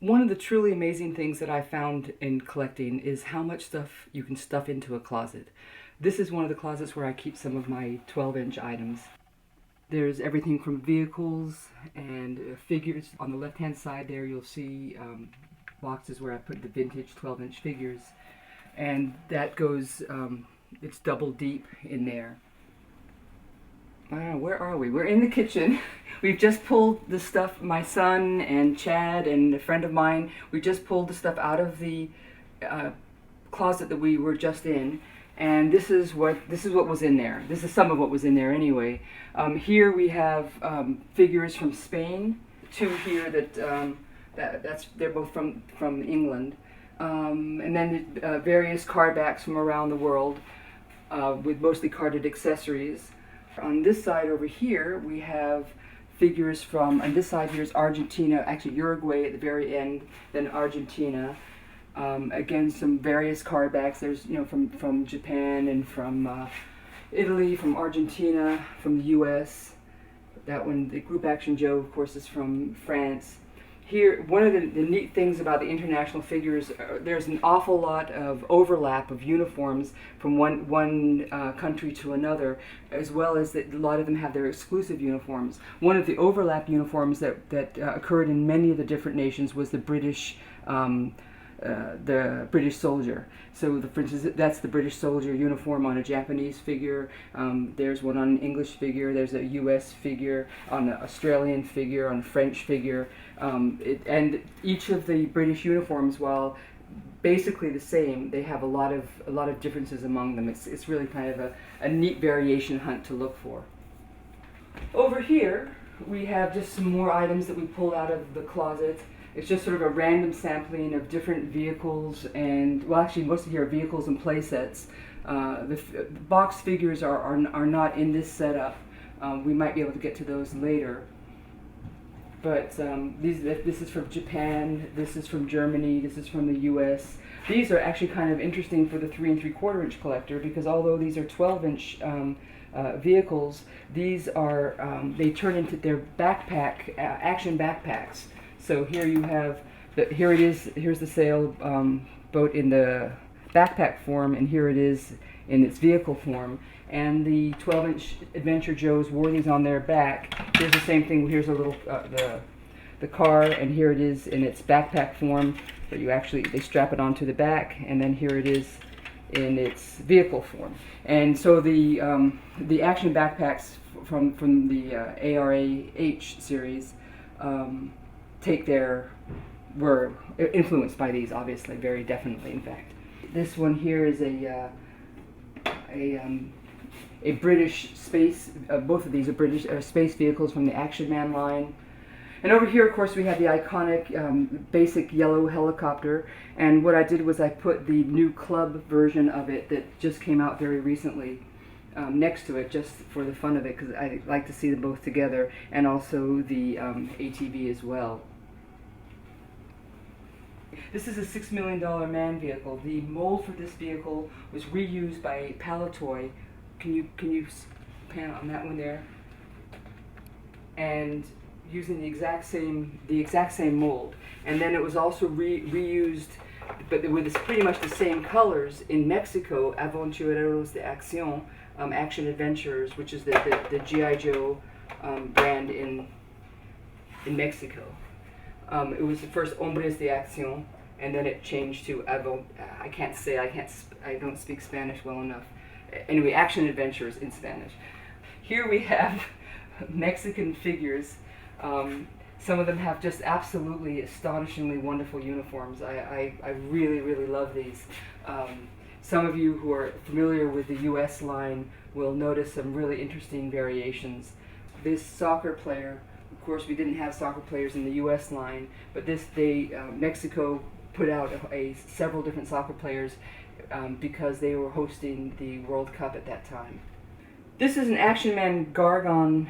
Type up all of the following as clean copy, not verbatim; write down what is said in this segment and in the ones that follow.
One of the truly amazing things that I found in collecting is how much stuff you can stuff into a closet. This is one of the closets where I keep some of my 12-inch items. There's everything from vehicles and figures. On the left-hand side there you'll see boxes where I put the vintage 12-inch figures. And that goes, it's double deep in there. I don't know, where are we? We're in the kitchen. We've just pulled the stuff, my son and Chad and a friend of mine, we just pulled the stuff out of the closet that we were just in. And this is what was in there. This is some of what was in there anyway. Here we have figures from Spain, two here they're both from England. And then various card backs from around the world with mostly carded accessories. On this side over here, we have figures from, on this side here is Argentina, actually Uruguay at the very end, then Argentina. Again, some various card backs. There's, from Japan and from Italy, from Argentina, from the US. That one, the Group Action Joe, of course, is from France. Here, one of the neat things about the international figures, there's an awful lot of overlap of uniforms from one country to another, as well as that a lot of them have their exclusive uniforms. One of the overlap uniforms that occurred in many of the different nations was the British soldier. So, for instance, that's the British soldier uniform on a Japanese figure. There's one on an English figure. There's a U.S. figure on an Australian figure, on a French figure. And each of the British uniforms, while basically the same, they have a lot of differences among them. It's really kind of a neat variation hunt to look for. Over here, we have just some more items that we pulled out of the closet. It's just sort of a random sampling of different vehicles and, well, actually most of here are vehicles and play sets. The box figures are not in this setup. We might be able to get to those later. But this is from Japan, this is from Germany, this is from the US. These are actually kind of interesting for the 3 3/4 inch collector, because although these are 12-inch vehicles, these are, they turn into their backpack, action backpacks. So here you have, here's the sail boat in the backpack form, and here it is in its vehicle form. And the 12-inch Adventure Joes wore these on their back. Here's the same thing. Here's a little the car, and here it is in its backpack form. But they strap it onto the back, and then here it is in its vehicle form. And so the action backpacks from the Aire series were influenced by these, obviously, very definitely, in fact. This one here is a British space, both of these are British space vehicles from the Action Man line. And over here, of course, we have the iconic basic yellow helicopter. And what I did was I put the new club version of it that just came out very recently next to it, just for the fun of it, because I like to see them both together, and also the ATV as well. This is a $6 million man vehicle. The mold for this vehicle was reused by Palatoy. Can you pan on that one there? And using the exact same mold. And then it was also reused, but with pretty much the same colors in Mexico. Aventureros de Acción, Action Adventures, which is the G.I.JOE brand in Mexico. It was the first Hombres de Acción, and then it changed to I don't speak Spanish well enough. Anyway, Action Adventures in Spanish. Here we have Mexican figures. Some of them have just absolutely astonishingly wonderful uniforms. I really, really love these. Some of you who are familiar with the US line will notice some really interesting variations. This soccer player, of course, we didn't have soccer players in the US line, but Mexico put out several different soccer players because they were hosting the World Cup at that time. This is an Action Man Gargon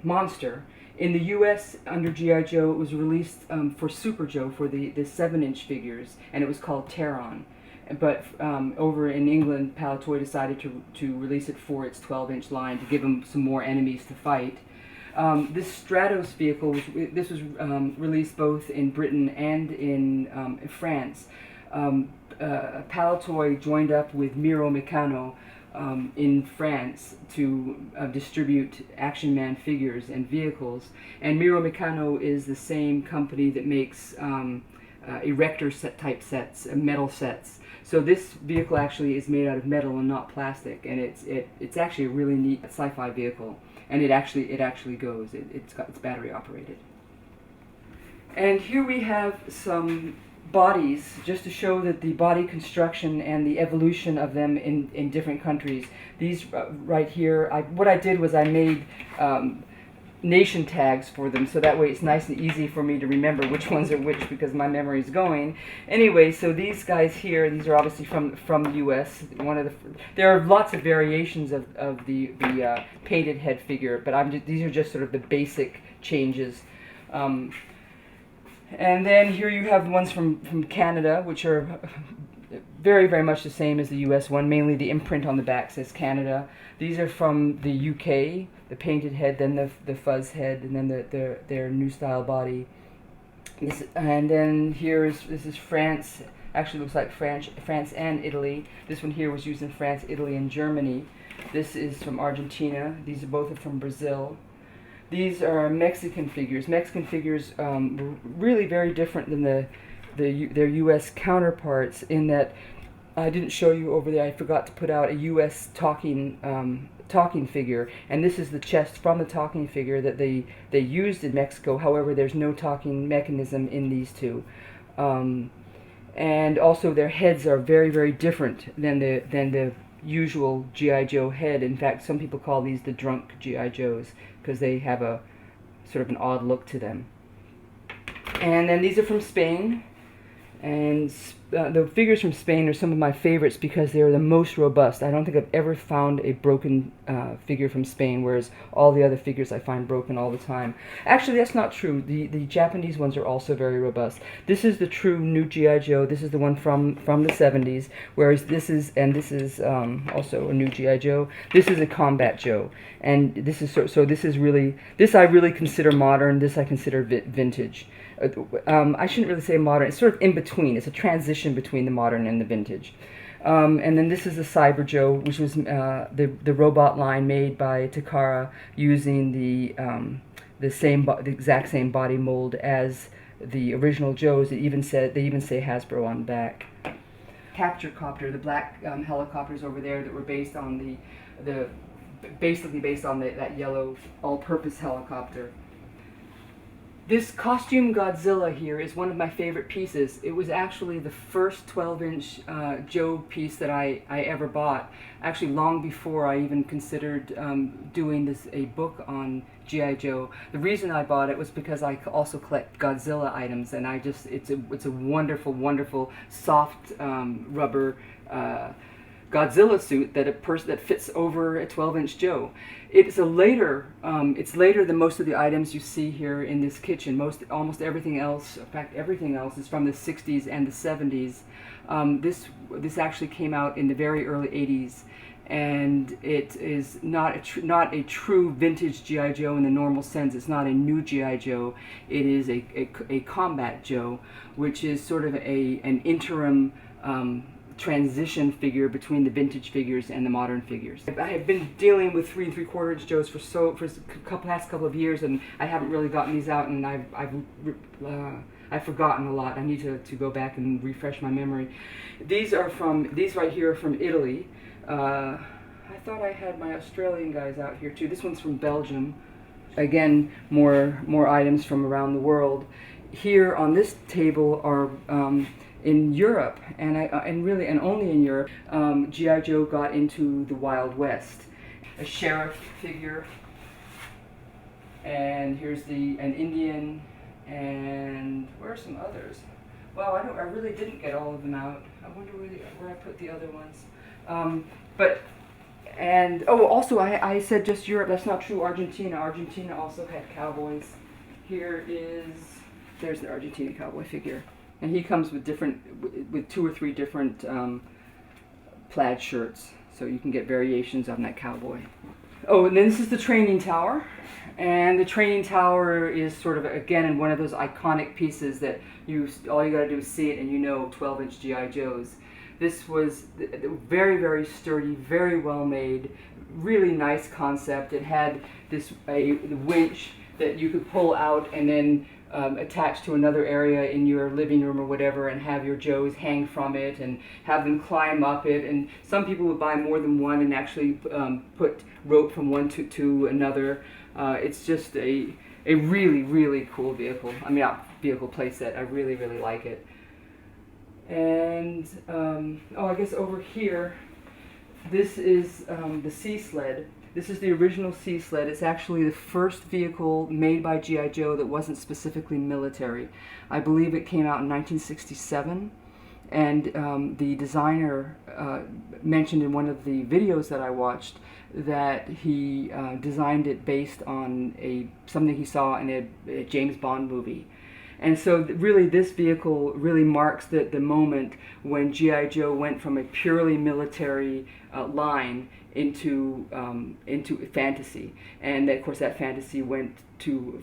monster. In the US, under G.I. Joe, it was released for Super Joe, for the 7-inch figures, and it was called Terron. But over in England, Palatoy decided to release it for its 12-inch line to give them some more enemies to fight. This Stratos vehicle, this was released both in Britain and in France. Palitoy joined up with Miro Meccano in France to distribute Action Man figures and vehicles. And Miro Meccano is the same company that makes erector type sets, metal sets. So this vehicle actually is made out of metal and not plastic, and it's actually a really neat sci-fi vehicle. And it actually goes. It's battery operated. And here we have some bodies, just to show that the body construction and the evolution of them in different countries. These right here, what I did was I made nation tags for them, so that way it's nice and easy for me to remember which ones are which, because my memory's going. Anyway, so these guys here, these are obviously from the U.S. There are lots of variations of the painted head figure, but these are just sort of the basic changes. And then here you have ones from Canada, which are very, very much the same as the U.S. one. Mainly the imprint on the back says Canada. These are from the U.K., the painted head, then the fuzz head, and then their new style body. And then this is France. Actually looks like France and Italy. This one here was used in France, Italy, and Germany. This is from Argentina. These are both from Brazil. These are Mexican figures. Mexican figures really very different than their U.S. counterparts, in that I didn't show you over there. I forgot to put out a U.S. talking figure, and this is the chest from the talking figure that they used in Mexico. However, there's no talking mechanism in these two, and also their heads are very, very different than the usual G.I. Joe head. In fact, some people call these the drunk G.I. Joes because they have a sort of an odd look to them. And then these are from Spain. And the figures from Spain are some of my favorites because they're the most robust. I don't think I've ever found a broken figure from Spain, whereas all the other figures I find broken all the time. Actually, that's not true. The Japanese ones are also very robust. This is the true new G.I. Joe. This is the one from the 70s, whereas this is also a new G.I. Joe. This is a Combat Joe, and this is so this is really, this I really consider modern. This I consider vintage. I shouldn't really say modern. It's sort of in between. It's a transition between the modern and the vintage. And then this is the Cyber Joe, which was the robot line made by Takara using the exact same body mold as the original Joes. They even say Hasbro on the back. Capture Copter, the black helicopters over there that were based on basically based on that yellow all-purpose helicopter. This costume Godzilla here is one of my favorite pieces. It was actually the first 12-inch Joe piece that I ever bought, actually long before I even considered doing a book on G.I. Joe. The reason I bought it was because I also collect Godzilla items, and it's a wonderful, wonderful soft rubber Godzilla suit that fits over a 12-inch Joe. It's later than most of the items you see here in this kitchen. Almost everything else, in fact, everything else is from the 60s and the 70s. This actually came out in the very early 80s, and it is not a true vintage G.I. Joe in the normal sense. It's not a new G.I. Joe. It is a Combat Joe, which is sort of an interim transition figure between the vintage figures and the modern figures. I have been dealing with 3 3/4-inch Joes for the past couple of years, and I haven't really gotten these out, and I've forgotten a lot. I need to go back and refresh my memory. These right here are from Italy. I thought I had my Australian guys out here too. This one's from Belgium. Again, more items from around the world. Here on this table are in Europe, and only in Europe, G.I. Joe got into the Wild West. A sheriff figure, and here's an Indian, and where are some others? Well, I really didn't get all of them out. I wonder where I put the other ones. Also I said just Europe. That's not true. Argentina also had cowboys. There's the Argentina cowboy figure. And he comes with 2 or 3 different plaid shirts, so you can get variations on that cowboy. Oh, and then this is the training tower. And the training tower is sort of, again, in one of those iconic pieces that all you gotta do is see it and you know 12-inch G.I. Joes. This was very, very sturdy, very well made, really nice concept. It had a winch that you could pull out and then attach to another area in your living room or whatever, and have your Joes hang from it and have them climb up it. And some people would buy more than one and actually put rope from one to another. It's just a really, really cool vehicle. I mean, vehicle playset. I really, really like it. And I guess over here, this is the Sea Sled. This is the original Sea Sled. It's actually the first vehicle made by G.I. Joe that wasn't specifically military. I believe it came out in 1967, and the designer mentioned in one of the videos that I watched that he designed it based on something he saw in a James Bond movie. And so really this vehicle really marks the moment when G.I. Joe went from a purely military line into fantasy. And of course that fantasy went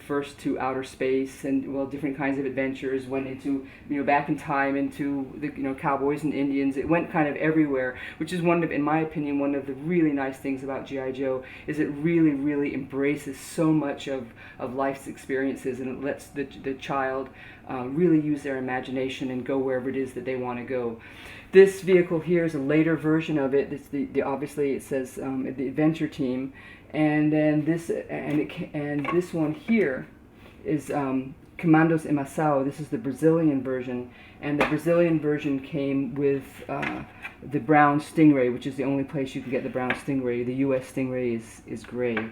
first to outer space, and different kinds of adventures, went into back in time, into the cowboys and Indians. It went kind of everywhere, which is in my opinion, one of the really nice things about G.I. Joe, is it really, really embraces so much of life's experiences, and it lets the child really use their imagination and go wherever it is that they want to go. This vehicle here is a later version of it. It's obviously it says the Adventure Team, and then this this one here is Comandos Emaçao. This is the Brazilian version, and the Brazilian version came with the brown Stingray, which is the only place you can get the brown Stingray. The U.S. Stingray is gray.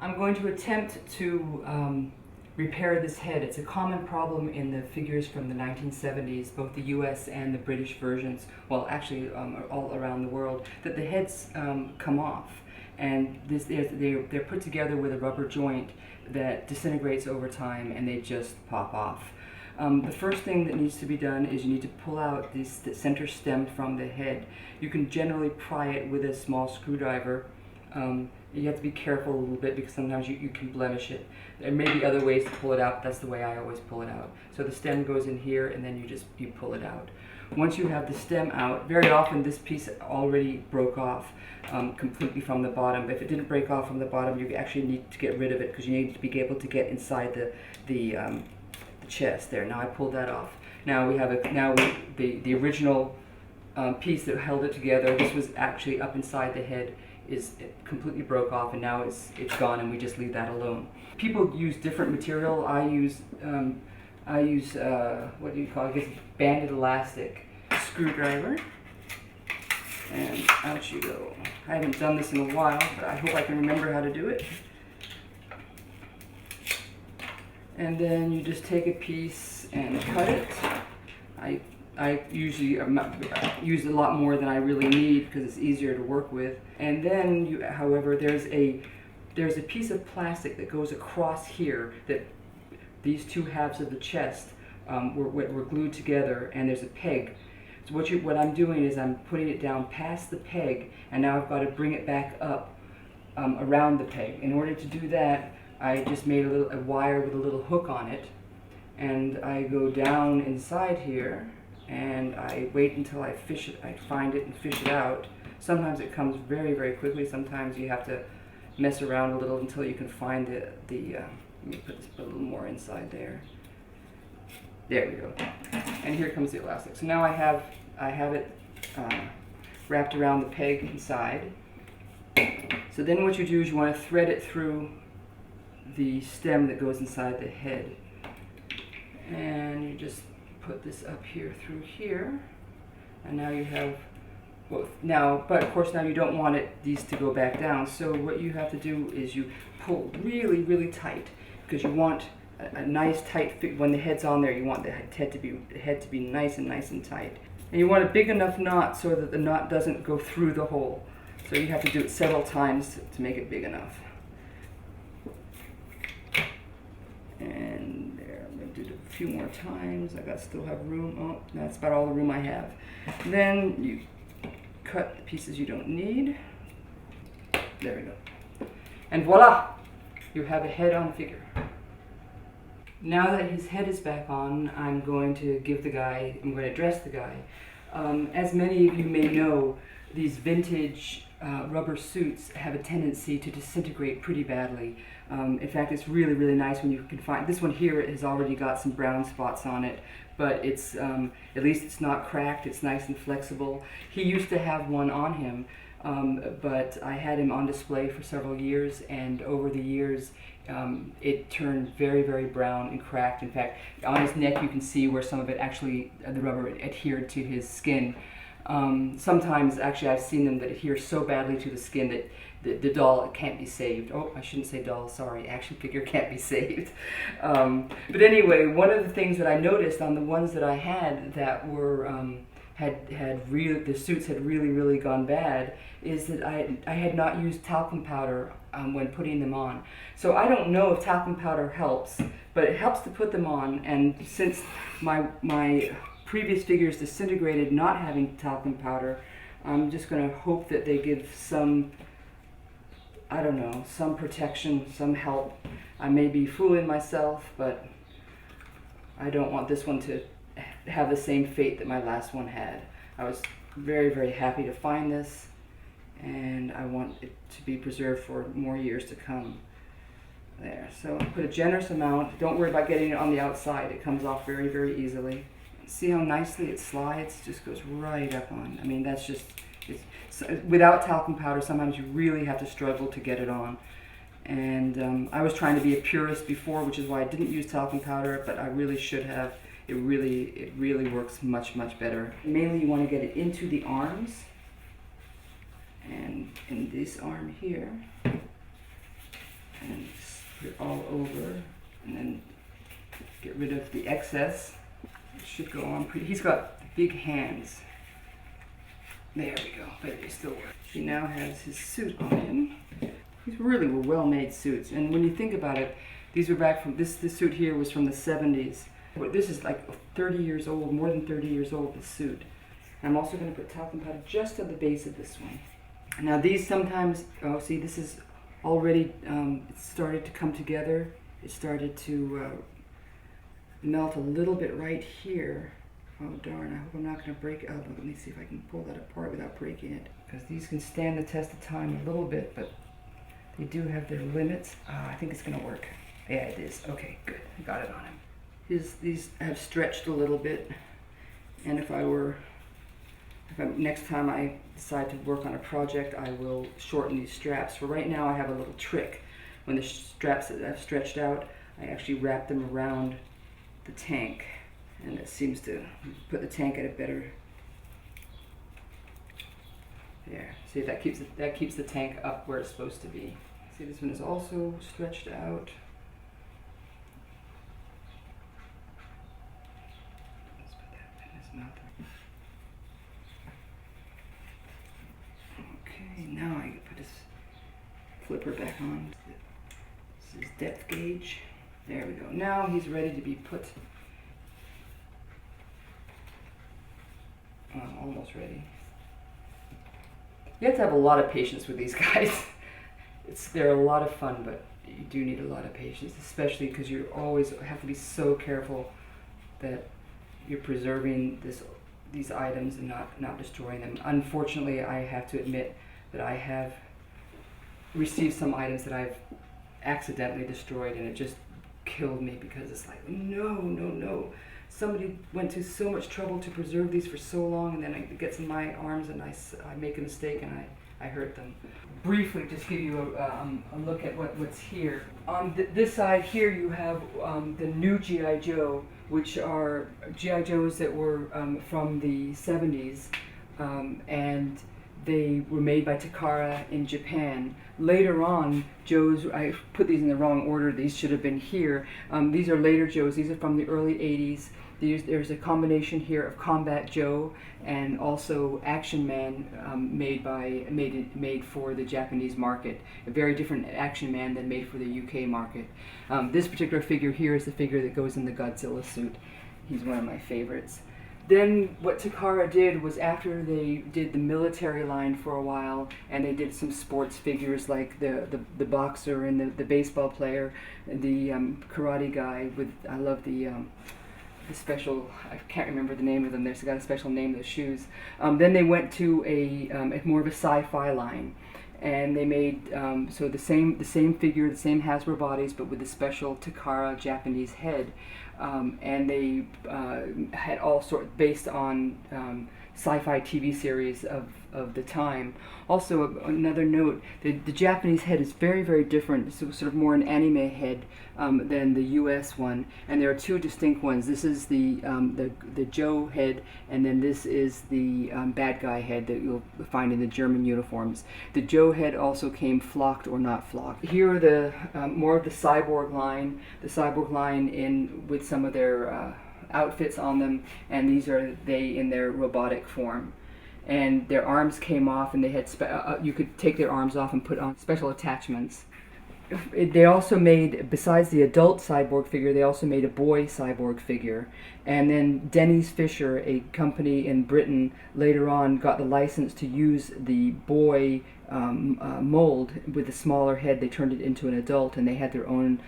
I'm going to attempt to repair this head. It's a common problem in the figures from the 1970s, both the US and the British versions, well actually all around the world, that the heads come off. And they're put together with a rubber joint that disintegrates over time, and they just pop off. The first thing that needs to be done is you need to pull out the center stem from the head. You can generally pry it with a small screwdriver. You have to be careful a little bit because sometimes you can blemish it. There may be other ways to pull it out. That's the way I always pull it out. So the stem goes in here, and then you pull it out. Once you have the stem out, very often this piece already broke off completely from the bottom. But if it didn't break off from the bottom, you actually need to get rid of it because you need to be able to get inside the chest there. Now I pulled that off. Now we have the original piece that held it together. This was actually up inside the head. It completely broke off, and now it's gone, and we just leave that alone. People use different material. I use what do you call it? I guess banded elastic screwdriver, and out you go. I haven't done this in a while, but I hope I can remember how to do it. And then you just take a piece and cut it. I usually use a lot more than I really need because it's easier to work with. And then, however, there's a piece of plastic that goes across here that these two halves of the chest were glued together, and there's a peg. So what I'm doing is I'm putting it down past the peg, and now I've got to bring it back up around the peg. In order to do that, I just made a wire with a little hook on it, and I go down inside here, and I wait until I find it and fish it out. Sometimes it comes very, very quickly. Sometimes you have to mess around a little until you can find let me put a little more inside there. There we go. And here comes the elastic. So now I have it wrapped around the peg inside. So then what you do is you want to thread it through the stem that goes inside the head. And you just put this up here through here, and now you have both. But of course now you don't want these to go back down, so what you have to do is you pull really, really tight, because you want a nice tight fit. When the head's on there, you want the head to be nice and tight, and you want a big enough knot so that the knot doesn't go through the hole. So you have to do it several times to make it big enough. And there, I'm going to do it a few more times. Still have room. Oh, that's about all the room I have. Then you cut the pieces you don't need. There we go. And voila! You have a head on figure. Now that his head is back on, I'm going to dress the guy. As many of you may know, these vintage rubber suits have a tendency to disintegrate pretty badly. In fact, it's really, really nice when you can find, this one here has already got some brown spots on it, but it's, at least it's not cracked, it's nice and flexible. He used to have one on him, but I had him on display for several years, and over the years, it turned very, very brown and cracked. In fact, on his neck you can see where some of it actually, the rubber adhered to his skin. Sometimes, actually, I've seen them that adhere so badly to the skin that the doll can't be saved. Oh, I shouldn't say doll, sorry, action figure can't be saved. But anyway, one of the things that I noticed on the ones that I had that were, the suits had really, really gone bad, is that I had not used talcum powder when putting them on. So I don't know if talcum powder helps, but it helps to put them on, and since my previous figures disintegrated not having talcum powder, I'm just going to hope that they give some, I don't know, some protection, some help. I may be fooling myself, but I don't want this one to have the same fate that my last one had. I was very, very happy to find this, and I want it to be preserved for more years to come. There, so put a generous amount. Don't worry about getting it on the outside. It comes off very, very easily. See how nicely it slides? It just goes right up on. I mean, that's just, without talcum powder, sometimes you really have to struggle to get it on. And I was trying to be a purist before, which is why I didn't use talcum powder, but I really should have. It really works much, much better. Mainly you want to get it into the arms, and in this arm here, and put it all over, and then get rid of the excess. It should go on pretty. He's got big hands. There we go, but it still works. He now has his suit on him. These really were well-made suits, and when you think about it, these were back from, this suit here was from the 70s. This is like 30 years old, more than 30 years old, this suit. And I'm also going to put talcum powder just at the base of this one. Now these sometimes, oh see, this is already, it started to come together. It started to melt a little bit right here. Oh darn, I hope I'm not going to break it. Oh, let me see if I can pull that apart without breaking it. Because these can stand the test of time a little bit, but they do have their limits. I think it's going to work. Yeah, it is. Okay, good. I got it on him. These have stretched a little bit, and next time I decide to work on a project, I will shorten these straps. For right now, I have a little trick. When the straps that I've stretched out, I actually wrap them around the tank, and it seems to put the tank at a better. There. See, that keeps the tank up where it's supposed to be. See, this one is also stretched out. Okay, now I put his flipper back on. This is depth gauge. There we go. Now he's ready to be put. Almost ready. You have to have a lot of patience with these guys. They're a lot of fun, but you do need a lot of patience, especially because you always have to be so careful that you're preserving these items and not destroying them. Unfortunately, I have to admit that I have received some items that I've accidentally destroyed, and it just killed me because it's like, no. Somebody went to so much trouble to preserve these for so long, and then it gets in my arms and I make a mistake and I hurt them. Briefly, just give you a look at what's here. On this side here, you have the new G.I. Joe, which are G.I. Joes that were from the 70s, and they were made by Takara in Japan. Later on, Joes, I put these in the wrong order, these should have been here. These are later Joes, these are from the early 80s, There's a combination here of Combat Joe and also Action Man, made for the Japanese market. A very different Action Man than made for the UK market. This particular figure here is the figure that goes in the Godzilla suit. He's one of my favorites. Then what Takara did was, after they did the military line for a while, and they did some sports figures like the boxer and the baseball player, the karate guy with, I love the special, I can't remember the name of them, they've got a special name, those shoes. Then they went to a more of a sci-fi line, and they made so the same figure, the same Hasbro bodies, but with the special Takara Japanese head. And they had all sorts, based on sci-fi TV series of the time. Also, another note, the Japanese head is very, very different. It's sort of more an anime head than the US one, and there are two distinct ones. This is the Joe head, and then this is the bad guy head that you'll find in the German uniforms. The Joe head also came flocked or not flocked. Here are the more of the cyborg line, with some of their outfits on them, and these are they in their robotic form. And their arms came off, and they had you could take their arms off and put on special attachments. They also made, besides the adult cyborg figure, they also made a boy cyborg figure. And then Denny's Fisher, a company in Britain, later on got the license to use the boy mold with a smaller head. They turned it into an adult, and they had their own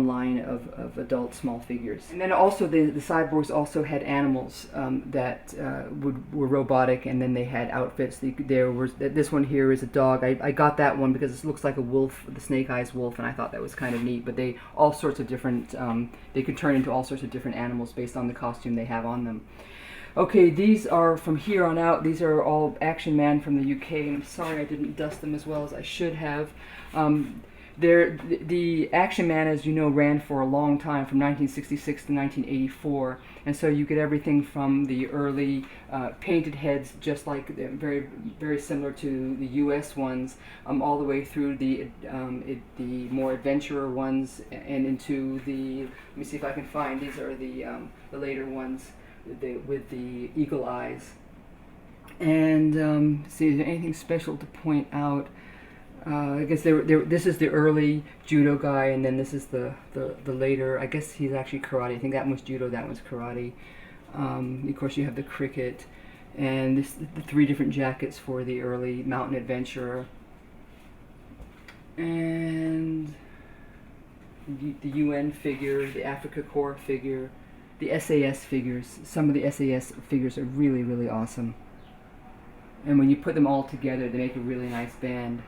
line of adult small figures. And then also the cyborgs also had animals that were robotic, and then they had outfits. This one here is a dog. I got that one because it looks like a wolf, the Snake Eyes wolf, and I thought that was kind of neat. But they all sorts of different. They could turn into all sorts of different animals based on the costume they have on them. Okay, these are from here on out. These are all Action Man from the UK, and I'm sorry I didn't dust them as well as I should have. The Action Man, as you know, ran for a long time, from 1966 to 1984, and so you get everything from the early painted heads, just like very, very similar to the US ones, all the way through the more adventurer ones, and into the, let me see if I can find, these are the later ones, with the eagle eyes. And see, is there anything special to point out? I guess this is the early judo guy, and then this is the later, I guess he's actually karate. I think that one's judo, that one's karate. Of course you have the cricket, and the three different jackets for the early mountain adventurer. And the UN figure, the Africa Corps figure, the SAS figures. Some of the SAS figures are really, really awesome. And when you put them all together, they make a really nice band.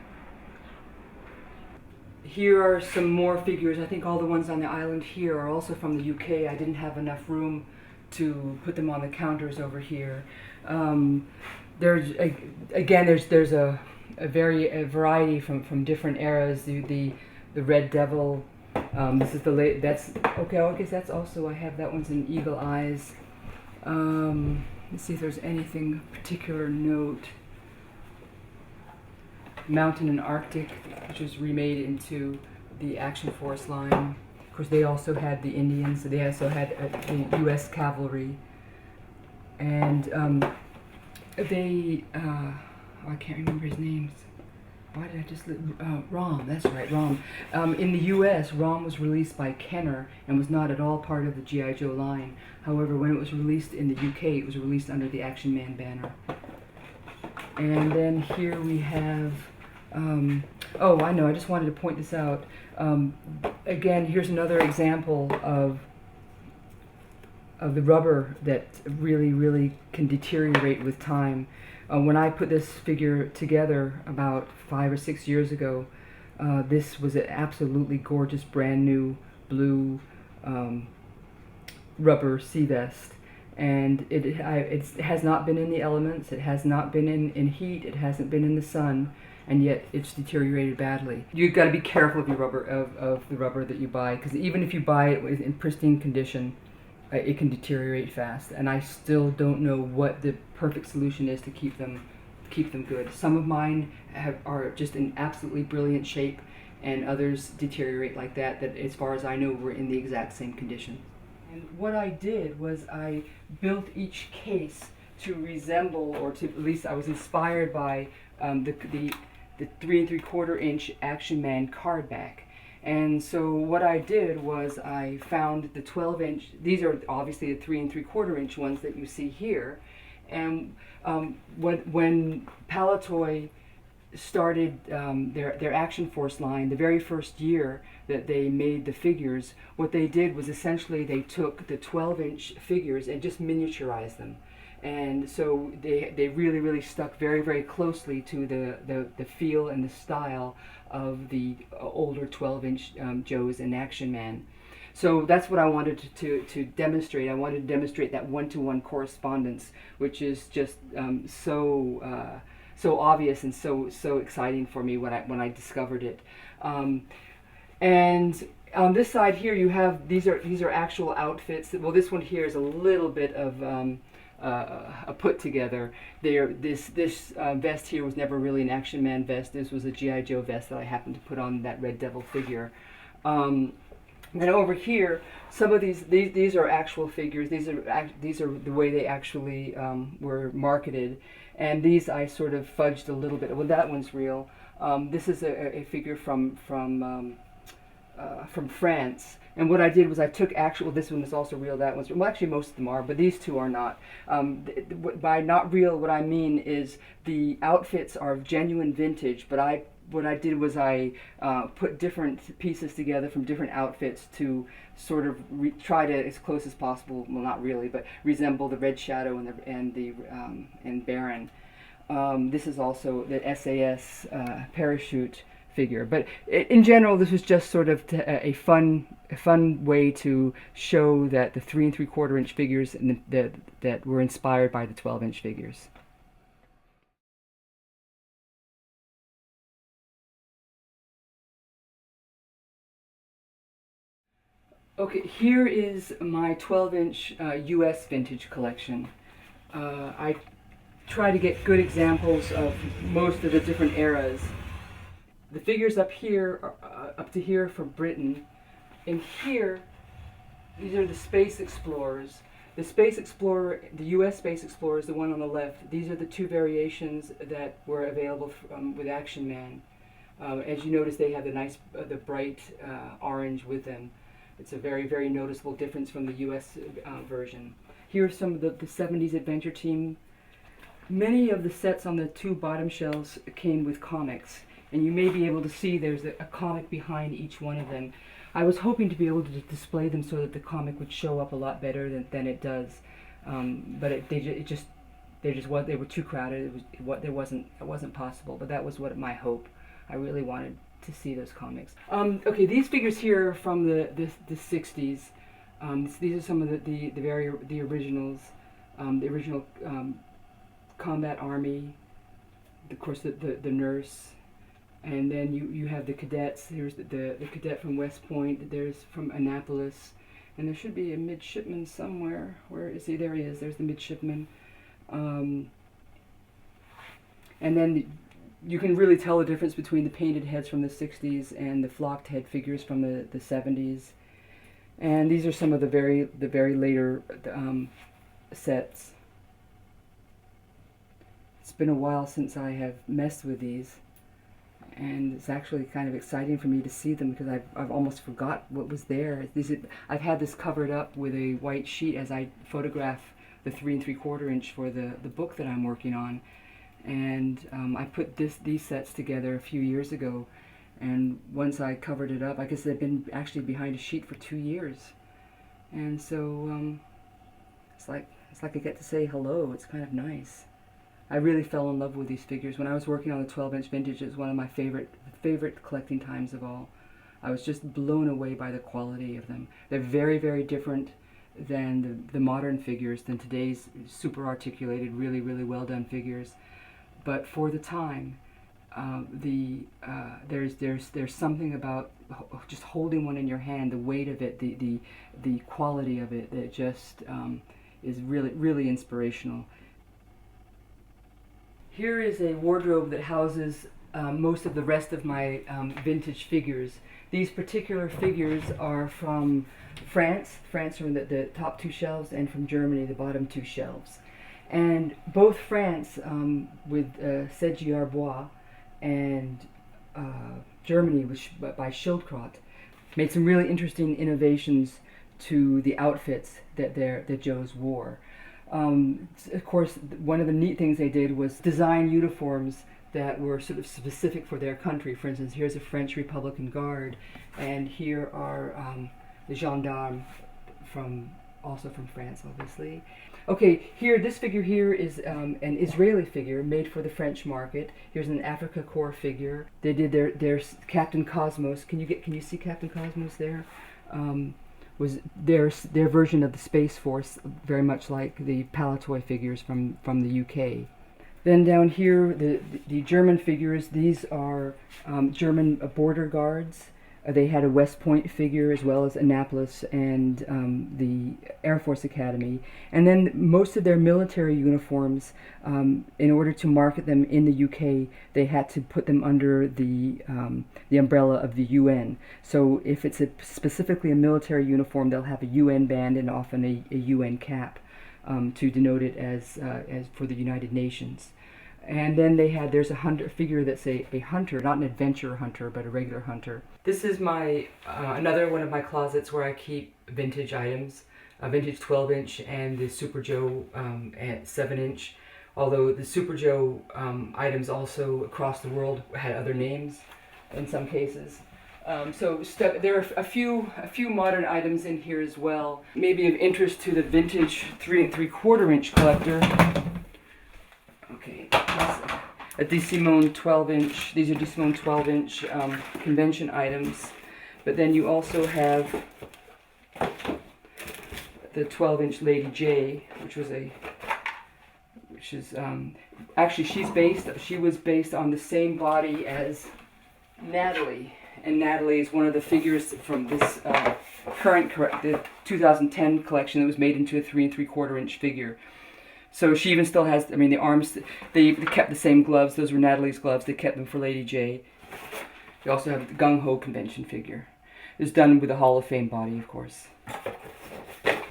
Here are some more figures. I think all the ones on the island here are also from the UK. I didn't have enough room to put them on the counters over here. There's a variety from different eras. The Red Devil. This is the late. That's okay. I guess that's also. I have that one's in eagle eyes. Let's see if there's anything particular note. Mountain and Arctic, which was remade into the Action Force line. Of course, they also had the Indians. So they also had the U.S. cavalry, and I can't remember his names. Why did I just Rom? That's right, Rom. In the U.S., Rom was released by Kenner and was not at all part of the G.I. Joe line. However, when it was released in the UK, it was released under the Action Man banner. And then here we have, oh, I know, I just wanted to point this out. Again, here's another example of the rubber that really, really can deteriorate with time. When I put this figure together about 5 or 6 years ago, this was an absolutely gorgeous brand new blue rubber sea vest. And it has not been in the elements, it has not been in heat, it hasn't been in the sun, and yet it's deteriorated badly. You've got to be careful of your rubber, of the rubber that you buy, because even if you buy it in pristine condition, it can deteriorate fast. And I still don't know what the perfect solution is to keep them good. Some of mine are just in absolutely brilliant shape, and others deteriorate like that as far as I know, we're in the exact same condition. And what I did was I built each case to resemble, or to at least I was inspired by the 3 3/4 inch Action Man card back. And so what I did was I found the 12-inch. These are obviously the 3 3/4 inch ones that you see here. And when Palatoy started their Action Force line, the very first year that they made the figures, what they did was essentially they took the 12-inch figures and just miniaturized them. And so they really stuck very closely to the feel and the style of the older 12-inch Joes and Action Man. So that's what I wanted to demonstrate. I wanted to demonstrate that one-to-one correspondence, which is just so obvious and so exciting for me when I discovered it. And on this side here, you have these are actual outfits. Well, this one here is a little bit of a put together. This vest here was never really an Action Man vest. This was a G.I. Joe vest that I happened to put on that Red Devil figure. And over here, some of these are actual figures. These are the way they actually were marketed, and these I sort of fudged a little bit. Well, that one's real. This is a figure from France. And what I did was I took actual. This one is also real. That one's well, actually most of them are, but these two are not. By not real, what I mean is the outfits are genuine vintage, but what I did was I put different pieces together from different outfits to sort of try to, as close as possible, well, not really, but resemble the Red Shadow and Baron. This is also the SAS parachute figure, but in general, this was just sort of a fun way to show that the 3 3/4 inch figures that were inspired by the 12-inch figures. Okay, here is my 12-inch US vintage collection. I try to get good examples of most of the different eras. The figures up here, up to here for Britain, and here, these are the Space Explorers. The Space Explorer, the US Space Explorer is the one on the left. These are the two variations that were available with Action Man. As you notice, they have the bright orange with them. It's a very noticeable difference from the US version. Here are some of the 70s Adventure Team. Many of the sets on the two bottom shelves came with comics, and you may be able to see there's a comic behind each one of them. I was hoping to be able to display them so that the comic would show up a lot better than it does, but they were too crowded. It wasn't possible. But that was my hope. I really wanted to see those comics. Okay, these figures here are from the 60s. These are some of the originals. The original Combat Army, of course the nurse, and then you have the cadets. Here's the cadet from West Point. There's from Annapolis, and there should be a midshipman somewhere. Where is he? There he is. There's the midshipman. And then you can really tell the difference between the painted heads from the 60s and the flocked head figures from the 70s. And these are some of the very later sets. It's been a while since I have messed with these, and it's actually kind of exciting for me to see them because I've almost forgot what was there. I've had this covered up with a white sheet as I photograph the 3 3/4 inch for the book that I'm working on. And I put these sets together a few years ago, and once I covered it up, I guess they've been actually behind a sheet for 2 years, and so it's like I get to say hello. It's kind of nice. I really fell in love with these figures when I was working on the 12-inch vintage. It was one of my favorite collecting times of all. I was just blown away by the quality of them. They're very different than the modern figures, than today's super articulated, really well done figures. But for the time, there's something about just holding one in your hand, the weight of it, the quality of it, that just is really inspirational. Here is a wardrobe that houses most of the rest of my vintage figures. These particular figures are from France. France are in the top two shelves, and from Germany, the bottom two shelves. And both France, with COLLECTABLE, and Germany by Schildkraut, made some really interesting innovations to the outfits that Joes wore. Of course, one of the neat things they did was design uniforms that were sort of specific for their country. For instance, here's a French Republican Guard, and here are the gendarmes also from France, obviously. Okay, here, this figure here is an Israeli figure made for the French market. Here's an Africa Corps figure. They did their Captain Cosmos. Can you see Captain Cosmos there? Was their version of the Space Force, very much like the Palatoy figures from the UK. Then down here, the German figures. These are German border guards. They had a West Point figure, as well as Annapolis and the Air Force Academy. And then most of their military uniforms, in order to market them in the UK, they had to put them under the umbrella of the UN. So if it's specifically a military uniform, they'll have a UN band and often a UN cap to denote it as for the United Nations. And then there's a hunter figure that's a hunter, not an adventure hunter, but a regular hunter. This is my another one of my closets where I keep vintage items, a vintage 12-inch and the Super Joe at 7-inch. Although the Super Joe items also across the world had other names in some cases. So there are a few modern items in here as well. Maybe of interest to the vintage 3 3/4-inch collector. Okay, a DeSimone 12-inch. These are DeSimone 12-inch convention items. But then you also have the 12-inch Lady J, which is actually she was based on the same body as Natalie, and Natalie is one of the figures from this the 2010 collection that was made into a 3 3/4-inch figure. So she even still has, I mean, the arms, they kept the same gloves. Those were Natalie's gloves. They kept them for Lady J. You also have the Gung Ho convention figure. It's done with a Hall of Fame body, of course.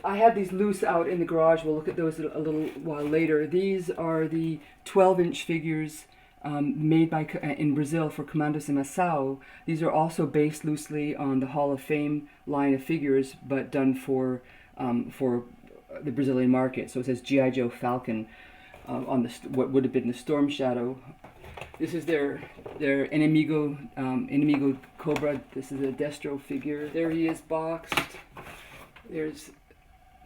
I have these loose out in the garage. We'll look at those a little while later. These are the 12-inch figures made in Brazil for Comando Semaçao. These are also based loosely on the Hall of Fame line of figures, but done for the Brazilian market. So it says G.I.JOE Falcon on what would have been the Storm Shadow. This is their Inimigo Cobra. This is a Destro figure. There he is boxed. There's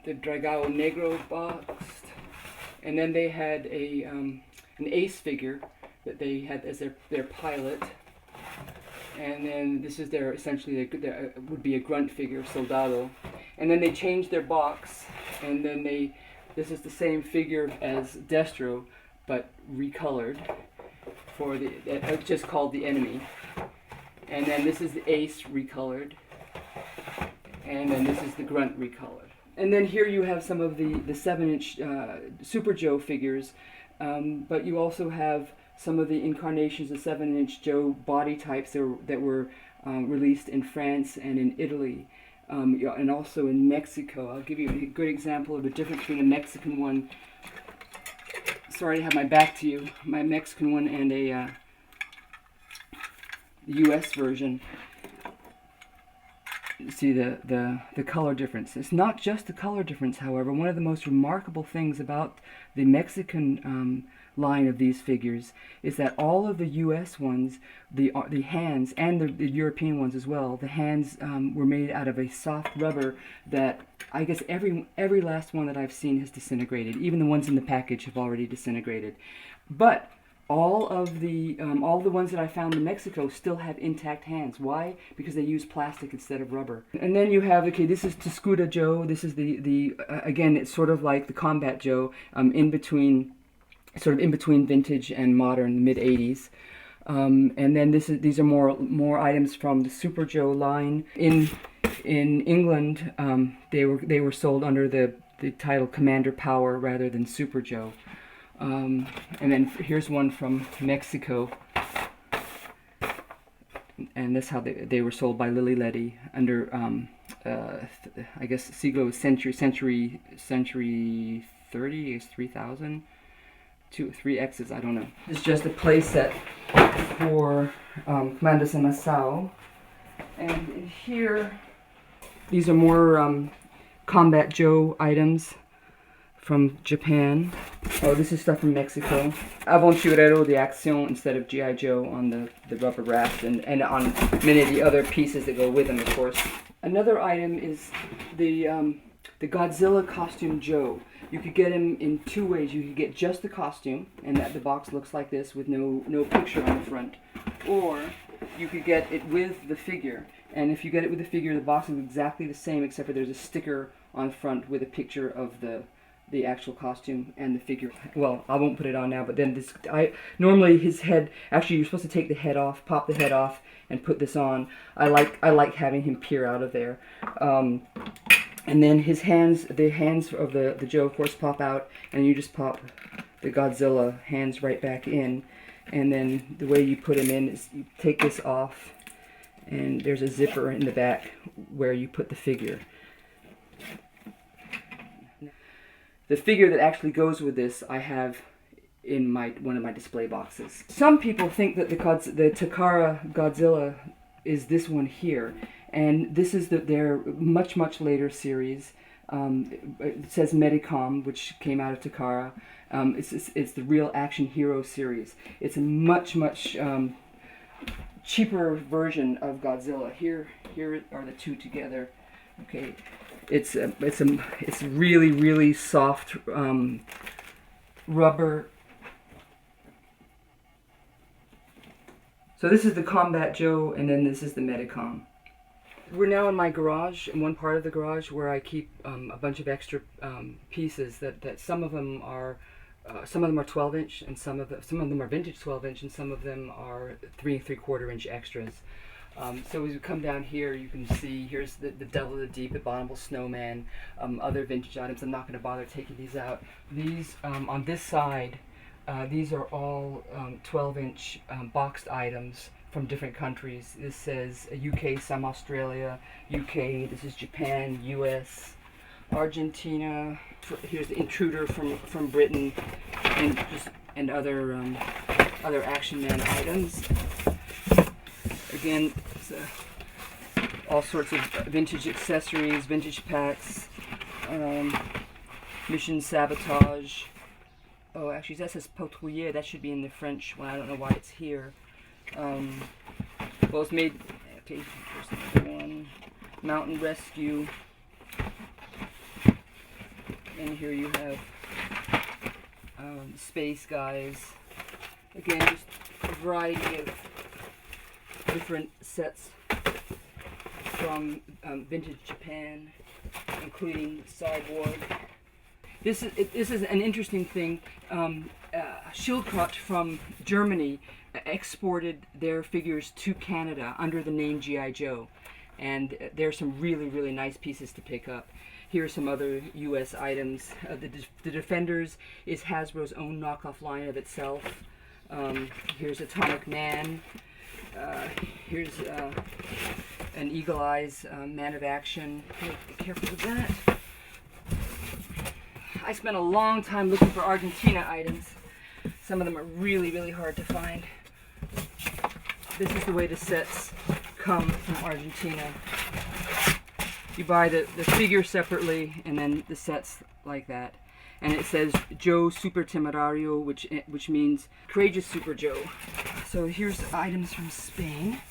the Dragão Negro boxed. And then they had an Ace figure that they had as their pilot. And then this is essentially would be a grunt figure, Soldado. And then they changed their box, and then this is the same figure as Destro, but recolored for just called the Enemy. And then this is the Ace recolored, and then this is the Grunt recolored. And then here you have some of the 7-inch Super Joe figures, but you also have some of the incarnations of 7-inch Joe body types that were released in France and in Italy. And also in Mexico. I'll give you a good example of the difference between a Mexican one. Sorry to have my back to you. My Mexican one and a U.S. version. You see the color difference. It's not just the color difference, however. One of the most remarkable things about the Mexican line of these figures is that all of the U.S. ones, the hands, and the European ones as well, the hands were made out of a soft rubber that I guess every last one that I've seen has disintegrated. Even the ones in the package have already disintegrated. But all the ones that I found in Mexico still have intact hands. Why? Because they use plastic instead of rubber. And then you have, okay, this is Tescuda Joe. This is again, it's sort of like the Combat Joe, in between vintage and modern, mid 80s. And then these are more items from the Super Joe line. In England, they were sold under the title Commander Power rather than Super Joe. And then here's one from Mexico. and that's how they were sold by Lily Letty under I guess century 30 is 3000, 3X's, I don't know. It's just a play set for Commander Masao, and in here these are more Combat Joe items from Japan. Oh, this is stuff from Mexico. Aventurero de Acción instead of G.I. Joe on the rubber raft, and on many of the other pieces that go with them, of course. Another item is the Godzilla costume Joe. You could get him in two ways. You could get just the costume, and that the box looks like this with no picture on the front. Or you could get it with the figure. And if you get it with the figure, the box is exactly the same, except for there's a sticker on the front with a picture of the actual costume and the figure. Well, I won't put it on now, but then normally his head, actually you're supposed to take the head off, pop the head off, and put this on. I like having him peer out of there. And then his hands, the hands of the Joe, of course, pop out, and you just pop the Godzilla hands right back in. And then the way you put him in is you take this off, and there's a zipper in the back where you put the figure. The figure that actually goes with this I have in one of my display boxes. Some people think that the Takara Godzilla is this one here, and this is their much later series. It says Medicom, which came out of Takara. It's the Real Action Hero series. It's a much cheaper version of Godzilla. Here are the two together. Okay. It's really soft rubber. So this is the Combat Joe, and then this is the Medicom. We're now in my garage, in one part of the garage where I keep a bunch of extra pieces that some of them are 12-inch, and some of them are vintage 12-inch, and some of them are 3 3/4-inch extras. So as you come down here, you can see here's the Devil of the Deep, Abominable Snowman, other vintage items. I'm not going to bother taking these out. These, on this side, these are all 12-inch boxed items from different countries. This says UK, some Australia, UK, this is Japan, US, Argentina. Here's the Intruder from Britain, and other Action Man items. Again, all sorts of vintage accessories, vintage packs, Mission Sabotage. Oh, actually, that says Patrouille. That should be in the French one. I don't know why it's here. Well, it's made. Okay, here's another one. Mountain Rescue. And here you have Space Guys. Again, just a variety of different sets from vintage Japan, including Cyborg. This is an interesting thing. Schildkraut from Germany exported their figures to Canada under the name G.I. Joe, and there's some really nice pieces to pick up. Here are some other U.S. items. The Defenders is Hasbro's own knockoff line of itself. Here's Atomic Man. Here's an Eagle Eyes Man of Action. Be careful with that. I spent a long time looking for Argentina items. Some of them are really hard to find. This is the way the sets come from Argentina. You buy the figure separately, and then the sets like that. And it says Joe Super Temerario, which means Courageous Super Joe. So here's items from Spain.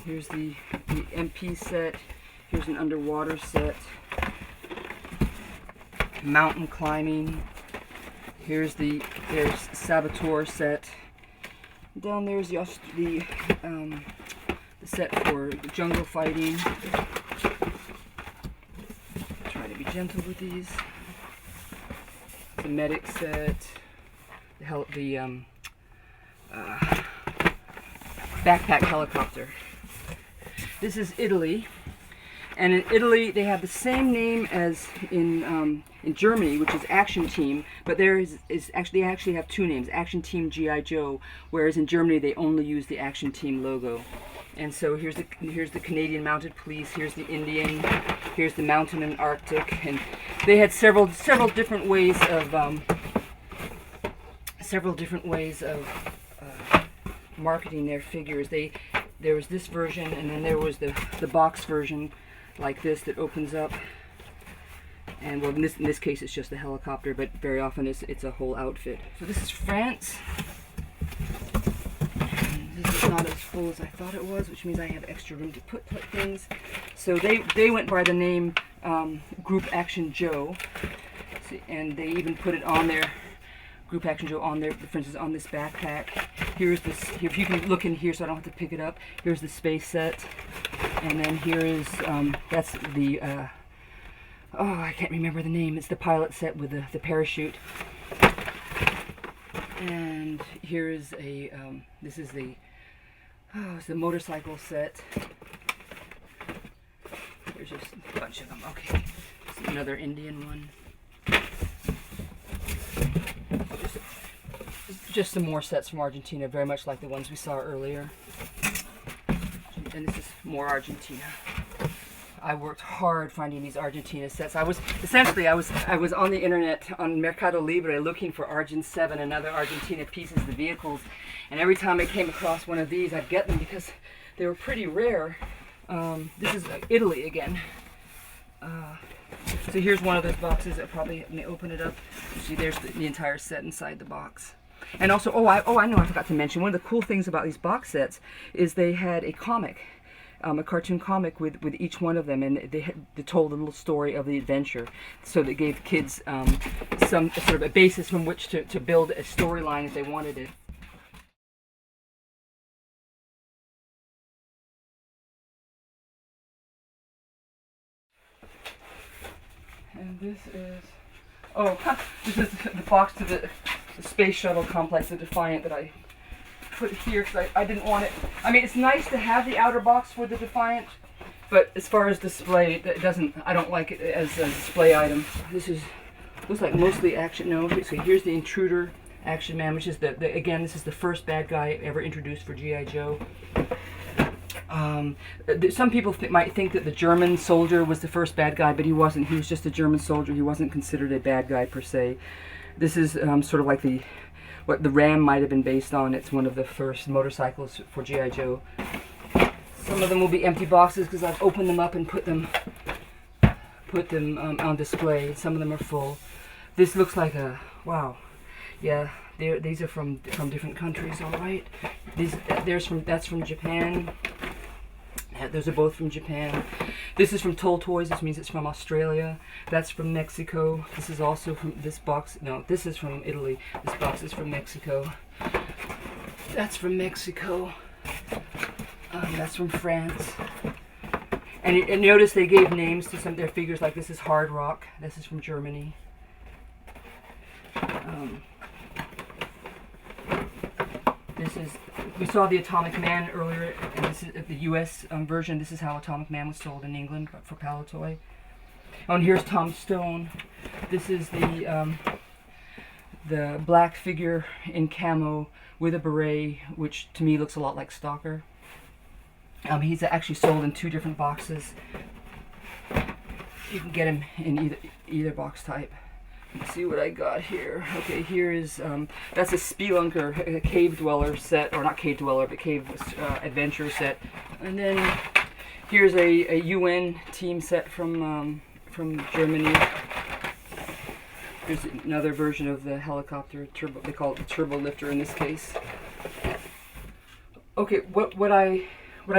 Here's the MP set. Here's an underwater set. Mountain climbing. There's Saboteur set. Down there's the set for jungle fighting. Try to be gentle with these. The medic set. The backpack helicopter. This is Italy. And in Italy, they have the same name as in Germany, which is Action Team, but there is actually, they actually have two names, Action Team G.I. Joe, whereas in Germany they only use the Action Team logo. And so here's the Canadian Mounted Police, here's the Indian, here's the Mountain and Arctic, and they had several different ways of marketing their figures. There was this version, and then there was the box version, like this, that opens up. And well, in this case, it's just the helicopter, but very often it's a whole outfit. So this is France. And this is not as full as I thought it was, which means I have extra room to put things. So they went by the name Group Action Joe, and they even put it on their Group Action Joe on there, for instance, on this backpack. Here's this, if you can look in here so I don't have to pick it up, here's the space set. And then here is, that's the, oh, I can't remember the name. It's the pilot set with the parachute. And here is a, this is the, oh, it's the motorcycle set. There's just a bunch of them. Okay, this is another Indian one. Just some more sets from Argentina, very much like the ones we saw earlier. And this is more Argentina. I worked hard finding these Argentina sets. I was on the internet on Mercado Libre looking for Argent 7 and other Argentina pieces of vehicles, and every time I came across one of these, I'd get them because they were pretty rare. This is Italy again. So here's one of those boxes. I probably may open it up. You see, there's the entire set inside the box. And also, I know I forgot to mention, one of the cool things about these box sets is they had a comic, a cartoon comic with each one of them, and they told a little story of the adventure, so they gave kids some sort of a basis from which to build a storyline if they wanted it. And this is, this is the box to the space shuttle complex, the Defiant, that I put here because I didn't want it. I mean, it's nice to have the outer box for the Defiant, but as far as display, it doesn't. I don't like it as a display item. This looks like mostly action. No, so here's the Intruder Action Man, which is again, this is the first bad guy ever introduced for G.I. Joe. Some people might think that the German soldier was the first bad guy, but he wasn't. He was just a German soldier. He wasn't considered a bad guy per se. This is sort of like what the Ram might have been based on. It's one of the first motorcycles for G.I. Joe. Some of them will be empty boxes because I've opened them up and put them on display. Some of them are full. This looks like a, wow, yeah. These are from different countries. All right, that's from Japan. Those are both from Japan. This is from Toll Toys. This means it's from Australia. That's from Mexico. This is also from this box. No, this is from Italy. This box is from Mexico. That's from Mexico. That's from France. And notice they gave names to some of their figures. Like this is Hard Rock. This is from Germany. We saw the Atomic Man earlier, and this is the U.S. version. This is how Atomic Man was sold in England for Palatoy. Oh, and here's Tom Stone. This is the black figure in camo with a beret, which to me looks a lot like Stalker. He's actually sold in two different boxes. You can get him in either box type. Let's see what I got here. Okay, here is, that's a Spelunker, a cave dweller set, or not cave dweller, but cave adventure set. And then here's a UN team set from Germany. There's another version of the helicopter turbo. They call it the turbo lifter in this case. Okay, what I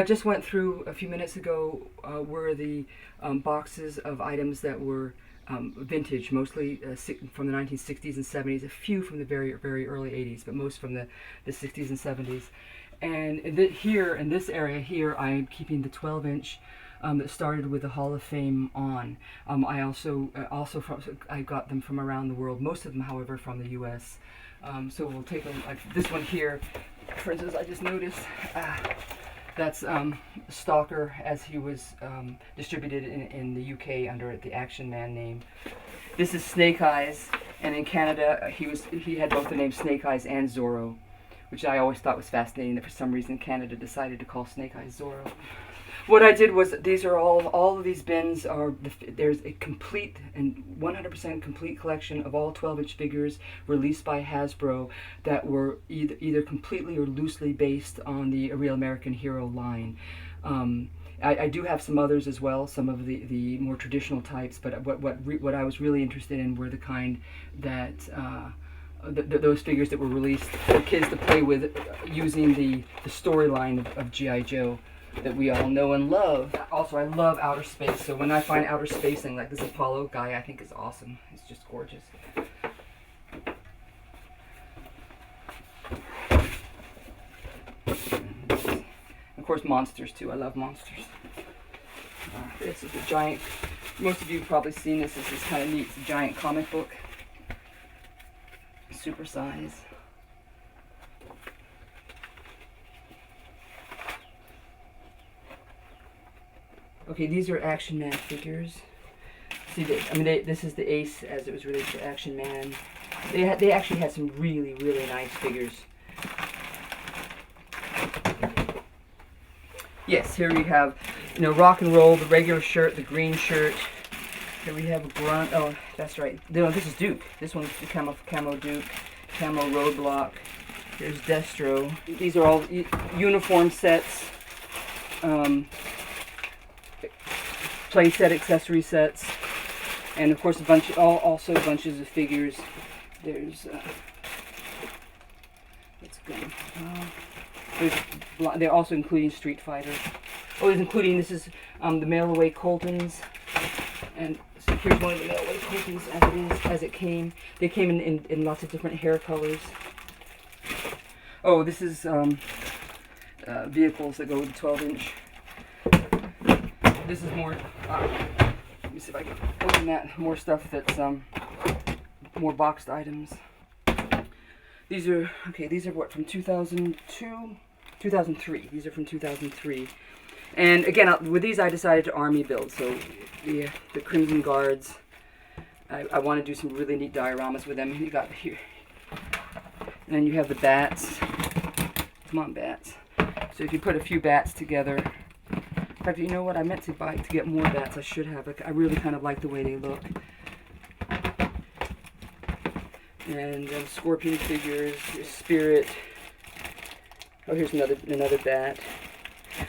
just went through a few minutes ago were the boxes of items that were vintage, mostly from the 1960s and 70s, a few from the very, very early 80s, but most from the 60s and 70s. And here, in this area here, I'm keeping the 12-inch that started with the Hall of Fame on. I I got them from around the world, most of them, however, from the U.S. So we'll take this one here. For instance, I just noticed That's Stalker, as he was distributed in the UK under the Action Man name. This is Snake Eyes, and in Canada he had both the name Snake Eyes and Zorro, which I always thought was fascinating that for some reason Canada decided to call Snake Eyes Zorro. What I did was, these are all of these bins are, there's a complete and 100% complete collection of all 12-inch figures released by Hasbro that were either completely or loosely based on the A Real American Hero line. I do have some others as well, some of the more traditional types, but what I was really interested in were the kind that those figures that were released for kids to play with using the storyline of G.I. Joe that we all know and love. Also, I love outer space, so when I find outer spacing like this Apollo guy, I think is awesome. It's just gorgeous. Of course, monsters too. I love monsters. This is a giant, most of you have probably seen this. This is kind of neat. It's a giant comic book. Super size. Okay, these are Action Man figures. See, this is the Ace as it was released to Action Man. They actually had some really, really nice figures. Yes, here we have, rock and roll, the regular shirt, the green shirt. Here we have a grunt. Oh, that's right. No, this is Duke. This one's the camo Duke, camo Roadblock. There's Destro. These are all uniform sets. Playset accessory sets, and of course also bunches of figures. There's let's go. They're also including Street Fighter. Oh, it's including, this is the mail away Coltons, and so here's one of the mail away Coltons as it came. They came in lots of different hair colors. Oh, this is vehicles that go with the 12-inch. This is more, let me see if I can open that, more stuff that's more boxed items. These are what, from 2002? 2003. These are from 2003. And again, with these I decided to army build. So the Crimson Guards, I want to do some really neat dioramas with them. You got here. And then you have the bats. Come on, bats. So if you put a few bats together, in fact, you know what? I meant to buy to get more bats. I should have. I really kind of like the way they look. And scorpion figures, Spirit. Oh, here's another bat.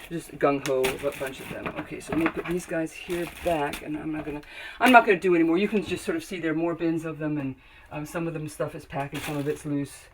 Just gung ho, a bunch of them. Okay, so let me put these guys here back, and I'm not gonna do anymore. You can just sort of see there are more bins of them, and some of them stuff is packed and some of it's loose.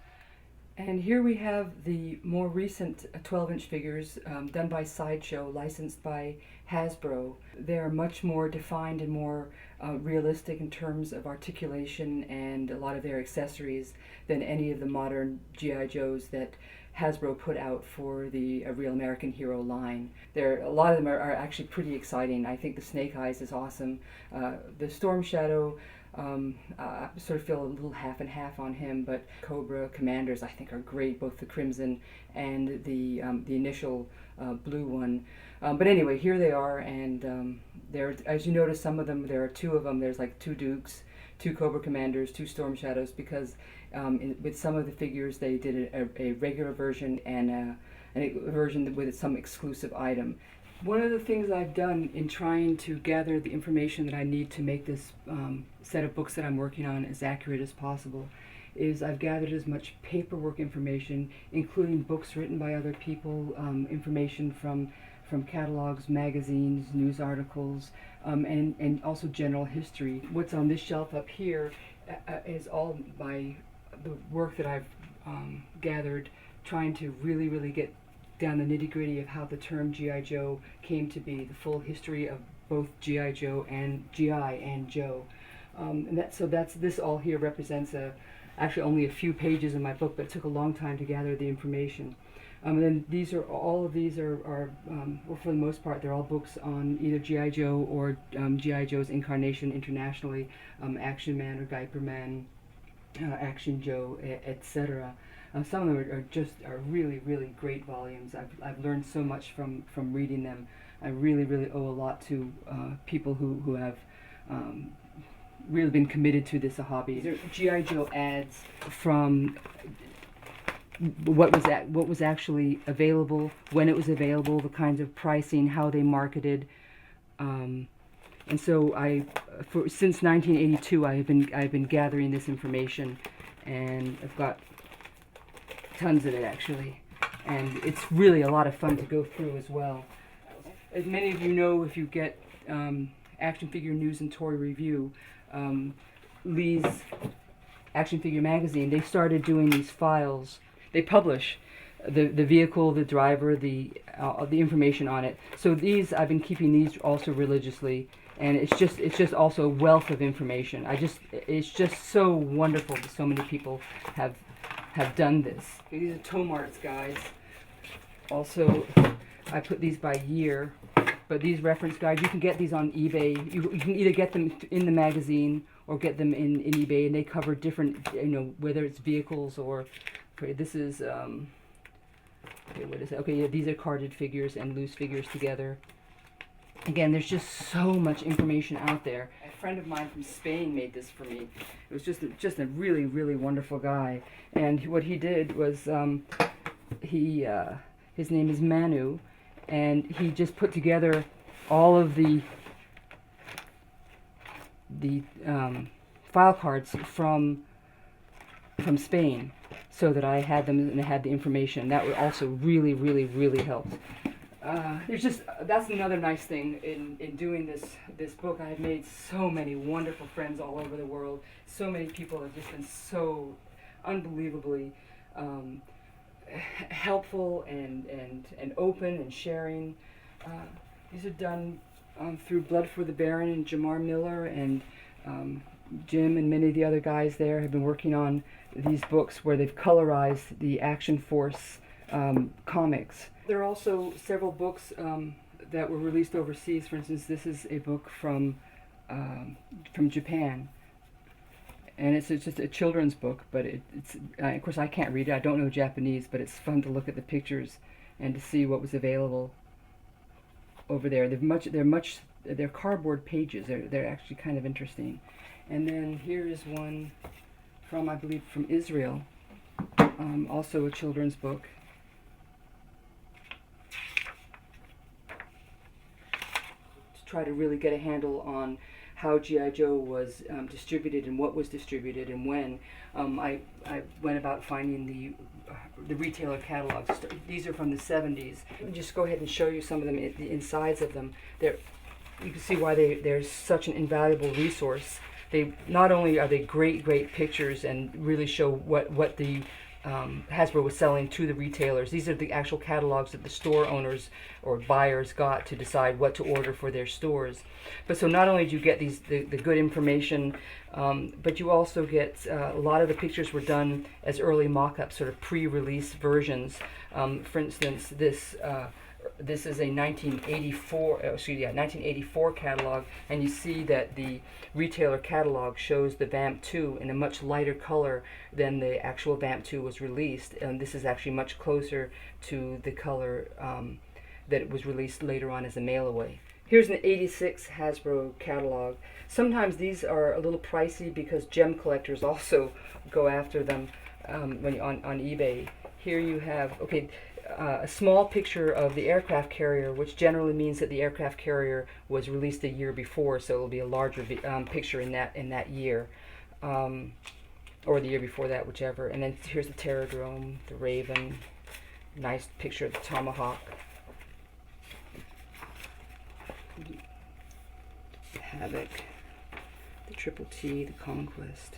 And here we have the more recent 12-inch figures done by Sideshow, licensed by Hasbro. They're much more defined and more realistic in terms of articulation and a lot of their accessories than any of the modern G.I. Joes that Hasbro put out for the Real American Hero line. A lot of them are actually pretty exciting. I think the Snake Eyes is awesome. The Storm Shadow, I sort of feel a little half and half on him, but Cobra Commanders I think are great, both the Crimson and the initial blue one. But anyway, here they are, and there, as you notice, some of them, there are two of them. There's like 2 Dukes, 2 Cobra Commanders, 2 Storm Shadows, because with some of the figures they did a regular version and a version with some exclusive item. One of the things I've done in trying to gather the information that I need to make this set of books that I'm working on as accurate as possible is I've gathered as much paperwork information, including books written by other people, information from catalogs, magazines, news articles, and also general history. What's on this shelf up here is all the work that I've gathered, trying to really get down the nitty-gritty of how the term G.I. Joe came to be, the full history of both G.I. Joe and G.I. and Joe. This all here represents actually only a few pages in my book, but it took a long time to gather the information. And then all of these are well, for the most part, they're all books on either G.I. Joe or G.I. Joe's incarnation internationally, Action Man or Guyper Man, Action Joe, etc. Some of them are really, really great volumes. I've learned so much from reading them. I really, really owe a lot to people who have really been committed to this hobby. These are G.I. Joe ads from what was actually available, when it was available, the kinds of pricing, how they marketed. And so since 1982, I've been gathering this information, and I've got tons of it actually, and it's really a lot of fun to go through as well. As many of you know, if you get Action Figure News and Toy Review, Lee's Action Figure Magazine, they started doing these files. They publish the vehicle, the driver, the information on it. So these, I've been keeping these also religiously, and it's just also a wealth of information. It's just so wonderful that so many people have done this. These are Tomart's, guys. Also, I put these by year, but these reference guides, you can get these on eBay. You can either get them in the magazine or get them in eBay, and they cover different, whether it's vehicles or, okay, this is, okay, what is it? Okay, yeah, these are carded figures and loose figures together. Again, there's just so much information out there. A friend of mine from Spain made this for me. It was just a really, really wonderful guy. And what he did was, his name is Manu, and he just put together all of the file cards from Spain, so that I had them and I had the information. That would also really, really, really helped. That's another nice thing in doing this book. I have made so many wonderful friends all over the world. So many people have just been so unbelievably helpful and open and sharing. These are done through Blood for the Baron and Jamar Miller, and Jim and many of the other guys there have been working on these books where they've colorized the Action Force comics. There are also several books that were released overseas. For instance, this is a book from Japan, and it's just a children's book, but it's of course I can't read it. I don't know Japanese, but it's fun to look at the pictures and to see what was available over there. They're cardboard pages. They're actually kind of interesting. And then here is one from, I believe, from Israel, also a children's book. To try to really get a handle on how G.I. Joe was distributed and what was distributed and when. I went about finding the retailer catalogs. These are from the 70s. I'll just go ahead and show you some of them, the insides of them. You can see why they're such an invaluable resource. Not only are they great pictures and really show what the Hasbro was selling to the retailers. These are the actual catalogs that the store owners or buyers got to decide what to order for their stores. But so not only do you get the good information, but you also get a lot of the pictures were done as early mock-ups, sort of pre-release versions. For instance, this is a 1984 catalog, and you see that the retailer catalog shows the Vamp 2 in a much lighter color than the actual Vamp 2 was released, and this is actually much closer to the color that it was released later on as a mail-away. Here's an 86 Hasbro catalog. Sometimes these are a little pricey because gem collectors also go after them on eBay. Here you have, a small picture of the aircraft carrier, which generally means that the aircraft carrier was released a year before, so it'll be a larger picture in that year, or the year before that, whichever. And then here's the Terradrome, the Raven, nice picture of the Tomahawk, Havoc, the Triple T, the Conquest,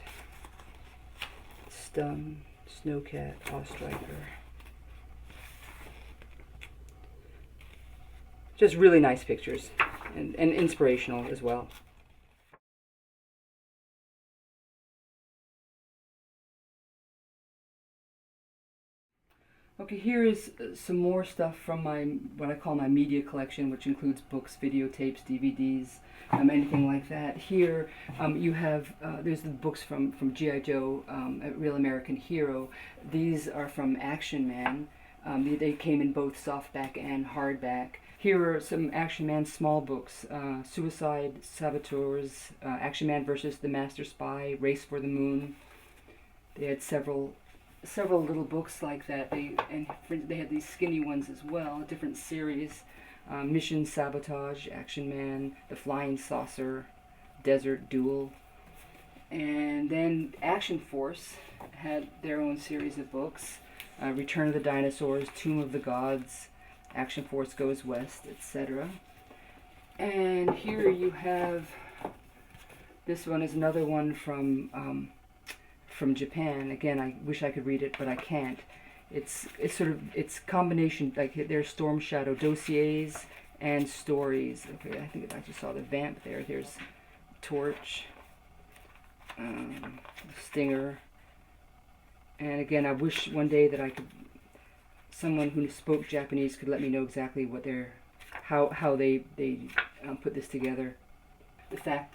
Stun, Snowcat, Striker. Just really nice pictures and inspirational as well. Okay, here is some more stuff from my, what I call my media collection, which includes books, videotapes, DVDs, anything like that. Here you have, there's the books from G.I. Joe, A Real American Hero. These are from Action Man. They came in both softback and hardback. Here are some Action Man small books, Suicide Saboteurs, Action Man versus the Master Spy, Race for the Moon. They had several little books like that. They had these skinny ones as well, different series. Mission Sabotage, Action Man, The Flying Saucer, Desert Duel. And then Action Force had their own series of books. Return of the Dinosaurs, Tomb of the Gods, Action Force Goes West, etc. And here you have, this one is another one from Japan. Again, I wish I could read it, but I can't. It's combination, like there's Storm Shadow dossiers and stories. Okay, I think I just saw the vamp there. There's Torch, Stinger, and again, I wish one day that I could, someone who spoke Japanese could let me know exactly what they're, how they put this together. The Fact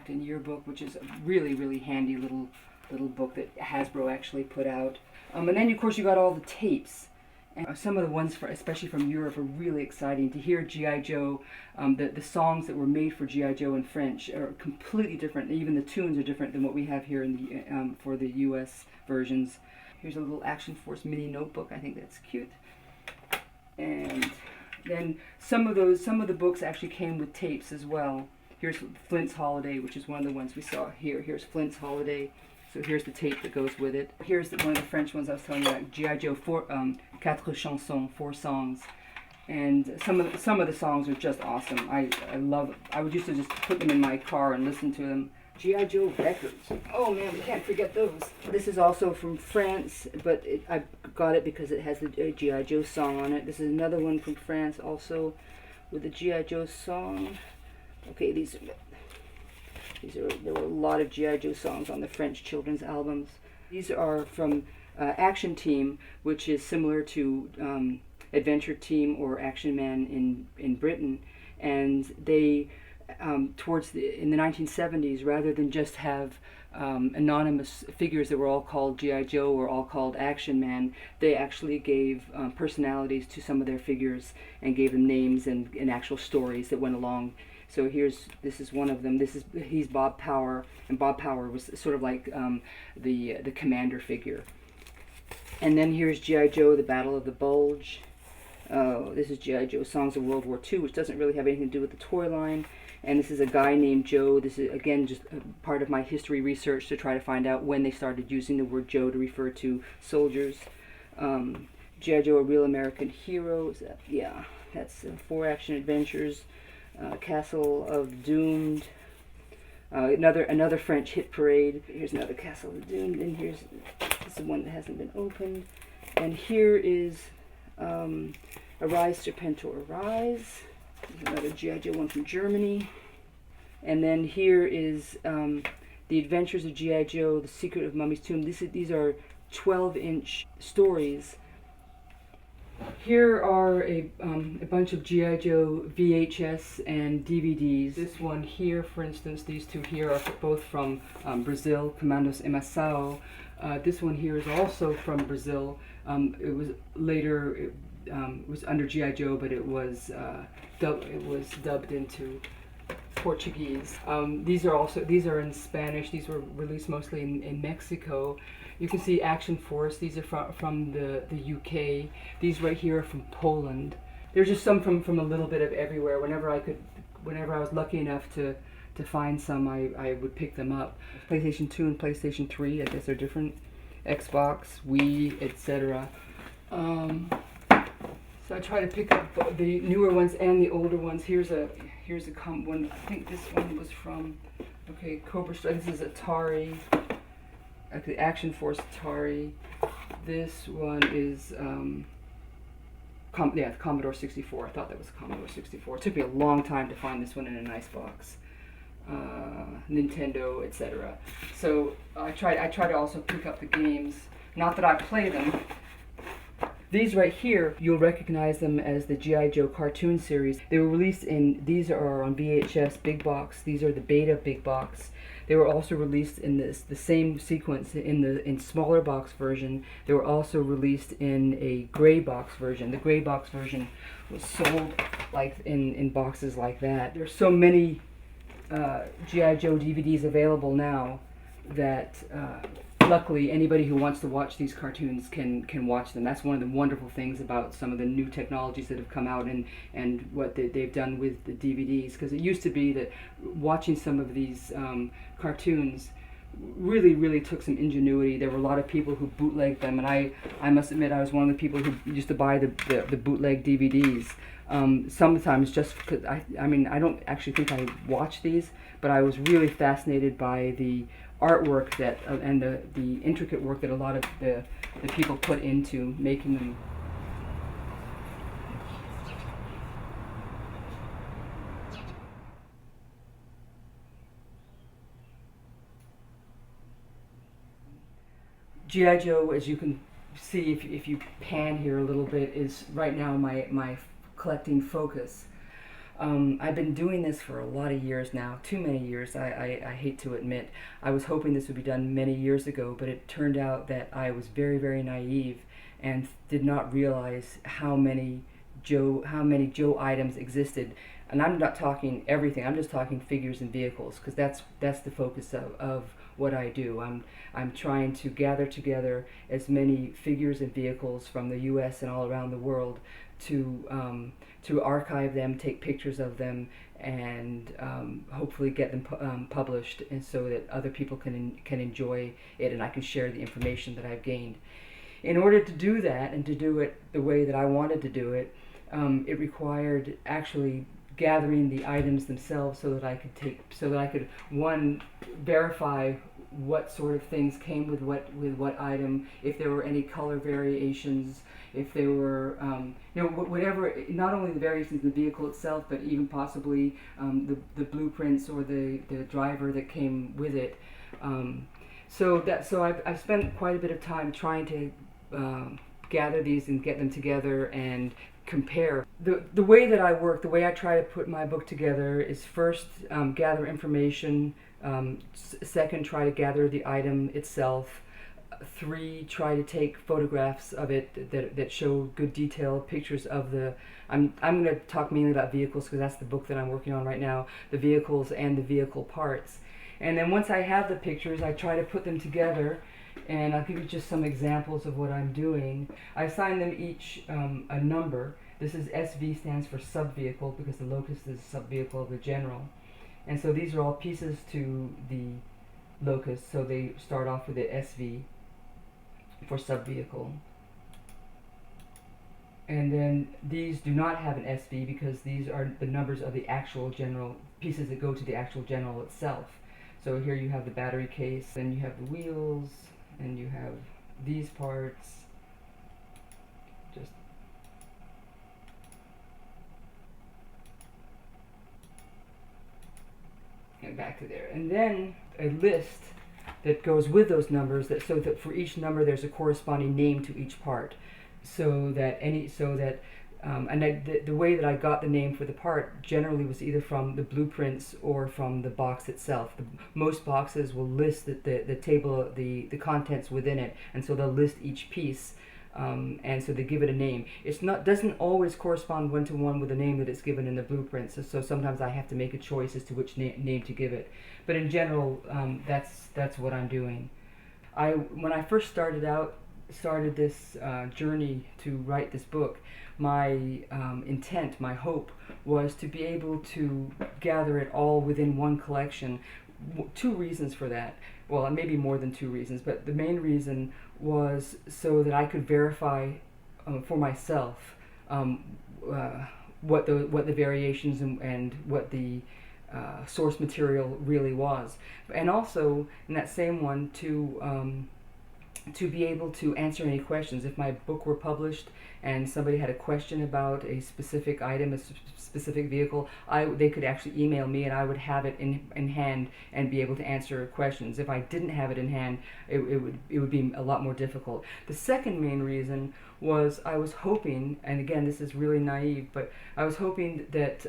and Yearbook, which is a really handy little book that Hasbro actually put out. And then of course you got all the tapes. And some of the ones, especially from Europe, are really exciting. To hear G.I. Joe, the songs that were made for G.I. Joe in French are completely different. Even the tunes are different than what we have here in the for the U.S. versions. Here's a little Action Force mini notebook. I think that's cute. And then some of the books actually came with tapes as well. Here's Flint's Holiday, which is one of the ones we saw here. Here's Flint's Holiday. So here's the tape that goes with it. Here's one of the French ones I was telling you about, G.I. Joe, quatre chansons, 4 songs. And some of the songs are just awesome. I love, I would used to just put them in my car and listen to them. G.I. Joe records. Oh man, we can't forget those. This is also from France, but I got it because it has the G.I. Joe song on it. This is another one from France also with the G.I. Joe song. Okay, there were a lot of G.I. Joe songs on the French children's albums. These are from Action Team, which is similar to Adventure Team or Action Man in Britain, and they in the 1970s, rather than just have anonymous figures that were all called G.I. Joe or all called Action Man, they actually gave personalities to some of their figures and gave them names and actual stories that went along. So this is one of them. He's Bob Power, and Bob Power was sort of like the commander figure. And then here's G.I. Joe, The Battle of the Bulge. This is G.I. Joe, Songs of World War II, which doesn't really have anything to do with the toy line. And this is a guy named Joe. This is, again, just part of my history research to try to find out when they started using the word Joe to refer to soldiers. G.I. Joe, A Real American Hero. Yeah, that's 4 action adventures. Castle of Doomed. Another French hit parade. Here's another Castle of Doomed, and this is one that hasn't been opened. And here is Arise, Serpentor, Arise. There's another G.I. Joe one from Germany. And then here is The Adventures of G.I. Joe, The Secret of Mummy's Tomb. These are 12-inch stories. Here are a bunch of G.I. Joe VHS and DVDs. This one here, for instance, these two here are both from Brazil, Comandos Emassao. This one here is also from Brazil. It was later, it was under G.I. Joe, but it was dubbed into Portuguese. These are in Spanish. These were released mostly in Mexico. You can see Action Force. These are from the UK. These right here are from Poland. There's just some from a little bit of everywhere. Whenever I was lucky enough to find some, I would pick them up. PlayStation 2 and PlayStation 3, I guess they're different. Xbox, Wii, etc. So I try to pick up the newer ones and the older ones. Here's a one. I think this one was from, okay, Cobra Strike. This is Atari. Actually, Action Force Atari. This one is the Commodore 64. I thought that was Commodore 64. It took me a long time to find this one in a nice box. Nintendo, etc. So I try to also pick up the games. Not that I play them, These right here, you'll recognize them as the G.I. Joe cartoon series. They were released in, these are on VHS big box. These are the beta big box. They were also released in the same sequence in smaller box version. They were also released in a gray box version. The gray box version was sold like in boxes like that. There's so many G.I. Joe DVDs available now that luckily anybody who wants to watch these cartoons can watch them. That's one of the wonderful things about some of the new technologies that have come out and what they've done with the DVDs, because it used to be that watching some of these cartoons really took some ingenuity. There were a lot of people who bootlegged them, and I must admit I was one of the people who used to buy the bootleg DVDs. Sometimes just because I mean I don't actually think I watched these, but I was really fascinated by the artwork that and the intricate work that a lot of the people put into making them. G.I. Joe, as you can see if you pan here a little bit, is right now my collecting focus. I've been doing this for a lot of years now, too many years, I hate to admit. I was hoping this would be done many years ago, but it turned out that I was very naive and did not realize how many Joe items existed. And I'm not talking everything, I'm just talking figures and vehicles, because that's the focus of what I do. I'm trying to gather together as many figures and vehicles from the U.S. and all around the world to archive them, take pictures of them, and hopefully get them published, and so that other people can enjoy it, and I can share the information that I've gained. In order to do that, and to do it the way that I wanted to do it, it required actually gathering the items themselves, so that I could one, verify what sort of things came with what item, if there were any color variations, if there were whatever, not only the variations in the vehicle itself, but even possibly the blueprints or the driver that came with it. So I've spent quite a bit of time trying to gather these and get them together and compare. The way that I work, the way I try to put my book together is first gather information, second try to gather the item itself, 3 try to take photographs of it that show good detail, pictures of the, I'm going to talk mainly about vehicles because that's the book that I'm working on right now, the vehicles and the vehicle parts. And then once I have the pictures, I try to put them together, and I'll give you just some examples of what I'm doing. I assign them each a number. This is SV, stands for sub-vehicle, because the Locust is a sub-vehicle of the General. And so these are all pieces to the Locust, so they start off with the SV for sub-vehicle. And then these do not have an SV because these are the numbers of the actual General, pieces that go to the actual General itself. So here you have the battery case, then you have the wheels, and you have these parts. Just and back to there. And then a list that goes with those numbers, so that for each number there's a corresponding name to each part. So that the way that I got the name for the part generally was either from the blueprints or from the box itself. Most boxes will list the table, the contents within it, and so they'll list each piece, and so they give it a name. Doesn't always correspond one-to-one with the name that it's given in the blueprints, so sometimes I have to make a choice as to which name to give it. But in general, that's what I'm doing. When I first started this journey to write this book, my intent, my hope, was to be able to gather it all within one collection. 2 reasons for that. Well, maybe more than 2 reasons, but the main reason was so that I could verify for myself what the variations and what the source material really was, and also in that same one to to be able to answer any questions. If my book were published and somebody had a question about a specific item, a specific vehicle, they could actually email me and I would have it in hand and be able to answer questions. If I didn't have it in hand, it would be a lot more difficult. The second main reason was I was hoping, and again this is really naive, but I was hoping that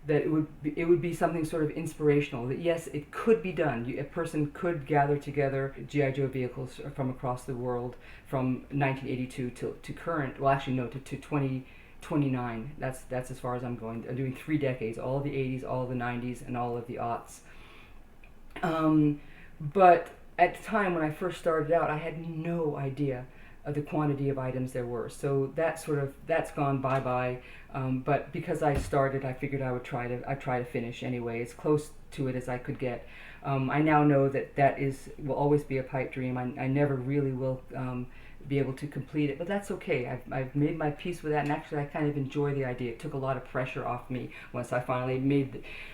that it would be something sort of inspirational, that yes, it could be done. A person could gather together G.I. Joe vehicles from across the world from 1982 to current, well actually no, to 2029. That's as far as I'm going. I'm doing 3 decades, all of the 80s, all of the 90s, and all of the aughts. But at the time when I first started out, I had no idea of the quantity of items there were. So that's gone bye-bye. But because I started, I figured I would try to finish anyway, as close to it as I could get. I now know that will always be a pipe dream. I never really will be able to complete it, but that's okay. I've made my peace with that, and actually I kind of enjoy the idea. It took a lot of pressure off me once I finally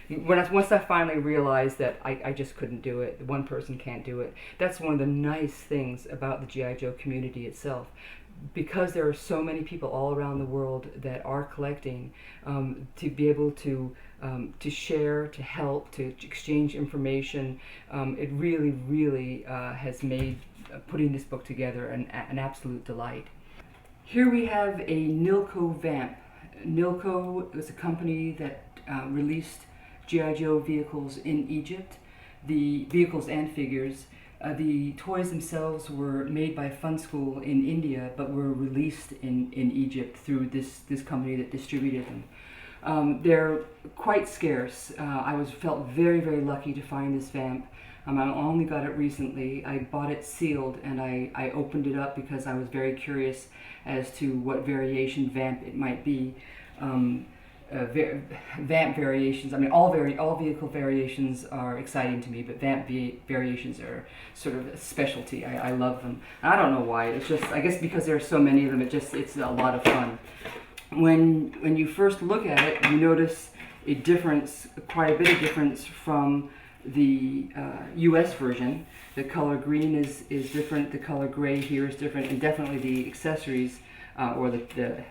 once I finally realized that I just couldn't do it. One person can't do it. That's one of the nice things about the G.I. Joe community itself. Because there are so many people all around the world that are collecting, to be able to share, to help, to exchange information, it really has made putting this book together an absolute delight. Here we have a Nilco vamp. Nilco was a company that released G.I. Joe vehicles in Egypt, the vehicles and figures. The toys themselves were made by Fun School in India, but were released in Egypt through this company that distributed them. They're quite scarce. I felt very lucky to find this vamp. I only got it recently. I bought it sealed, and I opened it up because I was very curious as to what variation vamp it might be. Vamp variations, I mean all vehicle variations are exciting to me, but vamp variations are sort of a specialty. I love them. I don't know why. It's just, I guess because there are so many of them, it's a lot of fun. When you first look at it, you notice a difference, quite a bit of difference from the US version. The color green is different, the color gray here is different, and definitely the accessories or the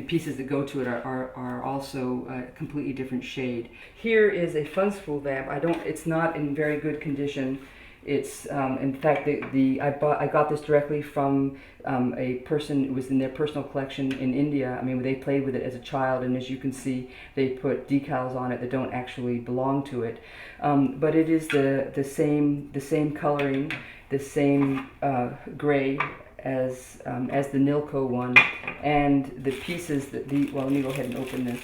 pieces that go to it are also a completely different shade. Here is a Fun School vamp. It's not in very good condition. It's in fact I got this directly from a person who was in their personal collection in India. I mean, they played with it as a child, and as you can see, they put decals on it that don't actually belong to it. But it is the same coloring, the same gray as the Nilco one, and the pieces that well, let me go ahead and open this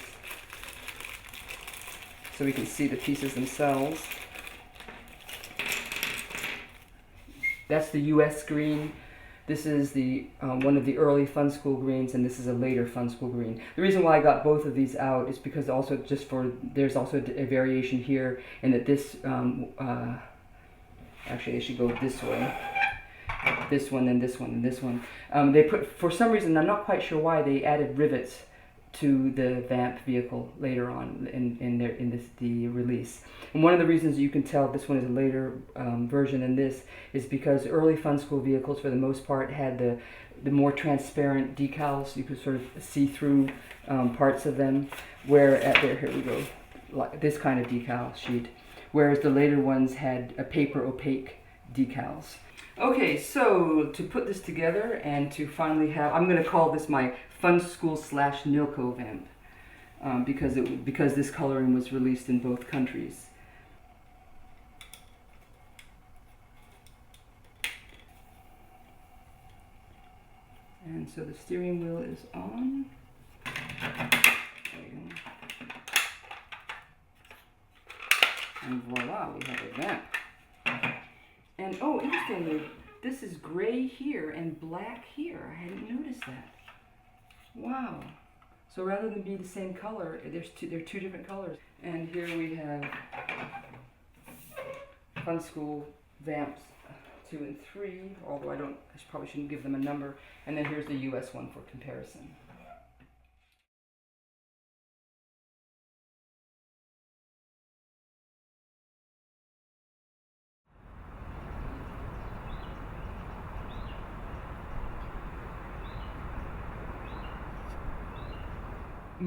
so we can see the pieces themselves. That's the US green. This is the one of the early Fun School greens, and this is a later Fun School green. The reason why I got both of these out is because also there's also a variation here, and that this actually I should go this way. This one, and this one, and this one. They put, for some reason, I'm not quite sure why, they added rivets to the vamp vehicle later on in the release. And one of the reasons you can tell this one is a later version than this is because early Fun School vehicles, for the most part, had the more transparent decals. You could sort of see through parts of them. Here we go, like this kind of decal sheet. Whereas the later ones had a paper opaque decals. Okay, so to put this together and to finally have, I'm going to call this my Fun School / Nilco vamp because this coloring was released in both countries. And so the steering wheel is on. There you go. And voila, we have a vamp. And oh, interestingly, this is gray here and black here. I hadn't noticed that. Wow. So rather than be the same color, they're two different colors. And here we have Fun School vamps 2 and 3, although I probably shouldn't give them a number. And then here's the US one for comparison.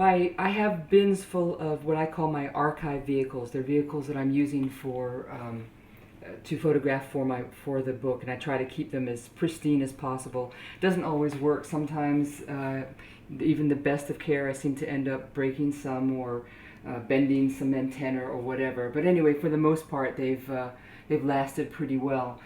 I have bins full of what I call my archive vehicles. They're vehicles that I'm using for to photograph for the book, and I try to keep them as pristine as possible. It doesn't always work. Sometimes even the best of care, I seem to end up breaking some or bending some antenna or whatever. But anyway, for the most part, they've lasted pretty well.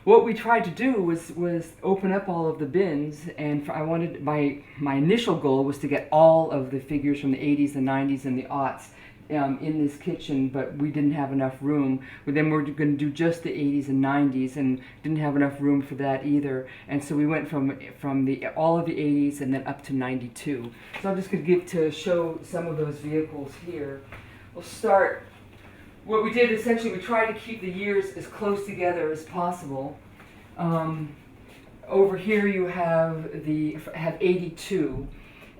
What we tried to do was open up all of the bins, and I wanted my initial goal was to get all of the figures from the 80s, the 90s, and the aughts in this kitchen, but we didn't have enough room. But then we're going to do just the 80s and 90s, and didn't have enough room for that either. And so we went from all of the 80s and then up to 92. So I'm just going to show some of those vehicles here. We'll start. What we did essentially, we tried to keep the years as close together as possible. Over here you have 82,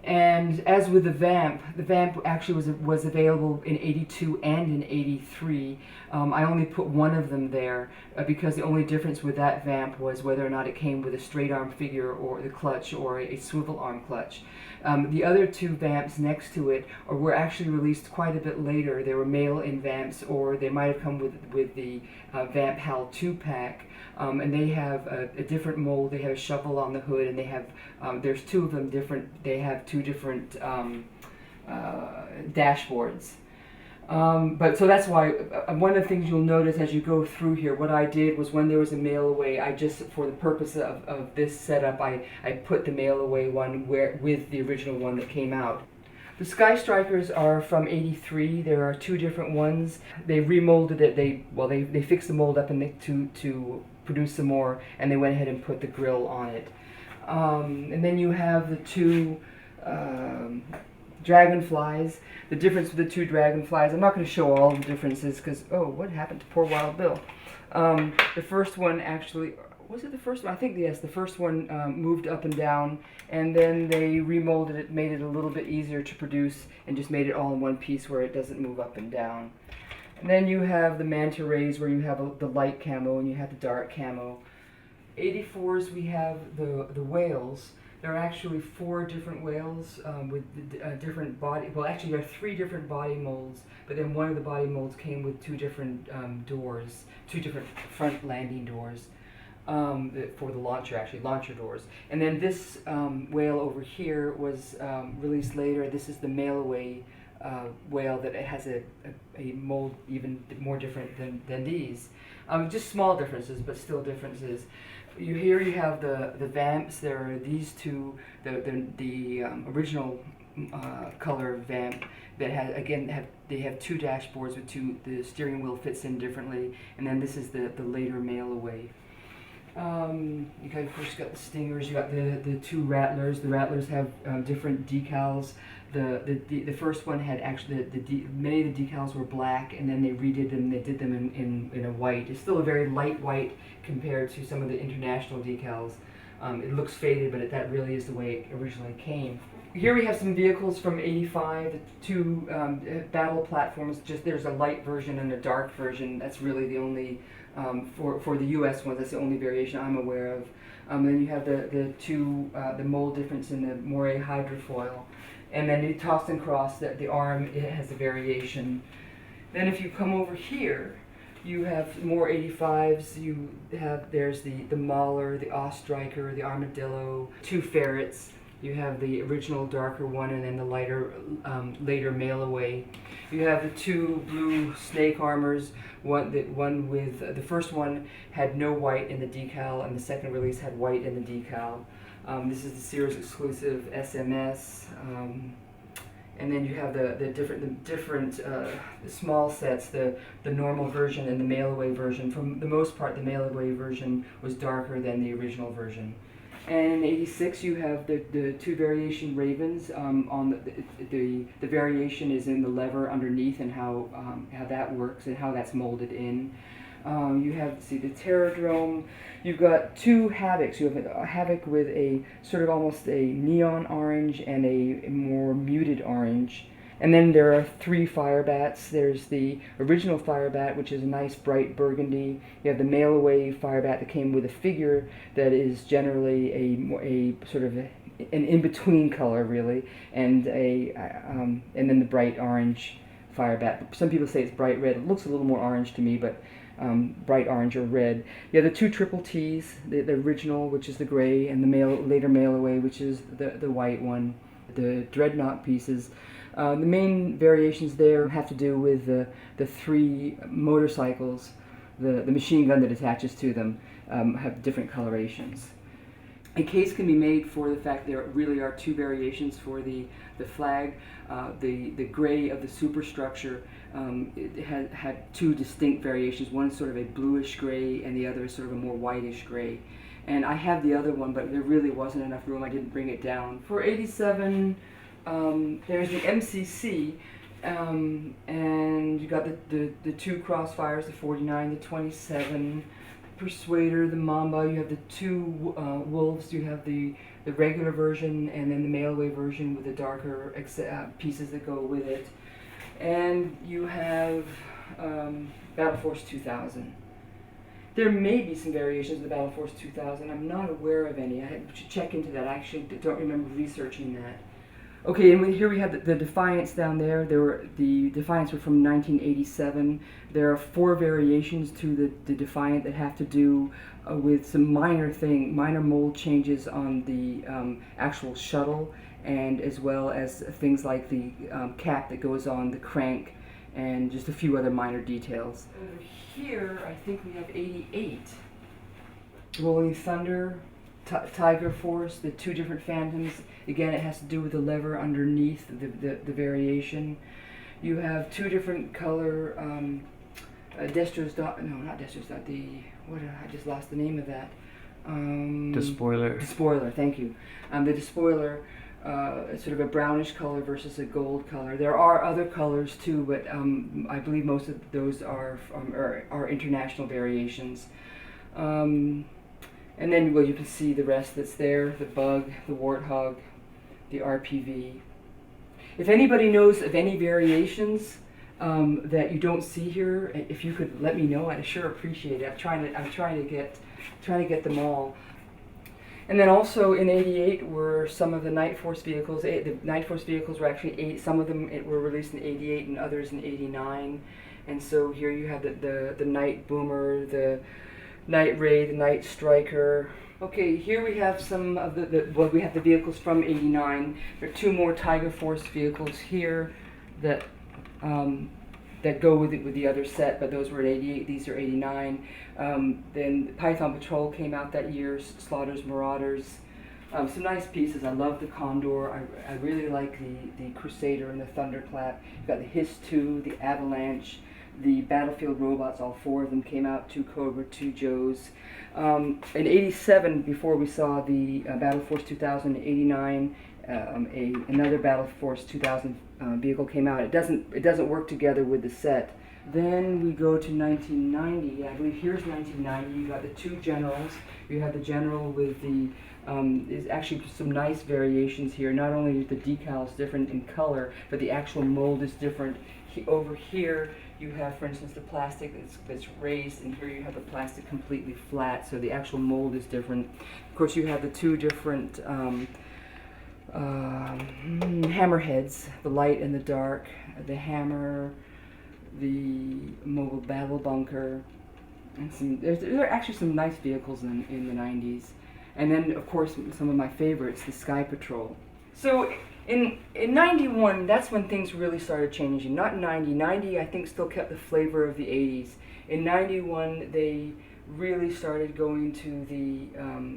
and as with the vamp actually was available in 82 and in 83. I only put one of them there because the only difference with that vamp was whether or not it came with a straight arm figure or the clutch or a swivel arm clutch. The other two vamps next to it were actually released quite a bit later. They were mail-in vamps, or they might have come with the Vamp HAL 2-pack. And they have a different mold. They have a shovel on the hood, and they have there's two of them different. They have two different dashboards. But so that's why one of the things you'll notice as you go through here, what I did was when there was a mail away, I just, for the purpose of this setup, I put the mail away one with the original one that came out. The Sky Strikers are from 83. There are two different ones. They remolded it. They fixed the mold up and to produce some more, and they went ahead and put the grill on it. And then you have the two Dragonflies. The difference with the two Dragonflies, I'm not going to show all the differences because, oh, what happened to poor Wild Bill? The first one actually, was it the first one? I think, yes, the first one moved up and down, and then they remolded it, made it a little bit easier to produce, and just made it all in one piece where it doesn't move up and down. And then you have the Manta Rays where you have the light camo and you have the dark camo. 84s, we have the whales. There are actually 4 different whales with different body. Well, actually, there are 3 different body molds, but then one of the body molds came with 2 different doors, 2 different front landing doors for the launcher, actually launcher doors. And then this whale over here was released later. This is the mail away whale that it has a mold even more different than these. Just small differences, but still differences. Here you have the vamps. There are these two, the original color vamp that they have 2 dashboards with 2. The steering wheel fits in differently, and then this is the later mail away. You got, of course, got the Stingers. You got the 2 Rattlers. The Rattlers have different decals. The first one had actually many of the decals were black, and then they redid them. They did them in a white. It's still a very light white compared to some of the international decals. It looks faded, but that really is the way it originally came. Here we have some vehicles from 85, the 2 battle platforms. There's a light version and a dark version. That's really the only, for the US ones, that's the only variation I'm aware of. Then you have the mold difference in the Moray hydrofoil. And then you toss and cross, the arm, it has a variation. Then if you come over here, you have more 85s. There's the Mauler, the Ostriker, the Armadillo, 2 Ferrets. You have the original darker one, and then the lighter, later mail away. You have the 2 blue snake armors. One with the first one had no white in the decal, and the second release had white in the decal. This is the Sears exclusive SMS. And then you have the different small sets, the normal version and the mail-away version. For the most part, the mail-away version was darker than the original version. And in 86, you have the 2 variation Ravens. On the variation is in the lever underneath and how that works and how that's molded in. You have, the Terradrome. You've got 2 Havocs. You have a Havoc with a sort of almost a neon orange and a more muted orange. And then there are 3 Firebats. There's the original Firebat, which is a nice bright burgundy. You have the mail-away Firebat that came with a figure that is generally a sort of an in-between color really, and and then the bright orange fire bat. Some people say it's bright red. It looks a little more orange to me, but bright orange or red. Yeah, the two triple T's, the original, which is the gray, and the later mail away, which is the white one. The dreadnought pieces. The main variations there have to do with the three motorcycles. The machine gun that attaches to them have different colorations. A case can be made for the fact there really are two variations for the flag. The gray of the superstructure it had two distinct variations. One is sort of a bluish gray and the other is sort of a more whitish gray. And I have the other one, but there really wasn't enough room. I didn't bring it down. For 87, there's the MCC, and you got the two crossfires, the 49, the 27, Persuader, the Mamba. You have the two wolves. You have the regular version and then the mail-away version with the darker pieces that go with it. And you have Battle Force 2000. There may be some variations of the Battle Force 2000. I'm not aware of any. I should check into that. I actually don't remember researching that. Okay, and here we have the Defiance down there. The Defiance were from 1987. There are 4 variations to the Defiant that have to do with some minor mold changes on the actual shuttle, and as well as things like the cap that goes on the crank, and just a few other minor details. Over here, I think we have 88. Rolling Thunder, Tiger Force, the 2 different Phantoms. Again, it has to do with the lever underneath the variation. You have 2 different color Destro's Dot. No, not Destro's Dot. I just lost the name of that. Despoiler. Despoiler. Thank you. The Despoiler. It's sort of a brownish color versus a gold color. There are other colors too, but I believe most of those are international variations. And then, well, you can see the rest that's there: the Bug, the Warthog, the RPV. If anybody knows of any variations that you don't see here, if you could let me know, I'd sure appreciate it. I'm trying to get them all. And then also in '88 were some of the Night Force vehicles. The Night Force vehicles were actually some of them were released in '88 and others in '89. And so here you have the Night Boomer, the Night Ray, the Night Striker. Okay, here we have some of we have the vehicles from '89. There are 2 more Tiger Force vehicles here that that go with the other set, but those were in '88. These are '89. Then Python Patrol came out that year. Slaughter's Marauders. Some nice pieces. I love the Condor. I really like the Crusader and the Thunderclap. You've got the Hiss 2, the Avalanche, the Battlefield Robots. All 4 of them came out. 2 Cobra, 2 Joes. In '87, before we saw the Battle Force 2000, '89, another Battle Force 2000 vehicle came out. It doesn't work together with the set. Then we go to 1990. I believe here's 1990. You got the 2 generals. You have the general with the there's actually some nice variations here. Not only is the decals different in color, but the actual mold is different. Over here you have, for instance, the plastic that's raised, and here you have the plastic completely flat, so the actual mold is different. Of course, you have the 2 different hammerheads, the light and the dark, the hammer, the mobile battle bunker, and there are actually some nice vehicles in the 90s. And then, of course, some of my favorites, the Sky Patrol. So in 91, that's when things really started changing. Not in 90. 90, I think, still kept the flavor of the 80s. In 91, they really started going to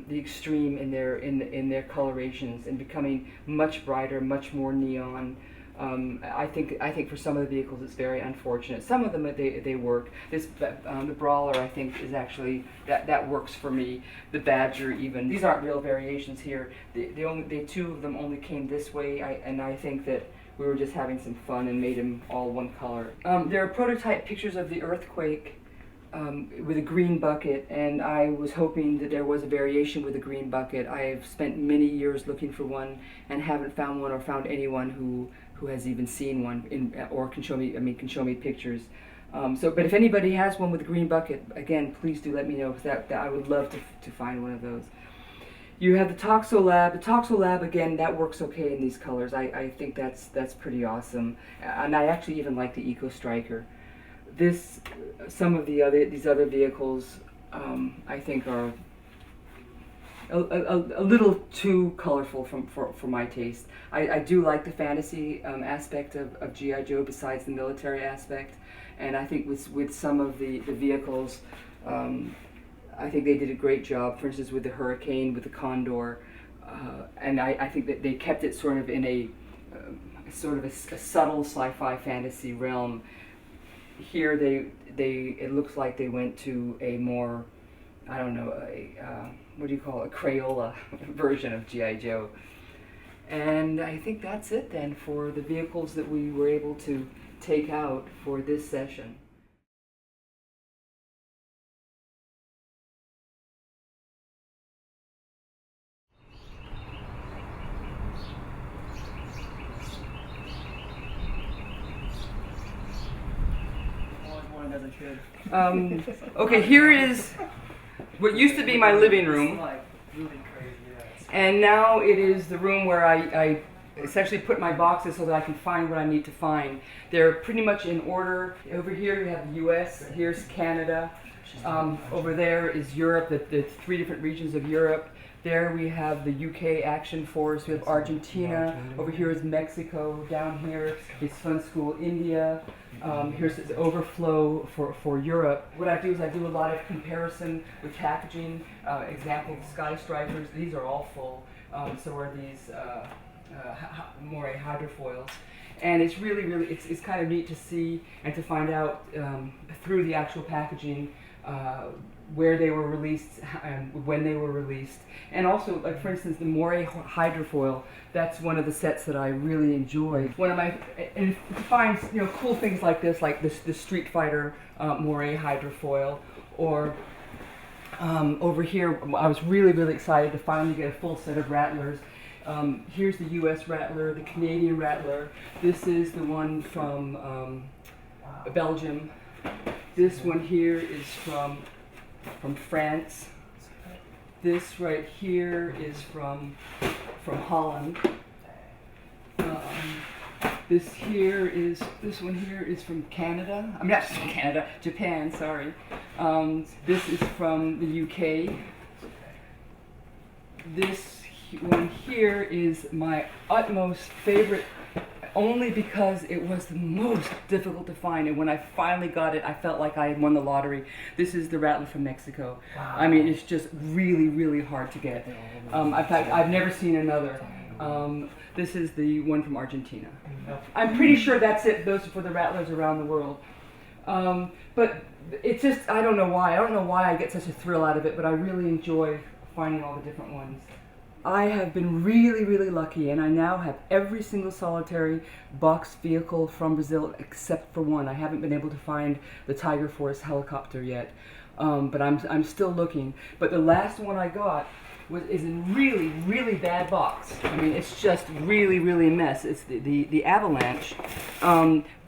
the extreme in their colorations and becoming much brighter, much more neon. I think for some of the vehicles it's very unfortunate. Some of them they work. The Brawler, I think, is actually that works for me. The Badger, even, these aren't real variations here. The 2 of them only came this way, and I think that we were just having some fun and made them all one color. There are prototype pictures of the Earthquake with a green bucket, and I was hoping that there was a variation with a green bucket. I've spent many years looking for one and haven't found one, or found anyone who has even seen one or can show me pictures. But if anybody has one with a green bucket, again, please do let me know, because that I would love to find one of those. You have the Toxo Lab. The Toxo Lab, again, that works okay in these colors. I think that's pretty awesome. And I actually even like the Eco Striker. Some of these other vehicles, I think are a little too colorful for my taste. I do like the fantasy aspect of G.I. Joe besides the military aspect, and I think with some of the vehicles, I think they did a great job. For instance, with the Hurricane, with the Condor, and I think that they kept it sort of in a subtle sci-fi fantasy realm. Here it looks like they went to a more, I don't know, what do you call it, a Crayola version of G.I. Joe. And I think that's it then for the vehicles that we were able to take out for this session. Okay, here is what used to be my living room, and now it is the room where I essentially put my boxes so that I can find what I need to find. They're pretty much in order. Over here you have the US, here's Canada, over there is Europe, the 3 different regions of Europe. There we have the UK Action Force, we have Argentina, over here is Mexico, down here is Fun School India, here's the overflow for Europe. What I do is I do a lot of comparison with packaging, example Sky Strikers, these are all full, so are these Moray hydrofoils. And it's really, it's kind of neat to see and to find out through the actual packaging where they were released and when they were released. And also, like for instance, the Moray hydrofoil, that's one of the sets that I really enjoy. One of my, and to find cool things like this, like the Street Fighter Moray hydrofoil, or over here, I was really excited to finally get a full set of Rattlers. Here's the US Rattler, the Canadian Rattler. This is the one from Belgium. This one here is from France. This right here is from Holland. This one here is from Canada. I mean, not from Canada, Japan. Sorry. This is from the UK. This one here is my utmost favorite, only because it was the most difficult to find, and when I finally got it, I felt like I had won the lottery. This is the Rattler from Mexico. Wow. I mean, it's just really hard to get. In fact, I've never seen another. This is the one from Argentina. I'm pretty sure that's it. Those are for the Rattlers around the world. But it's just, I don't know why. I don't know why I get such a thrill out of it, but I really enjoy finding all the different ones. I have been really lucky, and I now have every single solitary box vehicle from Brazil except for one. I haven't been able to find the Tiger Force helicopter yet, but I'm still looking. But the last one I got is in really bad box. I mean, it's just really a mess. It's the Avalanche,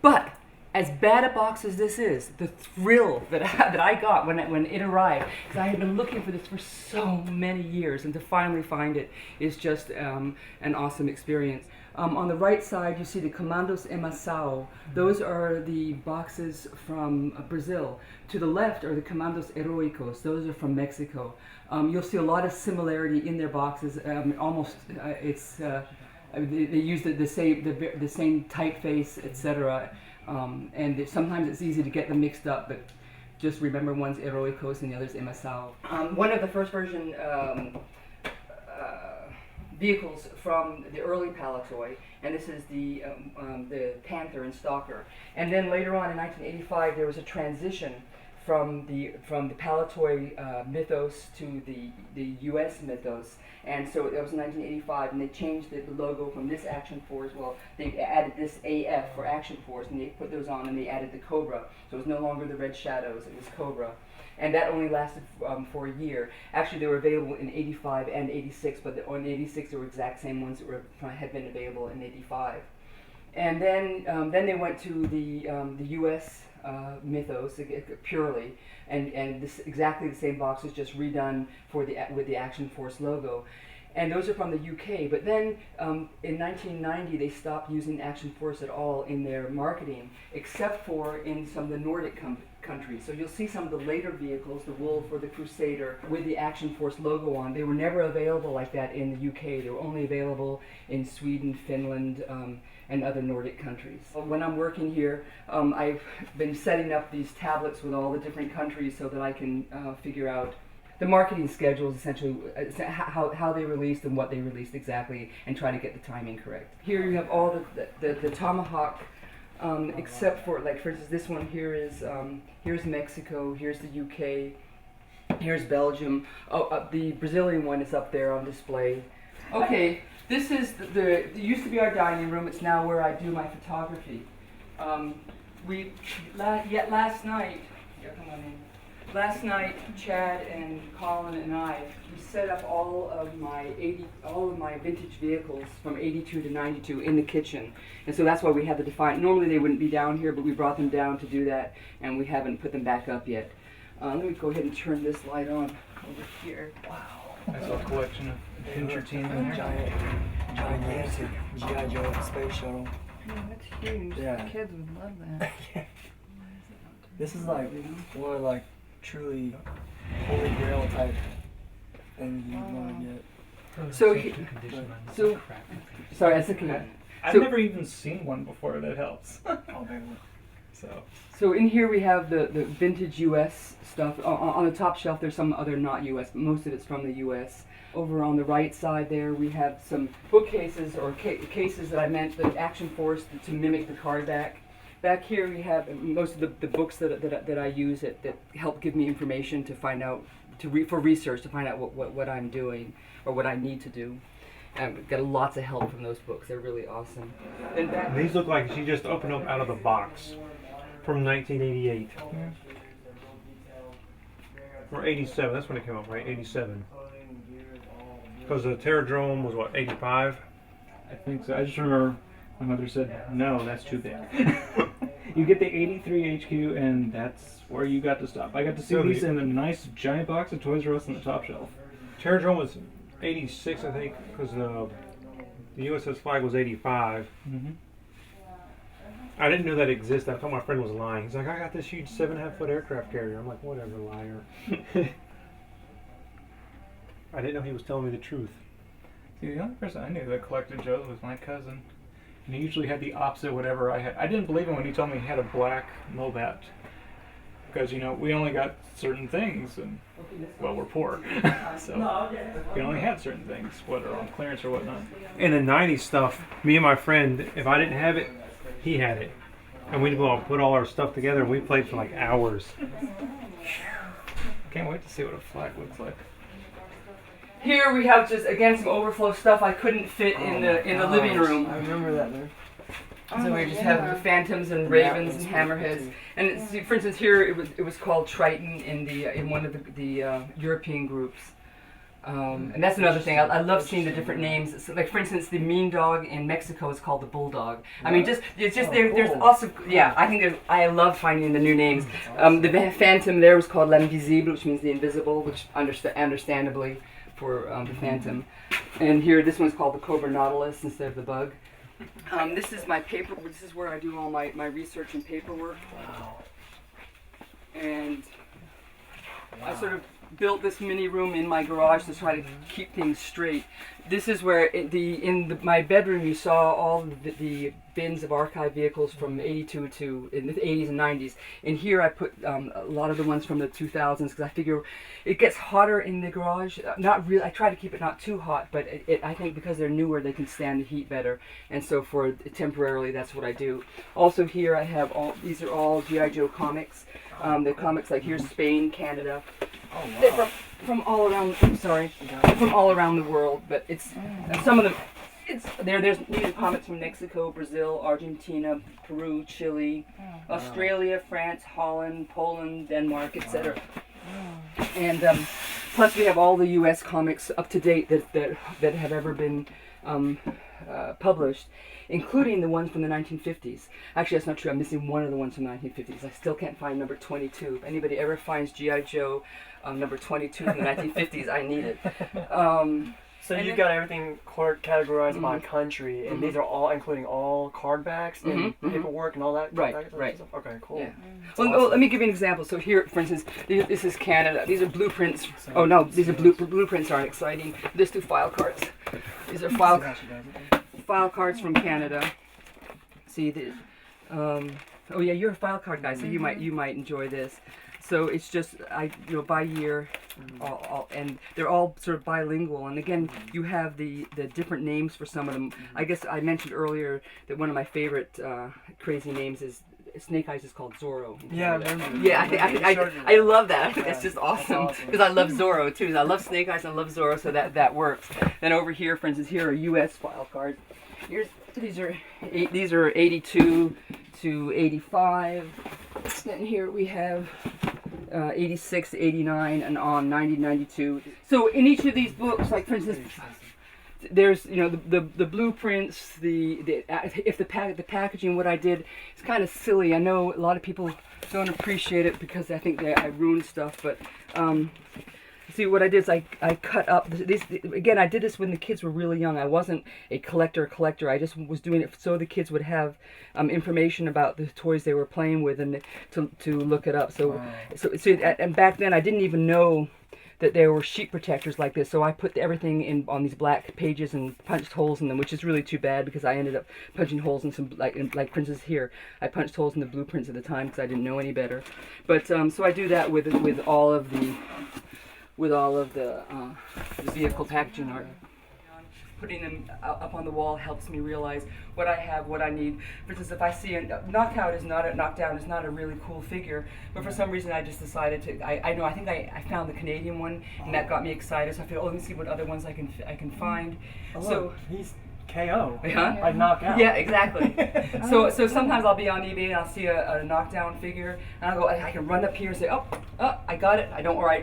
but as bad a box as this is, the thrill that I got when it arrived, because I had been looking for this for so many years, and to finally find it is just an awesome experience. On the right side, you see the Comandos Emaçao. Those are the boxes from Brazil. To the left are the Comandos Heroicos. Those are from Mexico. You'll see a lot of similarity in their boxes. Almost, they use the same typeface, etc. And sometimes it's easy to get them mixed up, but just remember one's Heroicos and the other's Emaçao. One of the first version vehicles from the early Palatoy, and this is the Panther and Stalker. And then later on in 1985, there was a transition from the Palatoy mythos to the U.S. mythos. And so it was in 1985, and they changed the logo from this Action Force. Well, they added this AF for Action Force, and they put those on, and they added the Cobra. So it was no longer the Red Shadows, it was Cobra. And that only lasted for a year. Actually, they were available in 85 and 86, but in 86 they were exact same ones that had been available in 85. And then they went to the U.S. mythos purely, and this exactly the same box is just redone for with the Action Force logo. And those are from the UK. But then in 1990, they stopped using Action Force at all in their marketing, except for in some of the Nordic countries. So you'll see some of the later vehicles, the Wolf or the Crusader, with the Action Force logo on. They were never available like that in the UK. They were only available in Sweden, Finland, and other Nordic countries. When I'm working here, I've been setting up these tablets with all the different countries so that I can figure out the marketing schedules, essentially how they released and what they released exactly, and try to get the timing correct. Here you have all the Tomahawk, except for, like, for instance, this one here is here's Mexico, here's the UK, here's Belgium. Oh, the Brazilian one is up there on display. Okay, this is it used to be our dining room. It's now where I do my photography. Last night. Yeah, come on in. Last night, Chad and Colin and I, we set up all of my vintage vehicles from '82 to '92 in the kitchen, and so that's why we had to define. Normally they wouldn't be down here, but we brought them down to do that, and we haven't put them back up yet. Let me go ahead and turn this light on over here. Wow! I saw a collection of Pincher team in there. Gigantic G.I.JOE space shuttle. Yeah, that's huge. Yeah. Kids would love that. This is like one of like truly holy grail type things you want to get. Sorry, I said I've never even seen one before. That helps. Oh, baby. So in here we have the vintage U.S. stuff. On the top shelf there's some other not U.S., but most of it's from the U.S. Over on the right side there we have some bookcases or cases that I meant the Action Force to mimic the card back. Back here we have most of the books that I use that help give me information to find out, for research, to find out what I'm doing or what I need to do. And I've got lots of help from those books. They're really awesome. And these look like she just opened them out of the box from 1988. Or 87, that's when it came out, right? 87. Because the Airedevon was what, 85? I think so. I just remember my mother said, no, that's too big. You get the 83 HQ, and that's where you got to stop. I got to see these in a nice giant box of Toys R Us on the top shelf. Airedevon was 86, I think, because the USS flag was 85. Mm-hmm. I didn't know that existed. I thought my friend was lying. He's like, I got this huge 7.5-foot aircraft carrier. I'm like, whatever, liar. I didn't know he was telling me the truth. See, the only person I knew that collected Joes was my cousin. And he usually had the opposite whatever I had. I didn't believe him when he told me he had a black Mobat. Because, you know, we only got certain things, and, well, we're poor. So, we only had certain things, whether on clearance or whatnot. In the 90s stuff, me and my friend, if I didn't have it, he had it. And we'd all put all our stuff together, and we played for like hours. Can't wait to see what a flag looks like. here we have just again some overflow stuff I couldn't fit in the living room. I remember that there. So we just have the phantoms and ravens and hammerheads. And it's, for instance, here it was called Triton in one of the European groups. And that's another thing. I love seeing the different names. So, like, for instance, the mean dog in Mexico is called the bulldog. I mean, there's also, yeah, I think I love finding the new names. The phantom there was called l'invisible, which means the invisible, which understandably for the phantom. And here, this one's called the cobra nautilus instead of the bug. This is my paper. This is where I do all my research and paperwork. Wow. And I sort of built this mini room in my garage to try to keep things straight. This is where in my bedroom you saw all the bins of archive vehicles from '82 to in the '80s and '90s. And here I put a lot of the ones from the 2000s because I figure it gets hotter in the garage. Not really. I try to keep it not too hot, but I think because they're newer they can stand the heat better. And so for temporarily that's what I do. Also here I have these are all G.I. Joe comics. The comics like here's Spain, Canada. Oh, wow. They're from all around. I'm sorry, from all around the world. But it's some of them. There's comics from Mexico, Brazil, Argentina, Peru, Chile, Australia, France, Holland, Poland, Denmark, etc. And plus we have all the U.S. comics up to date that have ever been published, including the ones from the 1950s. Actually, that's not true. I'm missing one of the ones from the 1950s. I still can't find number 22. If anybody ever finds G.I. Joe number 22 from the 1950s, I need it. So And you've then- got everything categorized by country, and these are all including all card backs and paperwork and all that. Right, that right. stuff? Okay, cool. Yeah. That's Well, awesome. let me give you an example. So here, for instance, this is Canada. These are blueprints. Oh no, these are blueprints aren't exciting. Let's do file cards. These are file cards from Canada. See the, oh yeah, you're a file card guy, so you might enjoy this. So it's just by year, and they're all sort of bilingual. And again, you have the different names for some of them. I guess I mentioned earlier that one of my favorite crazy names is Snake Eyes is called Zorro. Yeah, I remember. Yeah, I love that. I think that's just That's awesome awesome. because I love Zorro too. I love Snake Eyes. I love Zorro, so that works. Then over here, for instance, here are U.S. file cards. These are 82 to 85. Then here we have 86, 89, and on 90, 92. So in each of these books, like for instance, there's the blueprints, the packaging. What I did is kind of silly. I know a lot of people don't appreciate it because I think that I ruined stuff, but see what I did is I cut up this again. I did this when the kids were really young. I wasn't a collector. I just was doing it so the kids would have information about the toys they were playing with and to look it up. So and back then I didn't even know that there were sheet protectors like this, so I put everything in on these black pages and punched holes in them, which is really too bad because I ended up punching holes in some like Princess here. I punched holes in the blueprints at the time because I didn't know any better. But so I do that with all of the vehicle packaging art. Putting them up on the wall helps me realize what I have, what I need. For instance, if I see knockdown is not a really cool figure, but for some reason I just decided to. I think I found the Canadian one, and that got me excited. So I figured, let me see what other ones I can find. Oh, So look, he's KO. Huh? Like knockout. yeah, exactly. So sometimes I'll be on eBay and I'll see a knockdown figure, and I'll go. I can run up here and say, oh, I got it. I don't. Or I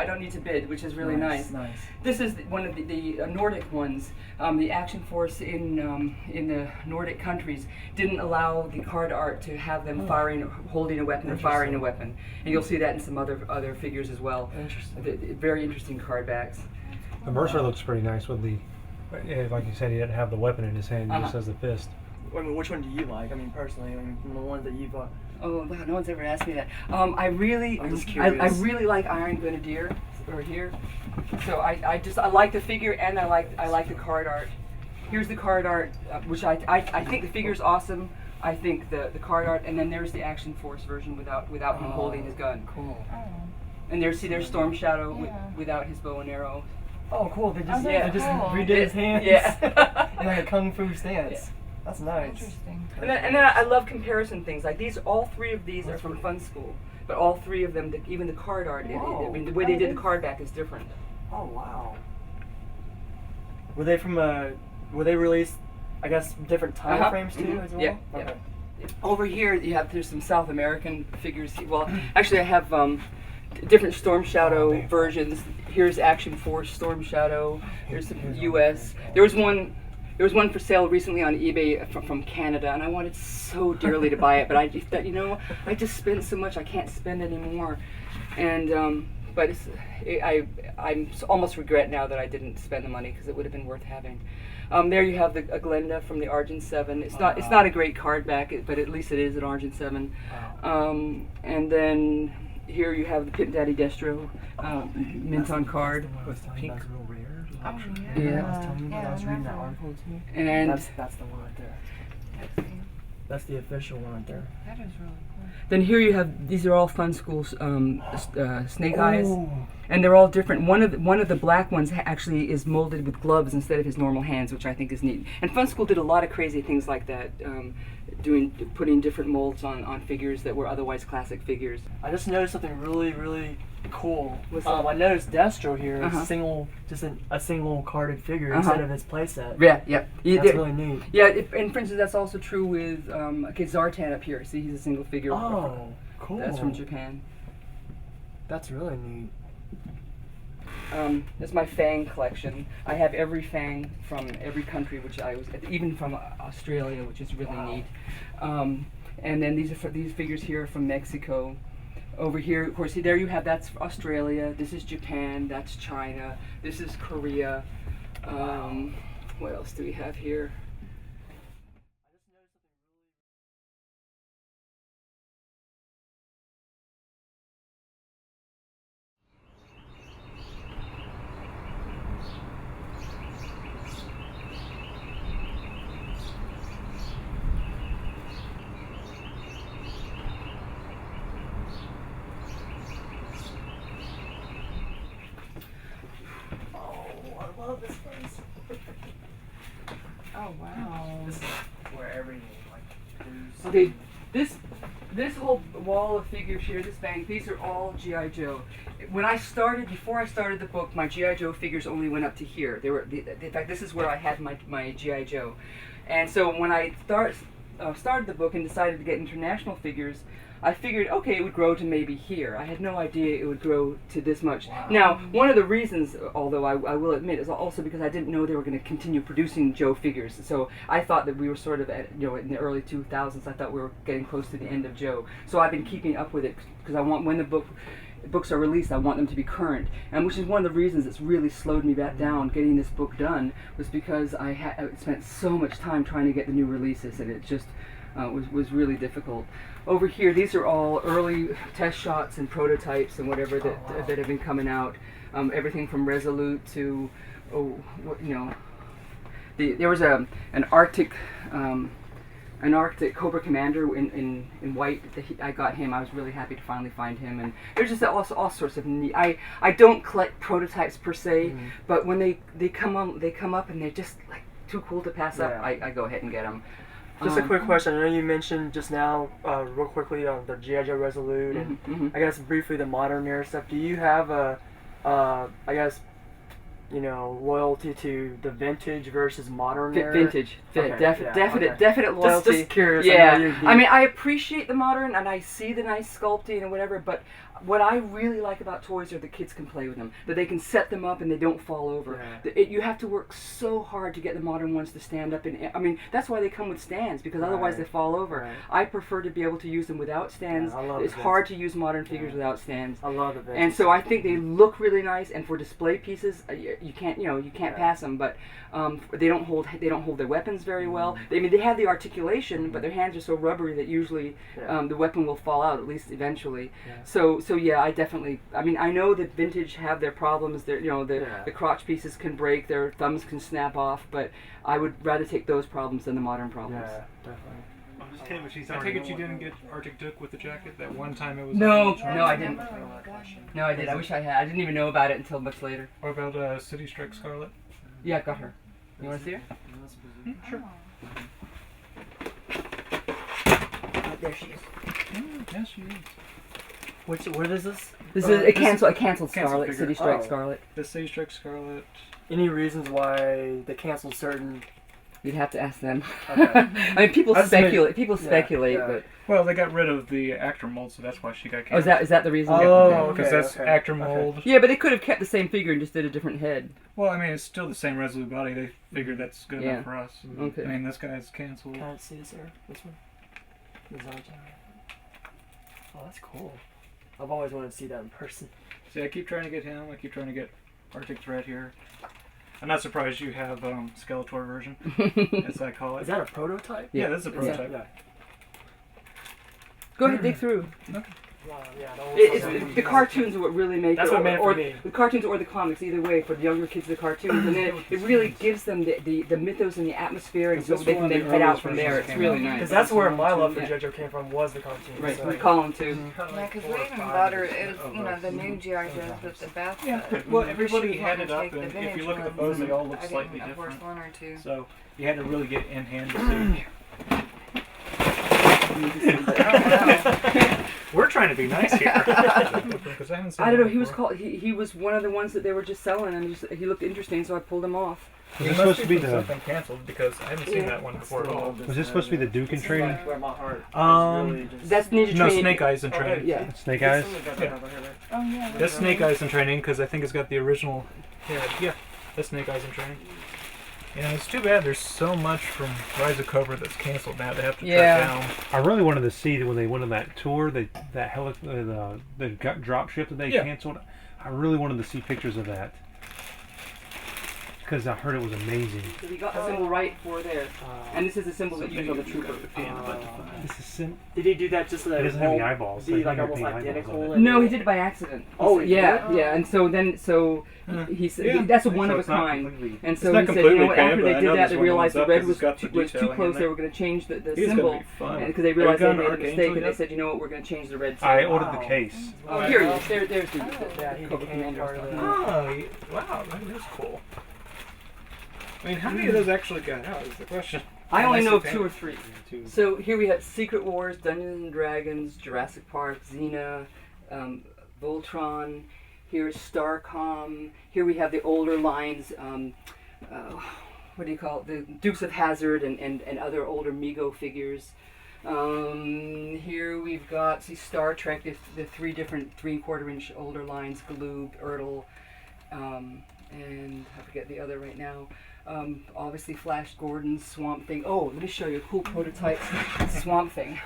don't need to bid, which is really nice. Nice. This is one of the Nordic ones. The Action Force in the Nordic countries didn't allow the card art to have them holding a weapon or firing a weapon, and you'll see that in some other figures as well. Interesting. Very interesting card backs. The Mercer looks pretty nice with the, like you said, he didn't have the weapon in his hand. He just has the fist. I mean, which one do you like? I mean, personally, from the ones that you've Oh wow, no one's ever asked me that. I really like Iron Grenadier over here. So I like the figure and I like the card art. Here's the card art, which I think the figure's awesome. I think the card art, and then there's the Action Force version without him holding his gun. Cool. And there's Storm Shadow without his bow and arrow. Oh, cool. They just yeah. redid his hands. Yeah. in like a kung fu stance. Yeah. That's nice. Interesting. And then I love comparison things like these. All three of these are from Fun School, but all three of them, even the card art, I mean, the way they did the card back is different. Oh wow. Were they from were they released? I guess different time frames too as well. Yeah. Okay. Over here, there's some South American figures. Well, actually, I have different Storm Shadow versions. Here's Action Force Storm Shadow. Here's some U.S. There was one for sale recently on eBay from Canada, and I wanted so dearly to buy it, but I just thought, I just spent so much, I can't spend anymore. And but I'm almost regret now that I didn't spend the money because it would have been worth having. There you have the Glenda from the Argent 7. It's not a great card back, but at least it is an Argent 7. And then here you have the Pit Daddy Destro mint on card. Pink. That's real rare. Oh, Yeah. I was telling you that I was reading that article too. And That's the one right there. That's the official one right there. That is really cool. then here you have, these are all Fun School Snake Eyes. Oh. And they're all different. One of the black ones actually is molded with gloves instead of his normal hands, which I think is neat. And Fun School did a lot of crazy things like that, putting different molds on figures that were otherwise classic figures. I just noticed something really, really cool. What's that? I noticed Destro here is Uh-huh. a single carded figure instead of his playset. Yeah. That's really neat. Yeah, and for instance, that's also true with Zartan up here. See, he's a single figure. Oh, cool. That's from Japan. That's really neat. That's my Fang collection. I have every Fang from every country, which I was, even from Australia, which is really neat. And then these figures here are from Mexico. Over here, of course, there you have, that's Australia. This is Japan. That's China. This is Korea. What else do we have here? I love this place. Oh wow. This is where everything like is. Okay, this whole wall of figures here, this bank, these are all G.I. Joe. Before I started the book, my G.I. Joe figures only went up to here. In fact, this is where I had my G.I. Joe. And so when I started the book and decided to get international figures, I figured, okay, it would grow to maybe here. I had no idea it would grow to this much. Wow. Now, one of the reasons, although I will admit, is also because I didn't know they were going to continue producing Joe figures. So I thought that we were sort of at, in the early 2000s, I thought we were getting close to the end of Joe. So I've been keeping up with it because I want, when the books are released, I want them to be current, and which is one of the reasons it's really slowed me back down getting this book done, was because I spent so much time trying to get the new releases, and it just was really difficult. Over here, these are all early test shots and prototypes and whatever that have been coming out. Everything from Resolute to, there was an Arctic Cobra Commander in white. I got him. I was really happy to finally find him. And there's just all sorts of neat. I don't collect prototypes per se, but when they come up and they're just like too cool to pass up, I go ahead and get them. Just a quick question. I know you mentioned just now, real quickly, the G.I. Joe Resolute and I guess briefly the modern era stuff. Do you have I guess, loyalty to the vintage versus modern era? Vintage. Okay, Definite loyalty. Just curious. Yeah. I mean, I appreciate the modern and I see the nice sculpting and whatever, but what I really like about toys are the kids can play with them, that they can set them up and they don't fall over. You have to work so hard to get the modern ones to stand up, and I mean that's why they come with stands, because otherwise they fall over. I prefer to be able to use them without stands. It's hard to use modern figures without stands. I love the and so I think they look really nice, and for display pieces, you can't pass them. But they don't hold their weapons very well. They have the articulation, but their hands are so rubbery that usually the weapon will fall out, at least eventually. So yeah, I know that vintage have their problems. The crotch pieces can break, their thumbs can snap off, but I would rather take those problems than the modern problems. Yeah, definitely. I take it you didn't get Arctic Duke with the jacket that one time it was. No, I didn't. No, I did. I wish I had. I didn't even know about it until much later. What about City Strike Scarlet? Yeah, I got her. You want to see her? Sure. There she is. Yes, she is. What is this? This is a canceled Scarlet, figure. City Strike Scarlet. The City Strike Scarlet. Any reasons why they canceled certain? You'd have to ask them. Okay. I mean, people speculate, but Well, they got rid of the actor mold, so that's why she got oh, canceled. is that the reason? Oh, Because that's actor mold. Yeah, but they could have kept the same figure and just did a different head. Well, I mean, it's still the same Resolute body. They figured that's good enough for us. Okay. I mean, this guy's canceled. Can I see this here? This one? The Zarjan. Oh, that's cool. I've always wanted to see that in person. See, I keep trying to get him. I keep trying to get Arctic Thread here. I'm not surprised you have Skeletor version, as I call it. Is that a prototype? Yeah, this is a prototype. Yeah. Go ahead, dig through. Okay. The cartoons are what really make That's it, what made it for me. The cartoons or the comics, either way, for the younger kids, the cartoons, and then it really gives them the mythos and the atmosphere, and so they can then head out from there. It's really nice. Because that's where my love for G.I. Joe came from, was the cartoons. Right, So. we call them too. Yeah, because we even bought her, it was, the new G.I. Joes with the bath. Well, everybody she had wanted it to up, take the and if vintage you look at the ones. photos, they all look I think slightly the different. first one or two. So you had to really get in hand to see. We're trying to be nice here. Because I haven't seen I don't know. him He was before. called. He was one of the ones that they were just selling, and he looked interesting, so I pulled him off. Was It this must supposed to be from the? something canceled because I haven't seen that one before at all. Was this supposed to be the Duke in training? Where my heart is really just... That's Ninja No, Training. Snake Eyes in training. Yeah. Snake Eyes. Yeah. Oh yeah. That's Snake Eyes in training because I think it's got the original head. Yeah, that's Snake Eyes in training. Yeah, it's too bad there's so much from Rise of Cobra that's canceled now. They have to track down. I really wanted to see when they went on that tour, the drop ship that they canceled. I really wanted to see pictures of that because I heard it was amazing. So we got the symbol right for there, and this is the symbol that used on the trooper. This is Did he do that just so that It doesn't have any eyeballs. be so like you almost can't paint eyeballs identical? on it. No, he did it by accident. Oh, he yeah, did? yeah, and so he said Yeah. that's a one of a it's not kind. completely- And It's so not he said, you completely know what? After painted, they but I did know that, this they one realized the was up red 'cause was it's got the too detailing in close. They there. were going to change the It's gonna symbol, be fun. because they Have you realized they done made a Archangel mistake, and they yet? said, you know what? We're going to change the red. I symbol. ordered the case. Oh, here he is. There's the Yeah, Cobra he Commander part of stuff. the... Oh, wow, that is cool. I mean, how many of those actually got out is the question. I only know of Unless 2 they or 3. So here we have Secret Wars, Dungeons and Dragons, Jurassic Park, Xena, Voltron. Here's Starcom. Here we have the older lines. What do you call it? The Dukes of Hazzard and other older Mego figures. Here we've got Star Trek. The 3 different 3/4 inch older lines: Galoob, Ertl, and I forget the other right now. Obviously Flash Gordon, Swamp Thing. Oh, let me show you a cool prototype Swamp Thing.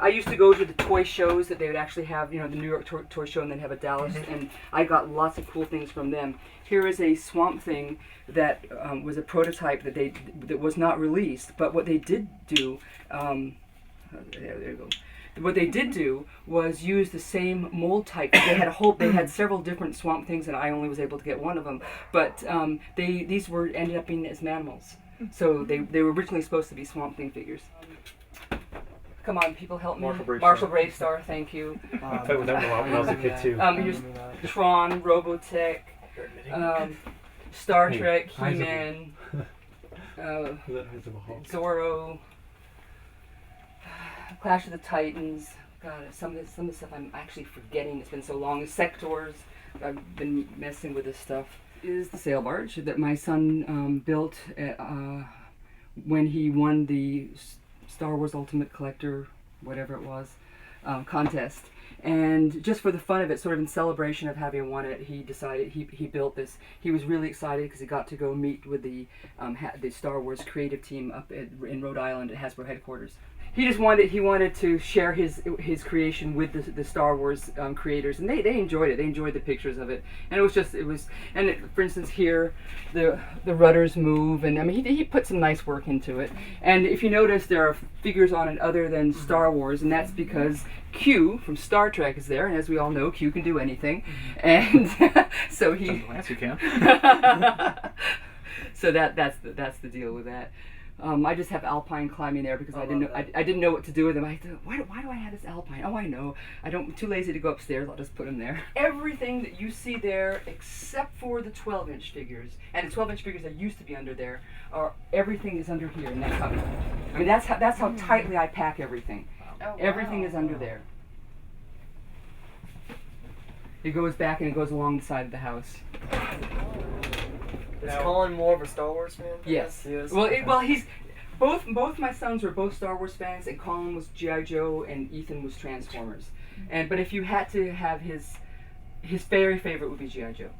I used to go to the toy shows that they would actually have, you know, the New York toy show and then have a Dallas, and I got lots of cool things from them. Here is a Swamp Thing that was a prototype that was not released, but what they did do, there you go. What they did do was use the same mold type. They had several different Swamp Things, and I only was able to get one of them. But these ended up being as Manimals. So they were originally supposed to be Swamp Thing figures. Come on, people, help me. Marshall Bravestar, thank you. I played with that one a lot when I was a kid too. Here's Tron, Robotech, Star Trek, Eyes of- He-Man, Eyes of a Hawk. Zorro, Clash of the Titans. God, some of the stuff I'm actually forgetting. It's been so long. Sectors. I've been messing with this stuff. Is the sail barge that my son built when he won the Star Wars Ultimate Collector, whatever it was, contest. And just for the fun of it, sort of in celebration of having won it, he decided he built this. He was really excited because he got to go meet with the Star Wars creative team up in Rhode Island at Hasbro headquarters. He just wanted to share his creation with the Star Wars creators, and they enjoyed it. They enjoyed the pictures of it, and for instance here, the rudders move, and I mean he put some nice work into it. And if you notice, there are figures on it other than Star Wars, and that's because Q from Star Trek is there, and as we all know, Q can do anything, and so he. Yes, you can. So that's the deal with that. I just have Alpine climbing there because I didn't know what to do with them. I thought, why do I have this Alpine? Oh, I know. I'm too lazy to go upstairs. I'll just put them there. Everything that you see there, except for the 12-inch figures, and the 12-inch figures that used to be under there, everything is under here in that cupboard. I mean, that's how tightly I pack everything. Oh, Everything wow. is under there. It goes back and it goes along the side of the house. Is Colin more of a Star Wars fan? Yes. He is? Well, he's both my sons were both Star Wars fans, and Colin was G.I. Joe, and Ethan was Transformers. But if you had to have his very favorite would be G.I. Joe.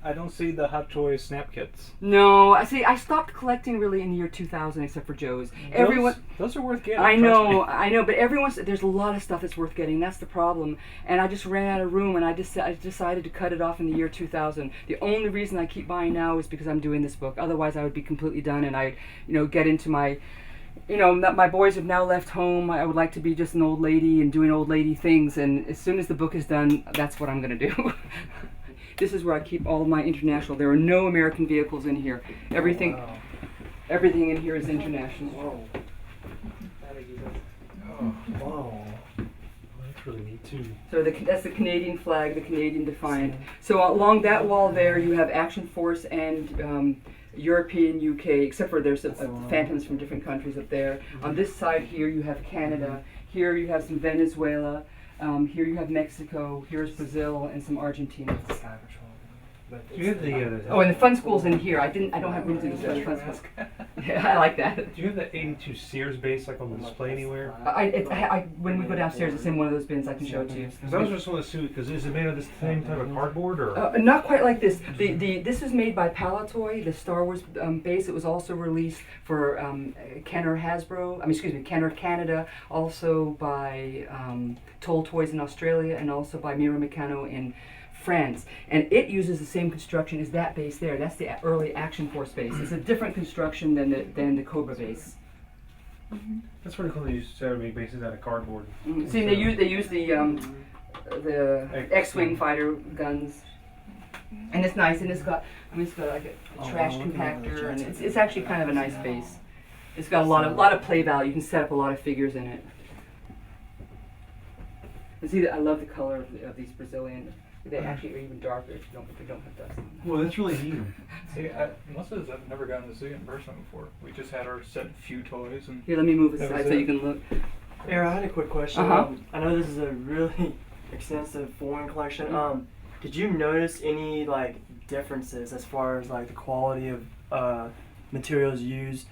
I don't see the Hot Toys snap kits. No, I stopped collecting really in the year 2000, except for Joe's. Those are worth getting. I trust me. know, but there's a lot of stuff that's worth getting. That's the problem. And I just ran out of room, and I decided to cut it off in the year 2000. The only reason I keep buying now is because I'm doing this book. Otherwise, I would be completely done, and I, get into my, my boys have now left home. I would like to be just an old lady and doing old lady things. And as soon as the book is done, that's what I'm going to do. This is where I keep all of my international. There are no American vehicles in here. Everything in here is international. Whoa. Whoa. That's really neat too. So that's the Canadian flag, the Canadian Defiant. So along that wall there, you have Action Force and European UK, except for there's phantoms from different countries up there. On this side here, you have Canada. Here you have some Venezuela. Here you have Mexico. Here's Brazil and some Argentina. Do you have the Oh, and the fun school's in here. I don't have room to do the fun school. Yeah, I like that. do you have the 82 Sears base like on the display anywhere? When we go downstairs, it's in one of those bins. I can show it to you. Because I was just want to see, because is it made of the same type of cardboard or? Not quite like this. This is made by Palatoy, the Star Wars base. It was also released for Kenner Hasbro. Kenner Canada. Also by Toll Toys in Australia, and also by Miro Meccano in France. And it uses the same construction as that base there. That's the early Action Force base. It's a different construction than the Cobra base. That's pretty cool. They used to make bases out of cardboard. See, they use the X-wing fighter guns, and it's nice. And it's got like a trash compactor, and it's actually kind of a nice base. It's got a lot of play value. You can set up a lot of figures in it. And see, I love the color of these Brazilian. They actually are even darker if you don't have dust on them. Well, that's really neat. See, most of this I've never gotten to see in person before. We just had our set few toys and. Here, let me move That aside was so it. you can look. Aire, I had a quick question. Uh-huh. I know this is a really extensive foreign collection. Did you notice any like differences as far as like the quality of materials used,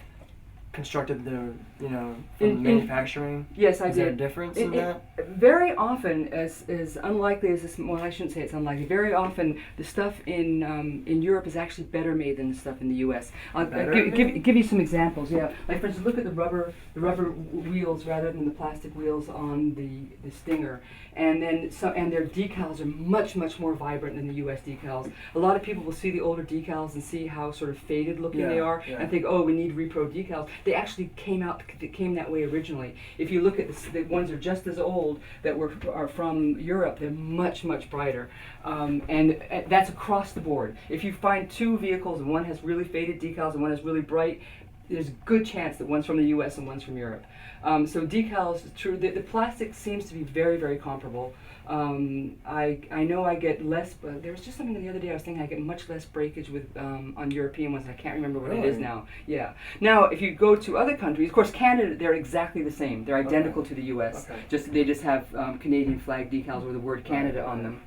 constructed from manufacturing? Yes, I Is there a did. difference in that? Very often, as unlikely as this, well, I shouldn't say it's unlikely. Very often, the stuff in Europe is actually better made than the stuff in the U.S. I'll give you some examples. Yeah, like for instance, look at the rubber wheels rather than the plastic wheels on the Stinger, and their decals are much more vibrant than the U.S. decals. A lot of people will see the older decals and see how sort of faded looking they are, and think, oh, we need repro decals. They actually came that way originally. If you look at the ones that are just as old that are from Europe, they're much brighter, and that's across the board. If you find two vehicles and one has really faded decals and one has really bright, there's a good chance that one's from the U.S. and one's from Europe. So decals, true. The plastic seems to be very comparable. I know I get less, but there was just something the other day I was thinking I get much less breakage with on European ones. I can't remember what it is now. Yeah. Now, if you go to other countries, of course, Canada, they're exactly the same. They're identical to the U.S. They just have Canadian flag decals with the word Canada on them.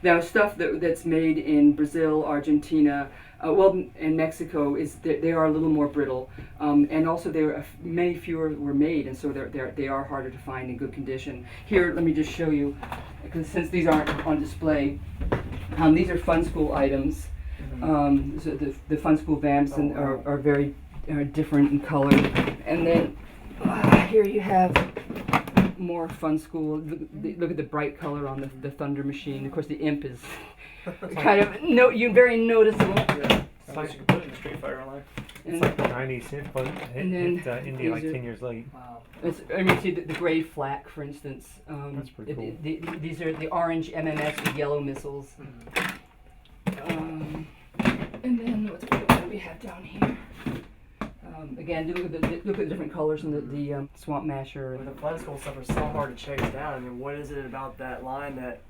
Now, stuff that's made in Brazil, Argentina, in Mexico, they are a little more brittle, and also many fewer were made, and so they are harder to find in good condition. Here, let me just show you, because since these aren't on display, these are Fun School items. So the Fun School vamps are very different in color, and then here you have more Fun School. Look at the bright color on the Thunder Machine. Of course, the Imp is kind of very noticeable. Yeah. It's like you can put it in Street Fighter Online. It's like 90 cents, but And then hit India like 10 years late. Wow. See the gray flak, for instance. That's pretty cool. These are the orange MMS with yellow missiles. And then what do we have down here? Again, look at the different colors in the Swamp Masher. The Fun School stuff is so hard to chase down. I mean, what is it about that line that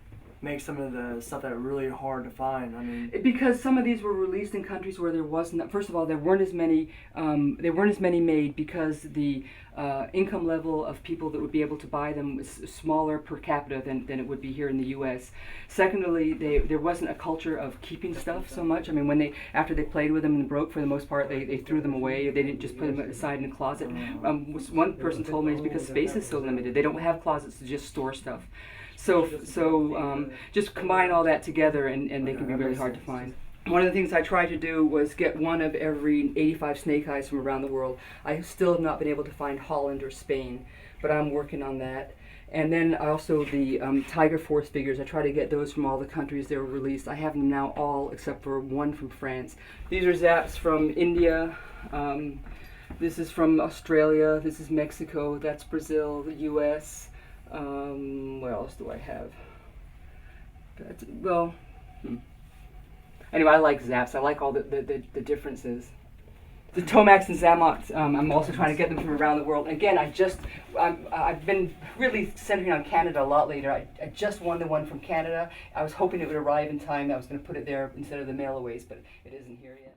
makes some of the stuff that really hard to find? I mean, because some of these were released in countries where there wasn't. First of all, there weren't as many. There weren't as many made because the income level of people that would be able to buy them was smaller per capita than it would be here in the U.S. Secondly, there wasn't a culture of keeping stuff so much. I mean, after they played with them and broke, for the most part, they threw them away. They didn't just put them aside in a closet. One person told me it's because space is so limited. They don't have closets to just store stuff. So just combine all that together and they can be really hard to find. One of the things I tried to do was get one of every 85 snake eyes from around the world. I still have not been able to find Holland or Spain, but I'm working on that. And then also the Tiger Force figures, I try to get those from all the countries they were released. I have them now all except for one from France. These are Zaps from India. This is from Australia. This is Mexico. That's Brazil, the U.S. What else do I have? Anyway, I like Zaps. I like all the differences. The Tomax and Zamox, I'm also trying to get them from around the world. Again, I've been really centering on Canada a lot later. I just won the one from Canada. I was hoping it would arrive in time. I was going to put it there instead of the mail-aways, but it isn't here yet.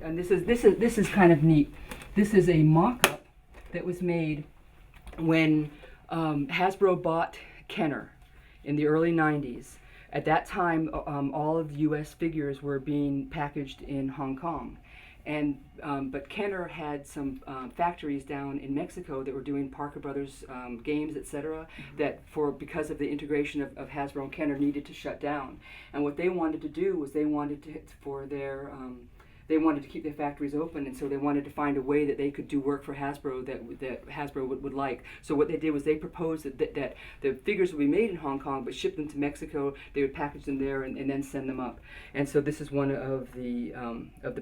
And this is kind of neat. This is a mock-up that was made when Hasbro bought Kenner in the early 90s. At that time, all of the U.S. figures were being packaged in Hong Kong. And but Kenner had some factories down in Mexico that were doing Parker Brothers games, etc. That because of the integration of Hasbro and Kenner needed to shut down. And what they wanted to do was they wanted to keep their factories open, and so they wanted to find a way that they could do work for Hasbro that Hasbro would like. So what they did was they proposed that the figures would be made in Hong Kong, but ship them to Mexico. They would package them there and then send them up. And so this is one of the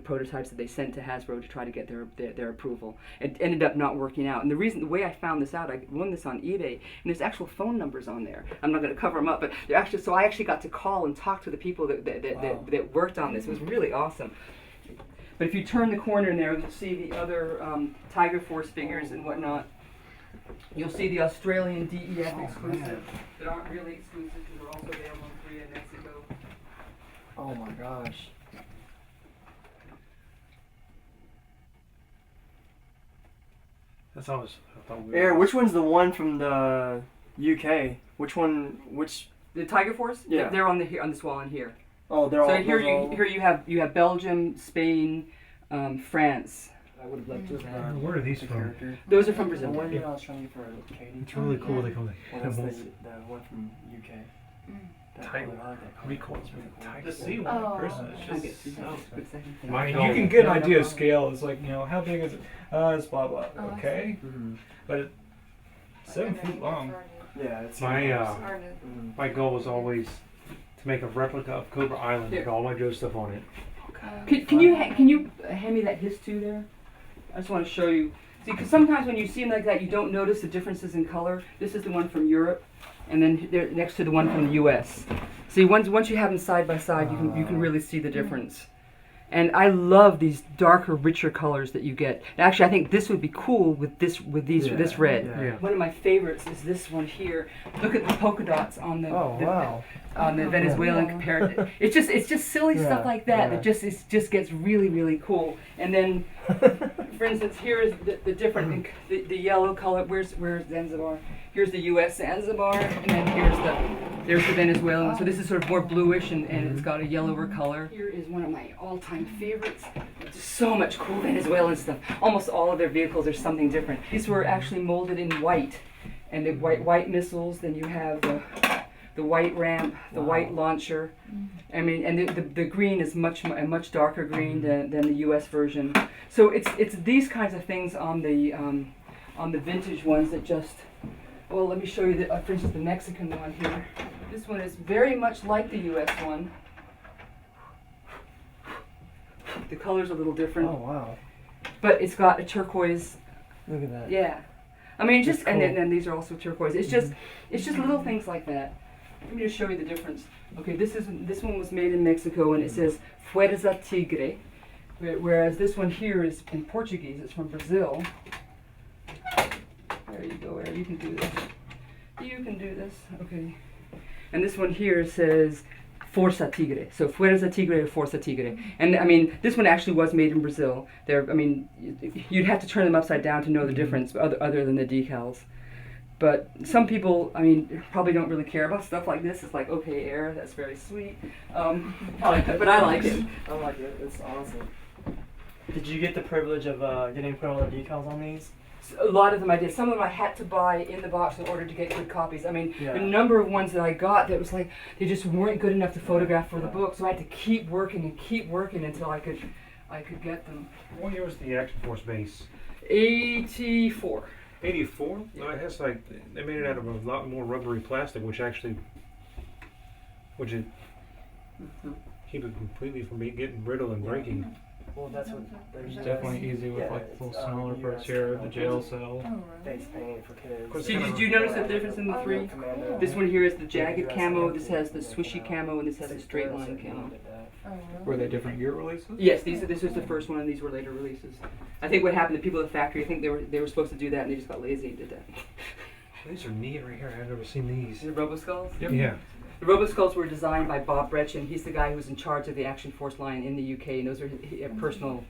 prototypes that they sent to Hasbro to try to get their approval. It ended up not working out. And the way I found this out, I won this on eBay, and there's actual phone numbers on there. I'm not going to cover them up, but I actually got to call and talk to the people that worked on this. It was really awesome. But if you turn the corner in there, you'll see the other Tiger Force figures and whatnot. You'll see the Australian DEF exclusive that aren't really exclusive because they're also available in Korea and Mexico. Oh my gosh. That's always I thought we Aire, which one's the one from the UK? Which? The Tiger Force? Yeah. They're on this wall in here. Oh, they're all. So here you have Belgium, Spain, France. I would have loved to have had. Where are these from? Character. Those are from The Brazil. one I was trying to get for Katie. It's really cool. They come. Well, that's the one from UK. Tiger. I like that. Recoil. It's really cool. To see one in person, I'll it's get just to so. that. Quick second. My You dog. can get an idea of scale. It's like, how big is it? It's blah blah. Oh, I Okay, Mhm. but it's 7 feet long. Yeah, it's My goal was always to make a replica of Cobra Island with all my Joe stuff on it. Can you hand me that his two there? I just want to show you. See, because sometimes when you see them like that, you don't notice the differences in color. This is the one from Europe, and then they're next to the one from the U.S. See, once you have them side by side, you can really see the difference. And I love these darker, richer colors that you get. Actually, I think this would be cool with this red. Yeah. One of my favorites is this one here. Look at the polka dots on the on the Venezuelan comparative. It's just silly stuff like that that just gets really, really cool. And then, for instance, here is the different the yellow color. Where's Zanzibar? Here's the U.S. Zanzibar, and then there's the Venezuelan. So this is sort of more bluish, and it's got a yellower color. Here is one of my all-time favorites. There's so much cool Venezuelan stuff. Almost all of their vehicles are something different. These were actually molded in white, and the white missiles. Then you have the white ramp, the white launcher. I mean, and the green is a much darker green than the U.S. version. So it's these kinds of things on the vintage ones that just. Well, let me show you, for instance, the Mexican one here. This one is very much like the U.S. one. The color's a little different. Oh wow! But it's got a turquoise. Look at that. Yeah, I mean, just That's cool. and then these are also turquoise. It's just little things like that. Let me just show you the difference. Okay, this one was made in Mexico, and it says Fuerza Tigre, whereas this one here is in Portuguese. It's from Brazil. There you go, Aire. You can do this. You can do this. Okay. And this one here says Força Tigre. So Fuerza Tigre or Força Tigre. And I mean, this one actually was made in Brazil. You'd have to turn them upside down to know the difference, other than the decals. But some people, I mean, probably don't really care about stuff like this. It's like, okay, Aire, that's very sweet. But I like it. I like it. It's awesome. Did you get the privilege of getting to put all the decals on these? A lot of them I did. Some of them I had to buy in the box in order to get good copies. I mean, Yeah. the number of ones that I got that was like, they just weren't good enough to photograph for the book. So I had to keep working until I could get them. What year was the Action Force base? 84. 84? No, it has they made it out of a lot more rubbery plastic, which it keep it completely from getting brittle and breaking. Well, that's what It's definitely easy with like little smaller parts here, the jail cell. face paint for kids. See, did you notice the difference in the three? Commando. This one here is the jagged camo, this has the swishy camo, and this has a straight line camo. Were they different year releases? Yes, this was the first one, and these were later releases. I think what happened, the people at the factory, I think they were supposed to do that, and they just got lazy and did that. These are neat right here. I've never seen these. The Roboskulls? Yep. Yeah. The Roboskulls were designed by Bob Brechin. He's the guy who was in charge of the Action Force line in the UK, and those are his personal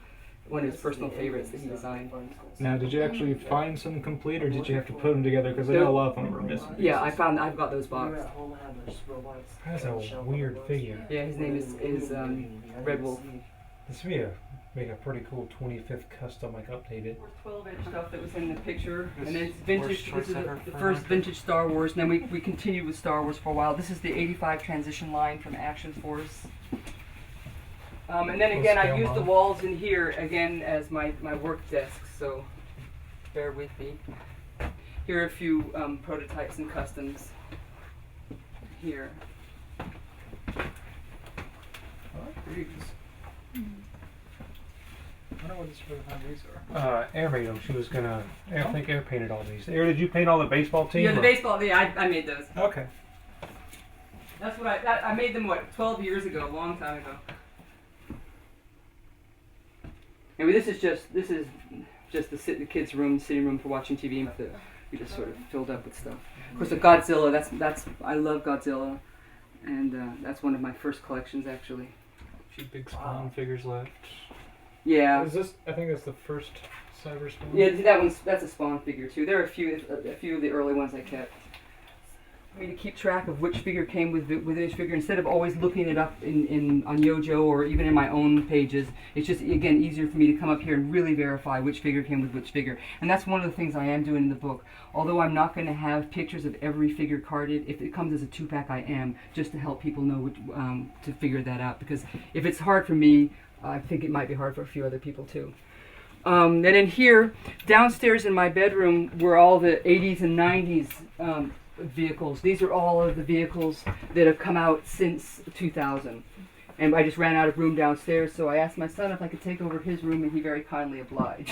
one of his personal favorites that he designed. Now, did you actually find some complete, or did you have to put them together? Because I know a lot of them were missing. Yeah, I've got those boxed. That's a weird figure. Yeah, his name is Red Wolf. This would be make a pretty cool 25th custom, like updated. 12-inch stuff that was in the picture, and then it's Worst vintage. choice This is ever the for first market. vintage Star Wars, and then we continued with Star Wars for a while. This is the '85 transition line from Action Force. And then again, I used the walls in here again as my work desk, so bear with me. Here are a few prototypes and customs. Here. I wonder what these are. Aire made them. She was gonna. I think Aire painted all these. Aire, did you paint all the baseball team? Yeah, the or- baseball. Yeah, I made those. Okay. That's what I made them. What, 12 years ago, a long time ago. Anyway, this is just the kids' room, sitting room for watching TV. That we just sort of filled up with stuff. Of course, the Godzilla. That's I love Godzilla, and that's one of my first collections actually. A few big Spawn figures left. Yeah. Is this? I think that's the first Cyber Spawn. Yeah, that's a Spawn figure too. There are a few of the early ones I kept. I mean, to keep track of which figure came with each figure, instead of always looking it up on G.I.JOE or even in my own pages, it's just, again, easier for me to come up here and really verify which figure came with which figure. And that's one of the things I am doing in the book. Although I'm not going to have pictures of every figure carded, if it comes as a 2-pack, I am, just to help people know to figure that out. Because if it's hard for me, I think it might be hard for a few other people too. Then in here, downstairs in my bedroom, were all the 80s and 90s vehicles. These are all of the vehicles that have come out since 2000. And I just ran out of room downstairs, so I asked my son if I could take over his room, and he very kindly obliged.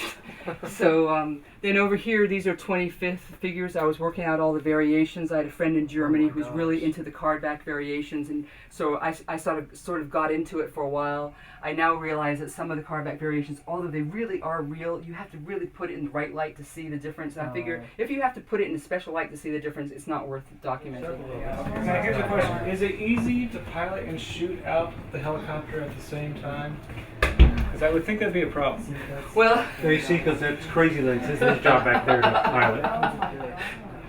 So then over here, these are 25th figures. I was working out all the variations. I had a friend in Germany who's really into the cardback variations, and so I sort of got into it for a while. I now realize that some of the cardback variations, although they really are real, you have to really put it in the right light to see the difference. And I figure if you have to put it in a special light to see the difference, it's not worth documenting. Now here's a question: is it easy to pilot and shoot out the helicopter at the same time? Because I would think that'd be a problem. Well, There you see, because it's crazy legs. It's his job back there to pilot.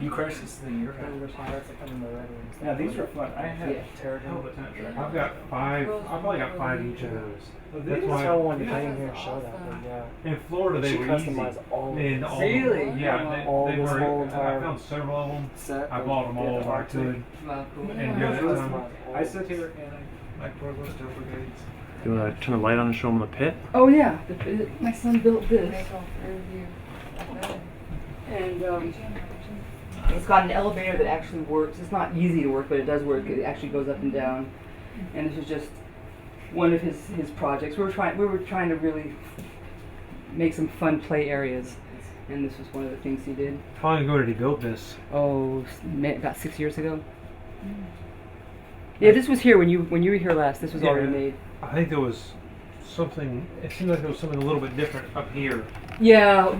You crashed this thing. You're right. Now these are fun. I had hell of a time trying. I've got 5. I've probably got 5 each of those. That's I why tell one to come in here and show that, but yeah. in Florida they She were easy. customized all of And it. all Really? Yeah, All they this were. whole I entire found several of them. set. I bought them all where I could. well, cool. And the other time, I sit here and my provost brigades. You want to turn the light on and show them the pit? Oh yeah, my son built this, Make off review. and it's got an elevator that actually works. It's not easy to work, but it does work. It actually goes up and down, and this is just one of his projects. We were trying to really make some fun play areas, and this was one of the things he did. how long ago did he build this? Oh, about 6 years ago. Yeah, this was here when you were here last. This was already made. I think there was something. It seemed like there was something a little bit different up here. Yeah,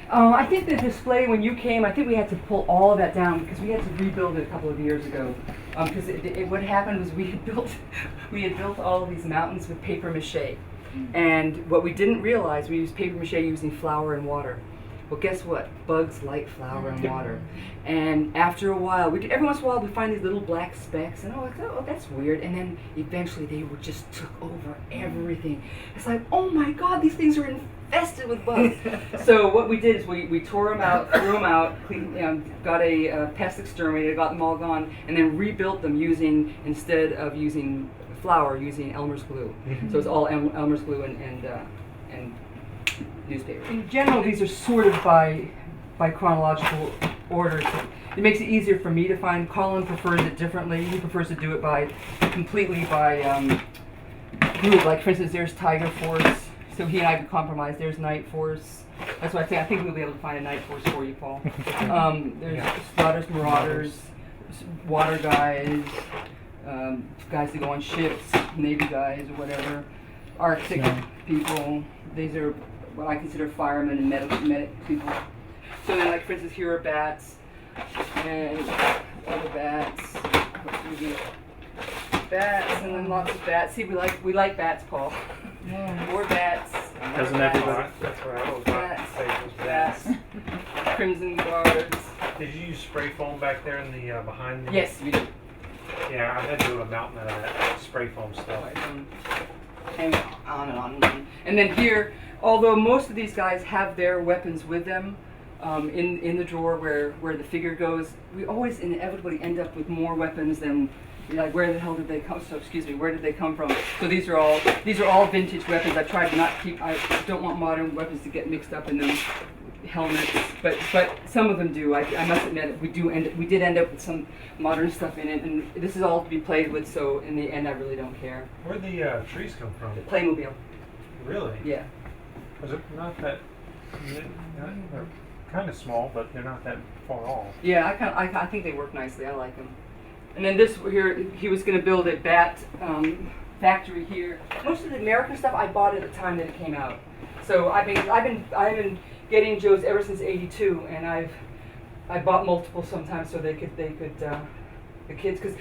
I think the display when you came, I think we had to pull all of that down because we had to rebuild it a couple of years ago. Because what happened was we had built all of these mountains with paper mache, and what we didn't realize, we used paper mache using flour and water. Well, guess what? Bugs like flour and water. And after a while, every once in a while we find these little black specks, and oh, that's weird. And then eventually they just took over everything. It's like, oh my God, these things are infested with bugs. So what we did is we tore them out, threw them out, got a pest exterminator, got them all gone, and then rebuilt them instead of using flour, using Elmer's glue. So it's all Elmer's glue and newspaper. In general, these are sorted by chronological order. It makes it easier for me to find. Colin prefers it differently. He prefers to do it completely by group. Like for instance, there's Tiger Force. So he and I could compromise. There's Night Force. That's why I think we'll be able to find a Night Force for you, Paul. There's Spotters, Marauders, Water guys, guys that go on ships, Navy guys or whatever, Arctic people. These are what I consider firemen and medic people. So then, like for instance, here are bats and other bats. What do we get? Bats and then lots of bats. See, we like bats, Paul. More bats. Doesn't everybody? That's what I was about to say. Was That's Crimson Guards. Did you use spray foam back there in the behind the? Yes, we do. Yeah, I had to do a mountain out of that spray foam stuff. And on and on and on. And then here, although most of these guys have their weapons with them, in the drawer where the figure goes, we always inevitably end up with more weapons than, like, where the hell did they come? So excuse me, where did they come from? So these are all vintage weapons. I tried to not keep. I don't want modern weapons to get mixed up in them. Helmets, but some of them do. I must admit, we did end up with some modern stuff in it, and this is all to be played with. So in the end, I really don't care. Where'd the trees come from? Playmobil. Really? Yeah. Was it not that? They're kind of small, but they're not that far off. Yeah, I think they work nicely. I like them. And then this here, he was going to build a bat factory here. Most of the American stuff I bought at the time that it came out. So I've been getting Joe's ever since '82, and I bought multiple sometimes so they could the kids, because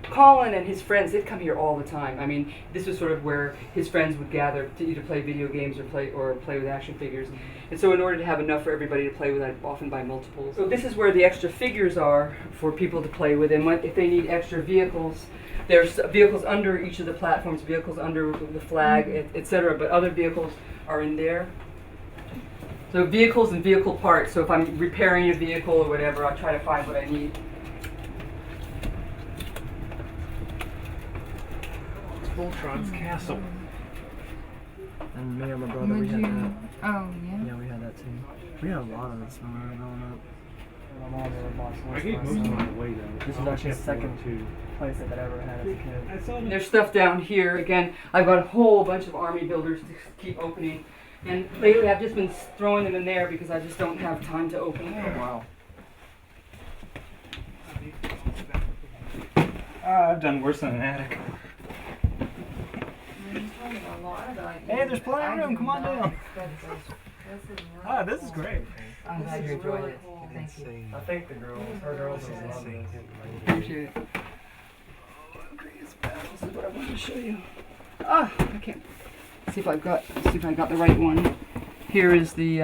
Colin and his friends, they'd come here all the time. I mean, this was sort of where his friends would gather to either play video games or play with action figures. And so in order to have enough for everybody to play with, I'd often buy multiples. So this is where the extra figures are for people to play with, and if they need extra vehicles, there's vehicles under each of the platforms, vehicles under the flag, etc. But other vehicles are in there. So vehicles and vehicle parts. So if I'm repairing a vehicle or whatever, I'll try to find what I need. Voltron's castle. And me and my brother, we had that. Oh, yeah. Yeah, we had that too. We had a lot of this when we were growing up. My mom never bought so I much gave for us, most of so mine away though. This is actually the second place that I ever had as a kid. I saw them. There's stuff down here. Again, I've got a whole bunch of army builders to keep opening. And lately I've just been throwing them in there because I just don't have time to open them. Wow. I've done worse than an attic. Hey, there's plenty of room. Come on down. This is great. I'm glad you enjoyed it. Thank you. I think the girls, her girls will love it. Appreciate it. This is what I wanted to show you. Ah, I can't. See if I got the right one. Here is the.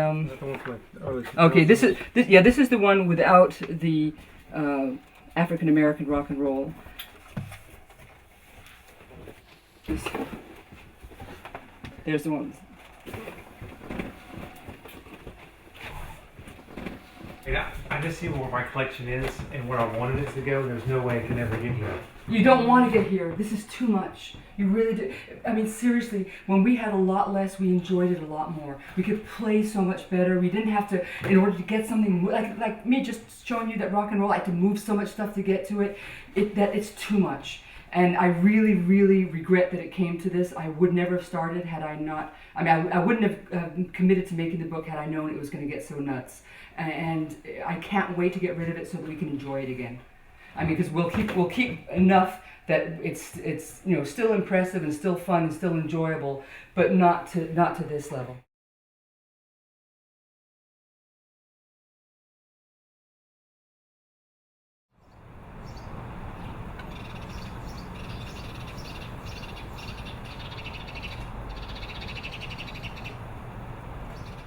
Okay, this is the one without the African American rock and roll. There's the one. I just see where my collection is and where I wanted it to go. There's no way it can ever get here. You don't want to get here. This is too much. You really do. I mean, seriously, when we had a lot less, we enjoyed it a lot more. We could play so much better. We didn't have to, in order to get something, like me just showing you that rock and roll, I had to move so much stuff to get to it, that it's too much. And I really, really regret that it came to this. I would never have started had I not, I mean, I wouldn't have committed to making the book had I known it was going to get so nuts. And I can't wait to get rid of it so that we can enjoy it again. I mean, because we'll keep enough that it's still impressive and still fun and still enjoyable, but not to this level.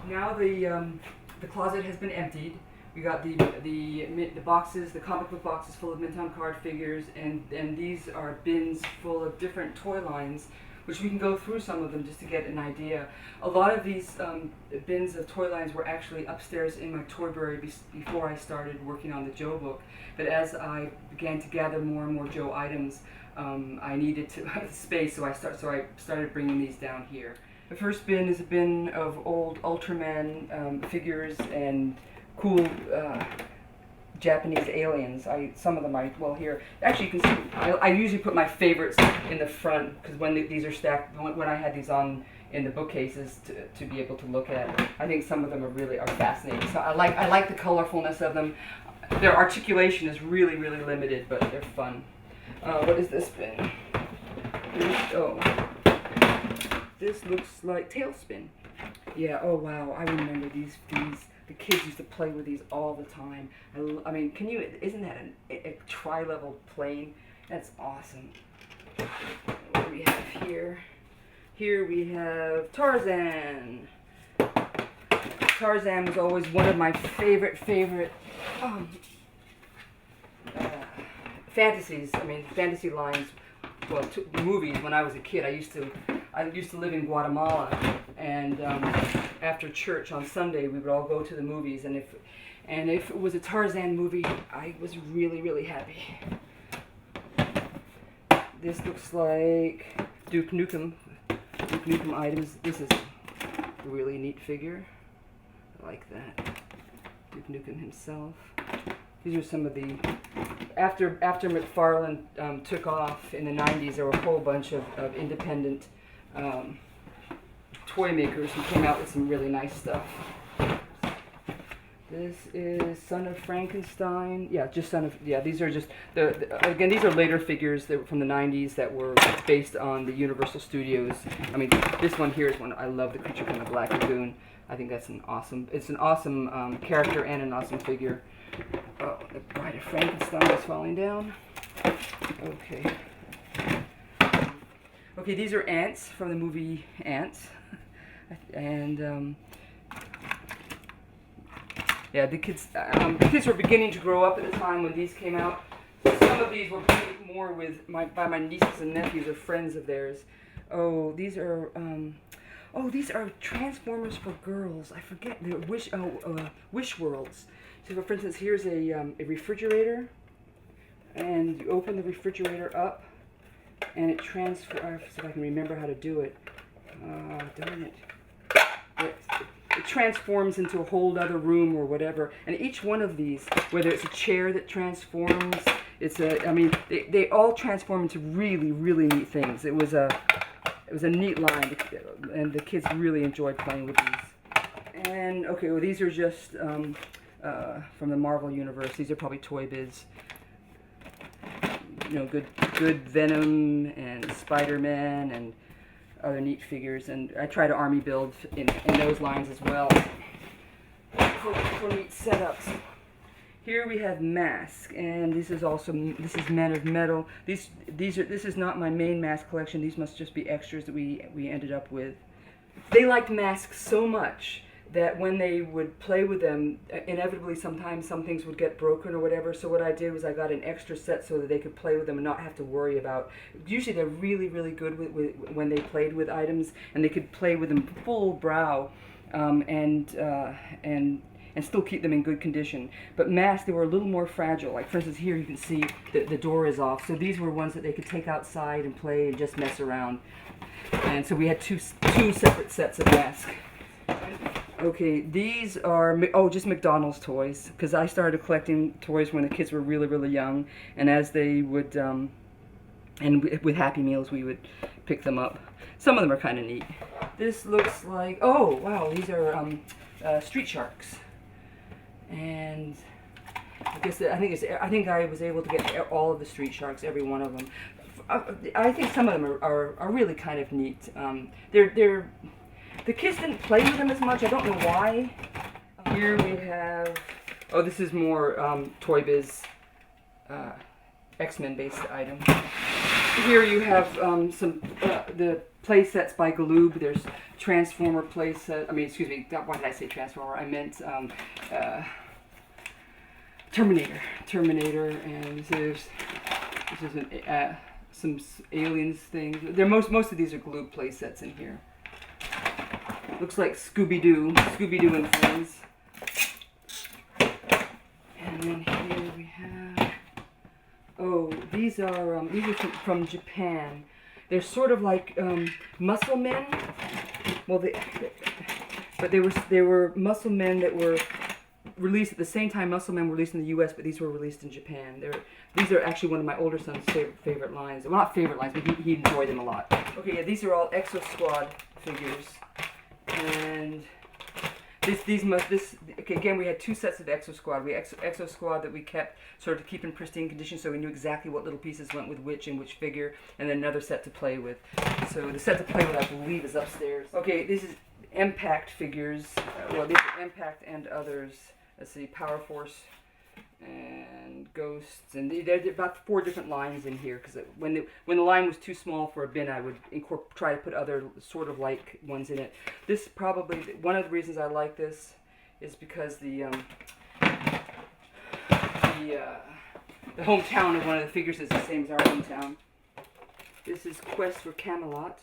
Now the closet has been emptied. We got the boxes, the comic book boxes full of Midtown card figures, and these are bins full of different toy lines, which we can go through some of them just to get an idea. A lot of these bins of toy lines were actually upstairs in my toyberry before I started working on the Joe book. But as I began to gather more and more Joe items, I needed space, so I started bringing these down here. The first bin is a bin of old Ultraman figures and cool Japanese aliens. Some of them here. Actually, you can see, I usually put my favorites in the front, because when these are stacked, when I had these on in the bookcases to be able to look at, I think some of them are fascinating. So I like the colorfulness of them. Their articulation is really, really limited, but they're fun. What is this bin? This looks like Tailspin. Yeah, oh wow, I remember these. The kids used to play with these all the time. I mean, isn't that a tri-level plane? That's awesome. What do we have here? Here we have Tarzan. Tarzan was always one of my favorite fantasies. I mean, fantasy lines. Well, movies. When I was a kid, I used to live in Guatemala, and after church on Sunday, we would all go to the movies. And if it was a Tarzan movie, I was really happy. This looks like Duke Nukem items. This is a really neat figure. I like that. Duke Nukem himself. These are some of the... After McFarlane took off in the 90s, there were a whole bunch of independent toy makers who came out with some really nice stuff. This is Son of Frankenstein. Yeah, just Son of... Yeah, these are just... Again, these are later figures that were from the 90s that were based on the Universal Studios. I mean, this one here is one... I love the creature from the Black Lagoon. I think that's an awesome... It's an awesome character and an awesome figure. Oh, the Bride of Frankenstein is falling down. Okay. Okay, these are ants from the movie Ants. And... yeah, the kids were beginning to grow up at the time when these came out. Some of these were painted more by my nieces and nephews or friends of theirs. Oh, these are Transformers for girls. I forget the Wish Worlds. So, for instance, here's a refrigerator, and you open the refrigerator up, and it transforms. See if I can remember how to do it. Darn it. It transforms into a whole other room or whatever. And each one of these, whether it's a chair that transforms, they all transform into really neat things. It was a neat line, and the kids really enjoyed playing with these. And okay, well, these are just from the Marvel universe. These are probably Toy Biz. You know, good Venom and Spider-Man and other neat figures, and I try to army build in those lines as well for neat setups. Here we have Mask, and this is Men of Metal. This is not my main Mask collection. These must just be extras that we ended up with. They liked Masks so much that when they would play with them, inevitably sometimes some things would get broken or whatever. So what I did was I got an extra set so that they could play with them and not have to worry about. Usually they're really good with when they played with items, and they could play with them full brow, and still keep them in good condition. But Masks, they were a little more fragile. Like for instance, here you can see the door is off. So these were ones that they could take outside and play and just mess around. And so we had two separate sets of Masks. Okay, these are, just McDonald's toys, because I started collecting toys when the kids were really young, and as they would, and with Happy Meals, we would pick them up. Some of them are kind of neat. This looks like, oh, wow, these are Street Sharks. And I think I was able to get all of the Street Sharks, every one of them. I think some of them are really kind of neat. The kids didn't play with them as much. I don't know why. Here we have... Oh, this is more Toy Biz X-Men based item. Here you have some the play sets by Galoob. There's Transformer play set. I mean, excuse me. Why did I say Transformer? I meant Terminator, and this is some aliens things. Most of these are Galoob play sets in here. Looks like Scooby-Doo and Friends. And then here we have... Oh, these are from Japan. They're sort of like muscle men. Well, they were muscle men that were released at the same time Muscle Men were released in the U.S., but these were released in Japan. These are actually one of my older son's favorite lines. Well, not favorite lines, but he enjoyed them a lot. Okay, yeah, these are all Exo Squad figures. And again, we had two sets of Exo Squad. We had Exo Squad that we kept sort of to keep in pristine condition, so we knew exactly what little pieces went with which and which figure, and then another set to play with. So the set to play with, I believe, is upstairs. Okay, this is Impact figures. Well, these are Impact and others. Let's see, Power Force and ghosts, and there's about 4 different lines in here, because when the line was too small for a bin, I would try to put other sort of like ones in it. This probably, one of the reasons I like this is because the hometown of one of the figures is the same as our hometown. This is Quest for Camelot.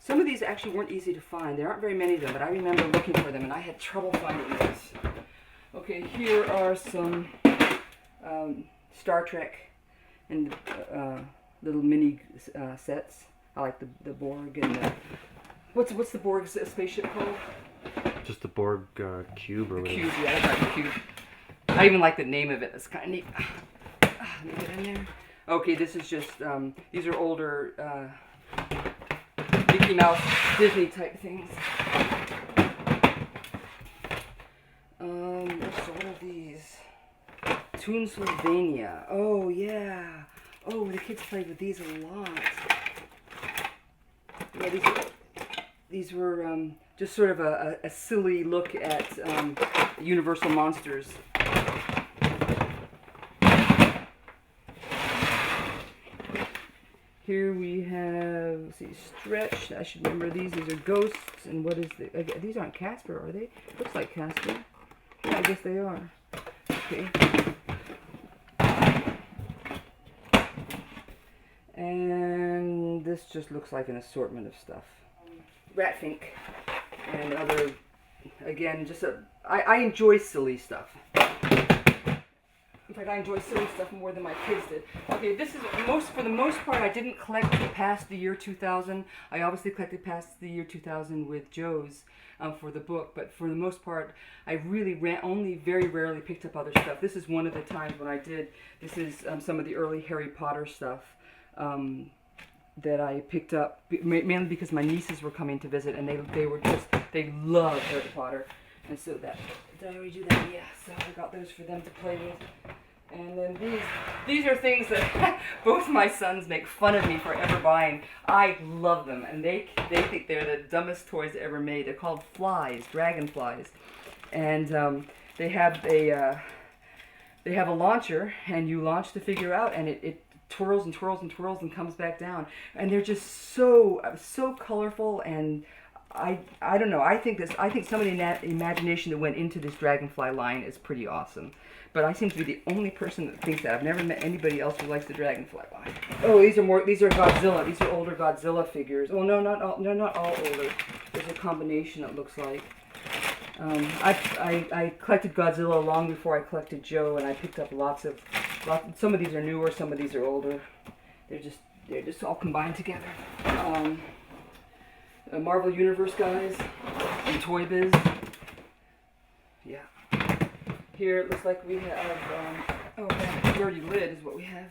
Some of these actually weren't easy to find. There aren't very many of them, but I remember looking for them, and I had trouble finding this. Okay, here are some Star Trek and little mini sets. I like the Borg and the... What's the Borg spaceship called? Just the Borg cube or The whatever. cube, yeah, I like the cube. I even like the name of it. It's kind of neat. Let me get in there. Okay, this is just, these are older Mickey Mouse, Disney type things. So what are these? Toonsylvania. Oh, yeah. Oh, the kids played with these a lot. Yeah, these were just sort of a silly look at Universal monsters. Here we have, let's see, Stretch. I should remember these. These are ghosts. And what is these aren't Casper, are they? Looks like Casper. Yeah, I guess they are. Okay. And this just looks like an assortment of stuff. Ratfink and other, again, just I enjoy silly stuff. In fact, I enjoy silly stuff more than my kids did. Okay, this is for the most part, I didn't collect past the year 2000. I obviously collected past the year 2000 with Joe's for the book, but for the most part, I really only very rarely picked up other stuff. This is one of the times when I did. This is some of the early Harry Potter stuff that I picked up, mainly because my nieces were coming to visit, and they love Harry Potter. And so did I already do that? Yeah, so I got those for them to play with. And then these are things that both my sons make fun of me for ever buying. I love them, and they think they're the dumbest toys ever made. They're called flies, dragonflies, and they have a launcher, and you launch the figure out, and it twirls and twirls and twirls and comes back down, and they're just so colorful. And I don't know. I think some of the imagination that went into this dragonfly line is pretty awesome. But I seem to be the only person that thinks that. I've never met anybody else who likes the dragonfly line. Oh, these are Godzilla. These are older Godzilla figures. Oh no, not all older. There's a combination, it looks like. I collected Godzilla long before I collected Joe, and I picked up some of these are newer, some of these are older. They're just all combined together. Marvel Universe guys and Toy Biz. Yeah. Here it looks like we have Dirty Lid is what we have.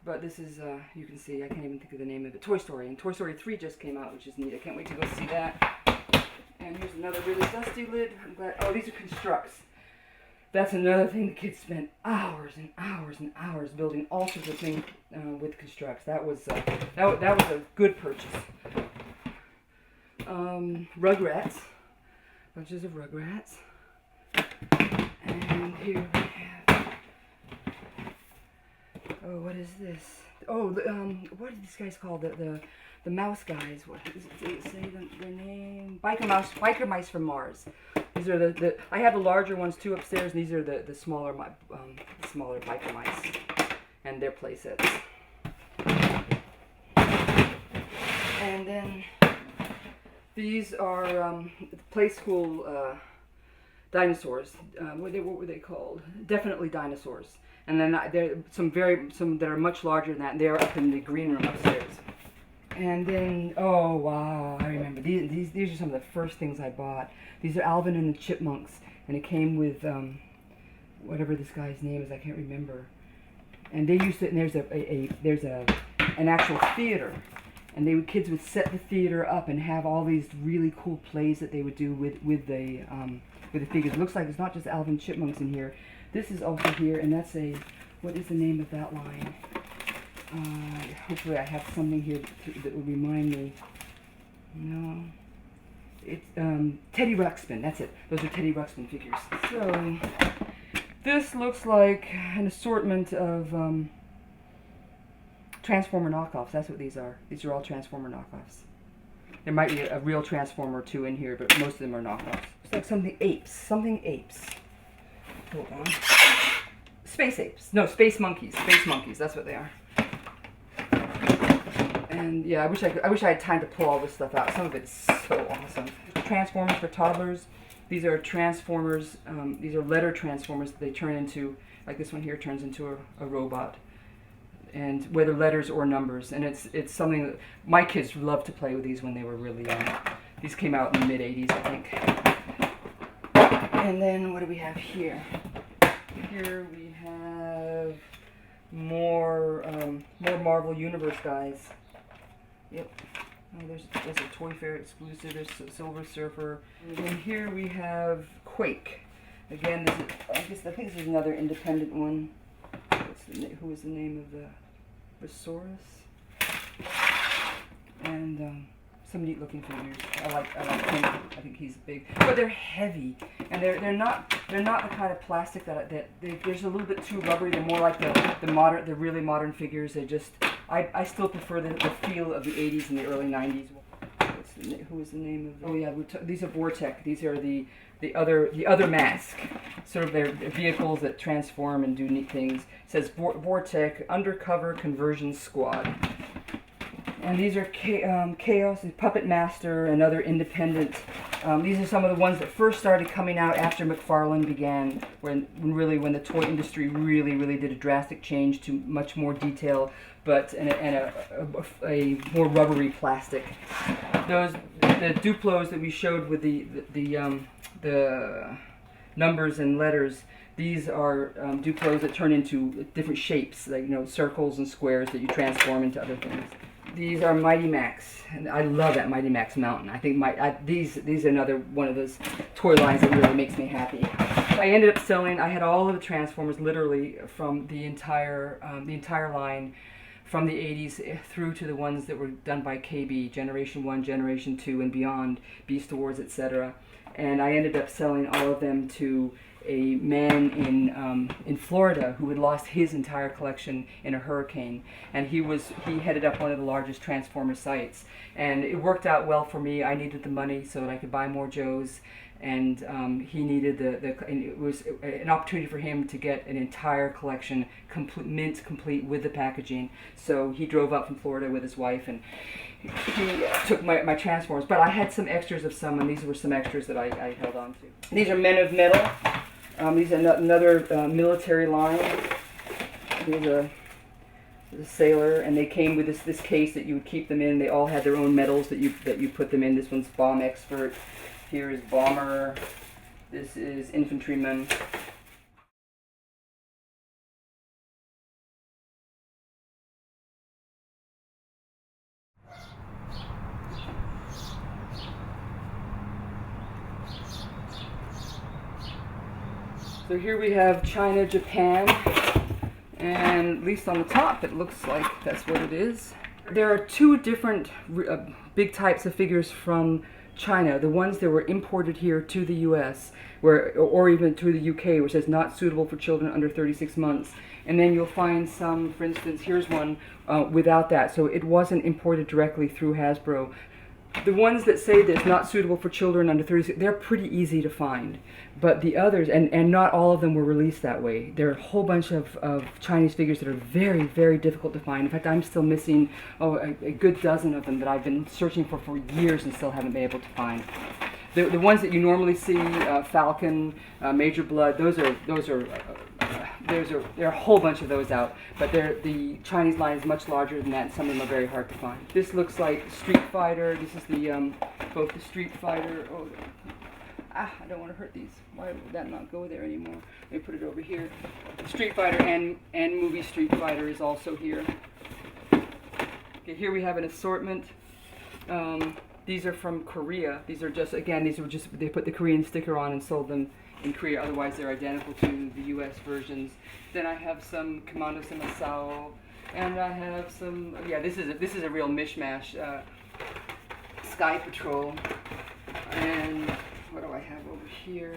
But this is, you can see, I can't even think of the name of it, Toy Story. And Toy Story 3 just came out, which is neat. I can't wait to go see that. And here's another really dusty lid. I'm glad, these are constructs. That's another thing the kids spent hours and hours and hours building all sorts of things with constructs. That was a good purchase. Rugrats. Bunches of Rugrats. And here we have... Oh, what is this? Oh, what are these guys called? The mouse guys. What does it say their name? Biker mice from Mars. These are I have the larger ones too upstairs, and these are the smaller biker mice and their play sets. And then these are play school dinosaurs. What were they called? Definitely dinosaurs. And then there are some that are much larger than that. And they're up in the green room upstairs. And then, oh wow, I remember these are some of the first things I bought. These are Alvin and the Chipmunks, and it came with whatever this guy's name is, I can't remember. And they used to, and there's an actual theater, and kids would set the theater up and have all these really cool plays that they would do with the figures. It looks like it's not just Alvin Chipmunks in here. This is also here, and that's what is the name of that line? Hopefully I have something here that will remind me. No. It's Teddy Ruxpin, that's it. Those are Teddy Ruxpin figures. So, This looks like an assortment of Transformer knockoffs. That's what these are. These are all Transformer knockoffs. There might be a real Transformer or two in here, but most of them are knockoffs. It's like something apes. Something apes. Hold on. Space apes. No, space monkeys. Space monkeys. That's what they are. And yeah, I wish I had time to pull all this stuff out. Some of it's so awesome. Transformers for toddlers. These are Transformers. These are letter Transformers that they turn into, like this one here turns into a robot. And whether letters or numbers, and it's something that my kids loved to play with these when they were really young. These came out in the mid '80s, I think. And then what do we have here? Here we have more Marvel Universe guys. Yep. Oh, there's a Toy Fair exclusive. There's Silver Surfer. And here we have Quake. Again, I think this is another independent one. Who was the name of the Resaurus? And some neat looking figures. I like him. I think he's big, but they're heavy, and they're not the kind of plastic that there's a little bit too rubbery. They're more like the really modern figures. They just I still prefer the feel of the 80s and the early 90s. Who was the name of? Oh yeah, these are Vortec. These are the other mask. Sort of their vehicles that transform and do neat things. It says Vortec Undercover Conversion Squad. And these are Chaos, Puppet Master, and other independent. These are some of the ones that first started coming out after McFarlane began, when the toy industry really did a drastic change to much more detail, but a more rubbery plastic. The Duplos that we showed with the numbers and letters. These are Duplos that turn into different shapes, like circles and squares that you transform into other things. These are Mighty Max, and I love that Mighty Max Mountain. I think these are another one of those toy lines that really makes me happy. I ended up selling. I had all of the Transformers literally from the entire line, from the 80s through to the ones that were done by KB, Generation 1, Generation 2, and beyond, Beast Wars, etc. And I ended up selling all of them to a man in Florida who had lost his entire collection in a hurricane, and he headed up one of the largest Transformer sites, and it worked out well for me. I needed the money so that I could buy more Joes, and he needed and it was an opportunity for him to get an entire collection complete with the packaging. So he drove up from Florida with his wife, and he took my Transformers, but I had some extras of some, and these were some extras that I held on to. These are Men of Metal. These are another military line. Here's a sailor, and they came with this case that you would keep them in. They all had their own medals that you put them in. This one's Bomb Expert. Here is Bomber. This is Infantryman. So here we have China, Japan, and at least on the top it looks like that's what it is. There are two different big types of figures from China. The ones that were imported here to the US, or even to the UK, which says not suitable for children under 36 months. And then you'll find some, for instance, here's one without that. So it wasn't imported directly through Hasbro. The ones that say that it's not suitable for children under 36, they're pretty easy to find. But the others, and not all of them were released that way. There are a whole bunch of Chinese figures that are very difficult to find. In fact, I'm still missing a good dozen of them that I've been searching for years and still haven't been able to find. The ones that you normally see, Falcon, Major Blood, there are a whole bunch of those out, but the Chinese line is much larger than that, and some of them are very hard to find. This looks like Street Fighter. This is both the Street Fighter. I don't want to hurt these. Why would that not go there anymore? Let me put it over here. Street Fighter and movie Street Fighter is also here. Okay, here we have an assortment. These are from Korea. These were just they put the Korean sticker on and sold them in Korea. Otherwise, they're identical to the U.S. versions. Then I have some Commando Simasao, and I have some. Yeah, this is a real mishmash. Sky Patrol, and what do I have over here?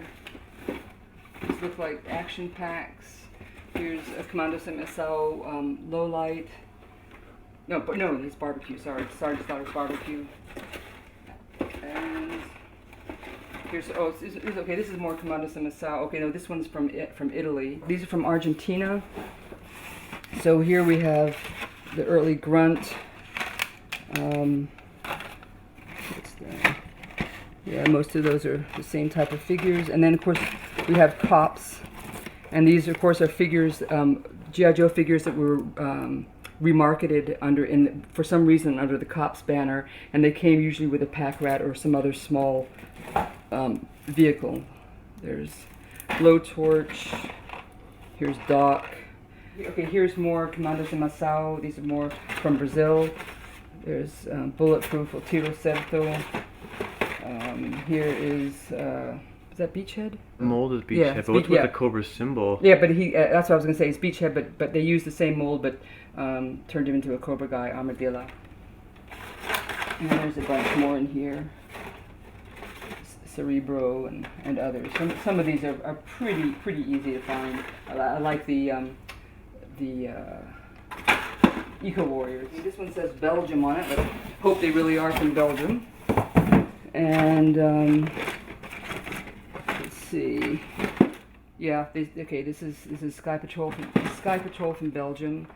These look like action packs. Here's a Commando Sao low light. No, but no, it's barbecue. Sorry, Sergeant Slaughter's barbecue. And here's okay. This is more Commando Sao. Okay, no, this one's from Italy. These are from Argentina. So here we have the early grunt. Yeah, most of those are the same type of figures. And then, of course, we have cops. And these, of course, are figures, G.I. Joe figures that were remarketed for some reason under the cops banner. And they came usually with a pack rat or some other small vehicle. There's Blowtorch. Here's Doc. Okay, here's more Commando Sao. These are more from Brazil. There's Bulletproof Tiro Certo. Here is that Beachhead? Mold is Beachhead, Yeah, but what's with the Cobra symbol? Yeah, but that's what I was going to say, it's Beachhead, but they used the same mold, but turned him into a Cobra guy, Armadillo. And there's a bunch more in here. Cerebro and others. Some of these are pretty easy to find. I like the Eco Warriors. This one says Belgium on it. Let's hope they really are from Belgium. And let's see. Yeah, okay. This is Sky Patrol from Belgium.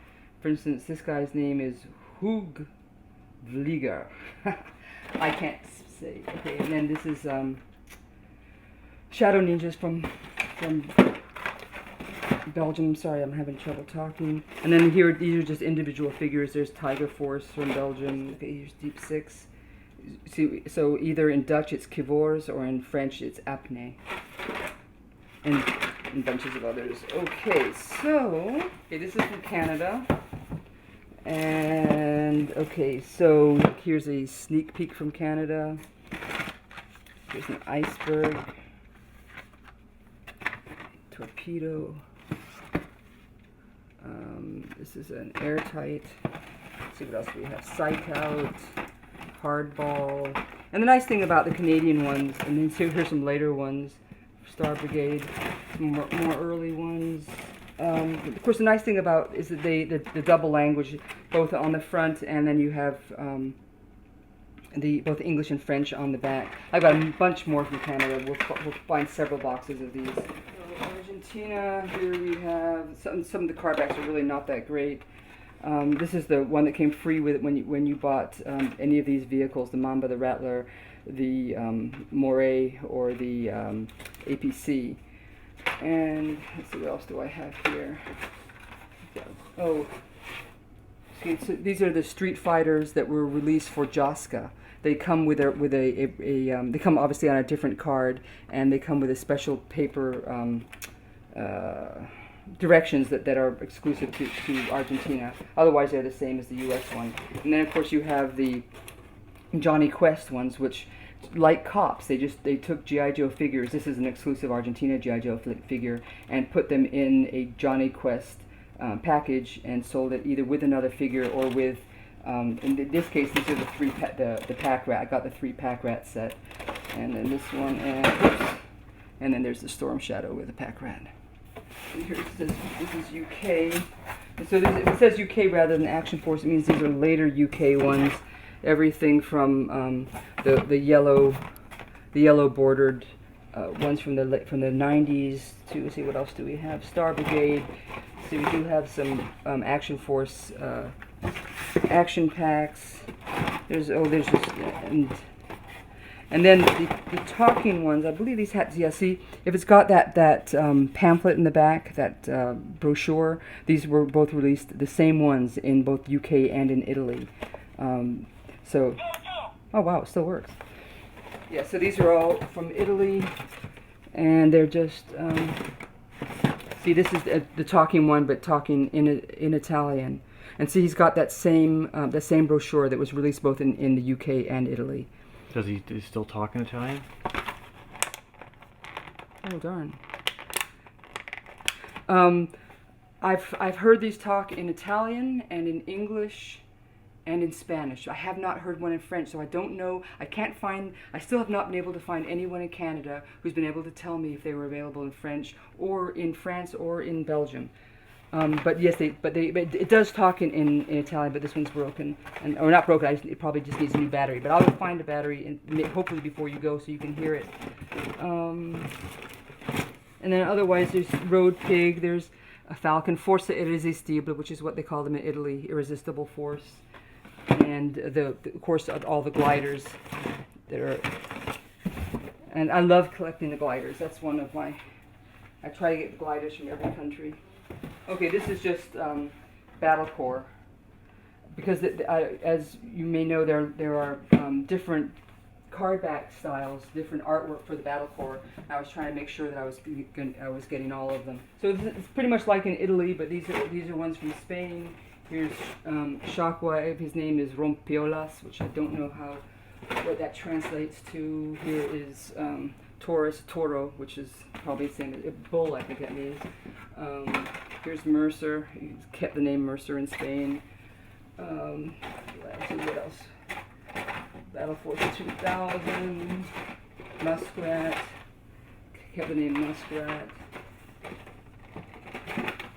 For instance, this guy's name is Hoog Vlieger. I can't say. Okay, and then this is Shadow Ninjas from Belgium. Sorry, I'm having trouble talking. And then here, these are just individual figures. There's Tiger Force from Belgium. Okay, here's Deep Six. See, so either in Dutch it's Kivors or in French it's Apnée. And bunches of others. Okay, so this is from Canada. And okay, so here's a sneak peek from Canada. Here's an iceberg. Torpedo. This is an airtight. Let's see what else we have. Psych Out, Hardball. And the nice thing about the Canadian ones, and then here's some later ones, Star Brigade, more early ones. Of course, the nice thing about is that the double language, both on the front, and then you have both English and French on the back. I've got a bunch more from Canada. We'll find several boxes of these. So Argentina, here we have some of the card backs are really not that great. This is the one that came free with it when you bought any of these vehicles: the Mamba, the Rattler, the Moray, or the APC. And let's see, what else do I have here? Oh, see, so these are the Street Fighters that were released for Jaska. They come with they come obviously on a different card, and they come with a special paper directions that are exclusive to Argentina. Otherwise, they're the same as the U.S. one. And then, of course, you have the Johnny Quest ones, which, like Cops, they took G.I. Joe figures. This is an exclusive Argentina G.I. Joe figure, and put them in a Johnny Quest package and sold it either with another figure or with. In this case, these are the pack rat. I got the 3 pack rat set, and then this one, and then there's the Storm Shadow with the pack rat. And here it says this is UK. And so if it says UK rather than Action Force, it means these are later UK ones. Everything from the yellow bordered ones from the 90s to, let's see, what else do we have? Star Brigade. So we do have some Action Force action packs. There's just and then the talking ones. I believe these hats. Yeah, see, if it's got that pamphlet in the back, that brochure. These were both released, the same ones, in both UK and in Italy. So, oh wow, it still works. Yeah, so these are all from Italy, and they're just. See, this is the talking one, but talking in Italian. And see, he's got that same brochure that was released both in the UK and Italy. Does he still talk in Italian? Oh darn. I've heard these talk in Italian and in English and in Spanish. I have not heard one in French, so I don't know. I still have not been able to find anyone in Canada who's been able to tell me if they were available in French or in France or in Belgium. But yes, it does talk in Italian, but this one's broken, or not broken. It probably just needs a new battery. But I will find a battery, and hopefully before you go, so you can hear it. And then otherwise, there's Road Pig. There's a Falcon, Forza Irresistible, which is what they call them in Italy, Irresistible Force, and of course all the gliders that are. And I love collecting the gliders. That's one of my. I try to get the gliders from every country. Okay, this is just Battle Corps, because as you may know, there are different cardback styles, different artwork for the Battle Corps. I was trying to make sure that I was getting all of them. So it's pretty much like in Italy, but these are ones from Spain. Here's Shockwave. His name is Rompiolas, which I don't know what that translates to. Here is Taurus, Toro, which is probably the same. Bull, I think that means. Here's Mercer. He's kept the name Mercer in Spain. Let's see what else. Battle Force 2000. Muskrat. Kept the name Muskrat.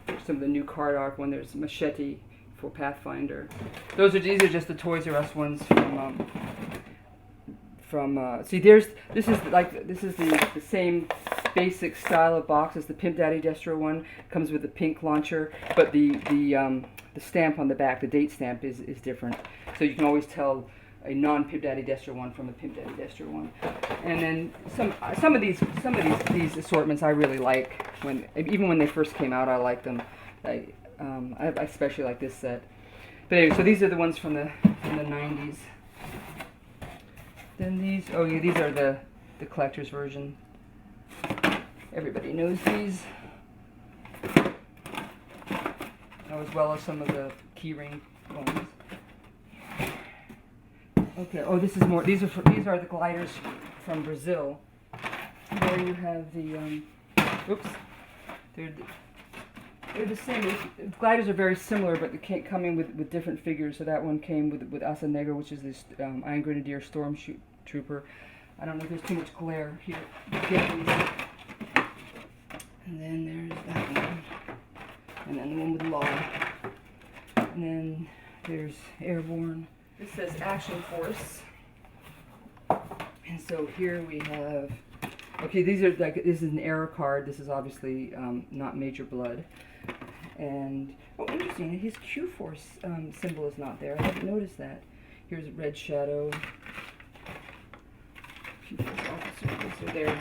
There's some of the new card art. One there's Machete for Pathfinder. These are just the Toys R Us ones see, this is the same basic style of box as the Pimp Daddy Destro one. Comes with the pink launcher, but the stamp on the back, the date stamp, is different. So you can always tell a non-Pimp Daddy Destro one from a Pimp Daddy Destro one. And then some of these assortments I really like. Even when they first came out, I liked them. I especially like this set. But anyway, so these are the ones from the 90s. Then these are the collector's version. Everybody knows these, as well as some of the keyring ones. Okay. Oh, this is more. These are the gliders from Brazil. There you have the. Oops. They're the same. The gliders are very similar, but they come in with different figures. So that one came with Asa Negra, which is this Iron Grenadier Stormtrooper. I don't know if there's too much glare here. And then there's that one. And then the one with Law. And then there's Airborne. This says Action Force. And so here we have. Okay, this is an error card. This is obviously not Major Blood. And, oh, interesting, his Q-Force symbol is not there. I haven't noticed that. Here's Red Shadow. Q-Force officer, these are there.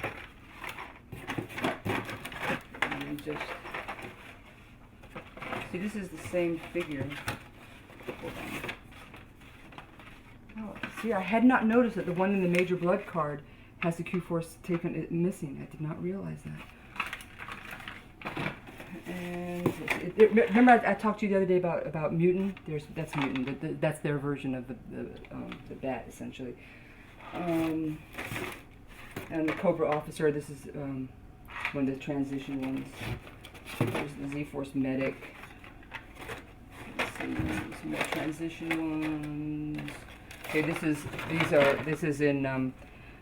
And just, see, this is the same figure. Hold on. Oh, see, I had not noticed that the one in the Major Blood card has the Q-Force missing. I did not realize that. And remember, I talked to you the other day about Mutant. That's Mutant. That's their version of the bat, essentially. And the Cobra Officer. This is one of the transition ones. There's the Z-Force Medic. Let's see, some more transition ones. Okay, this is in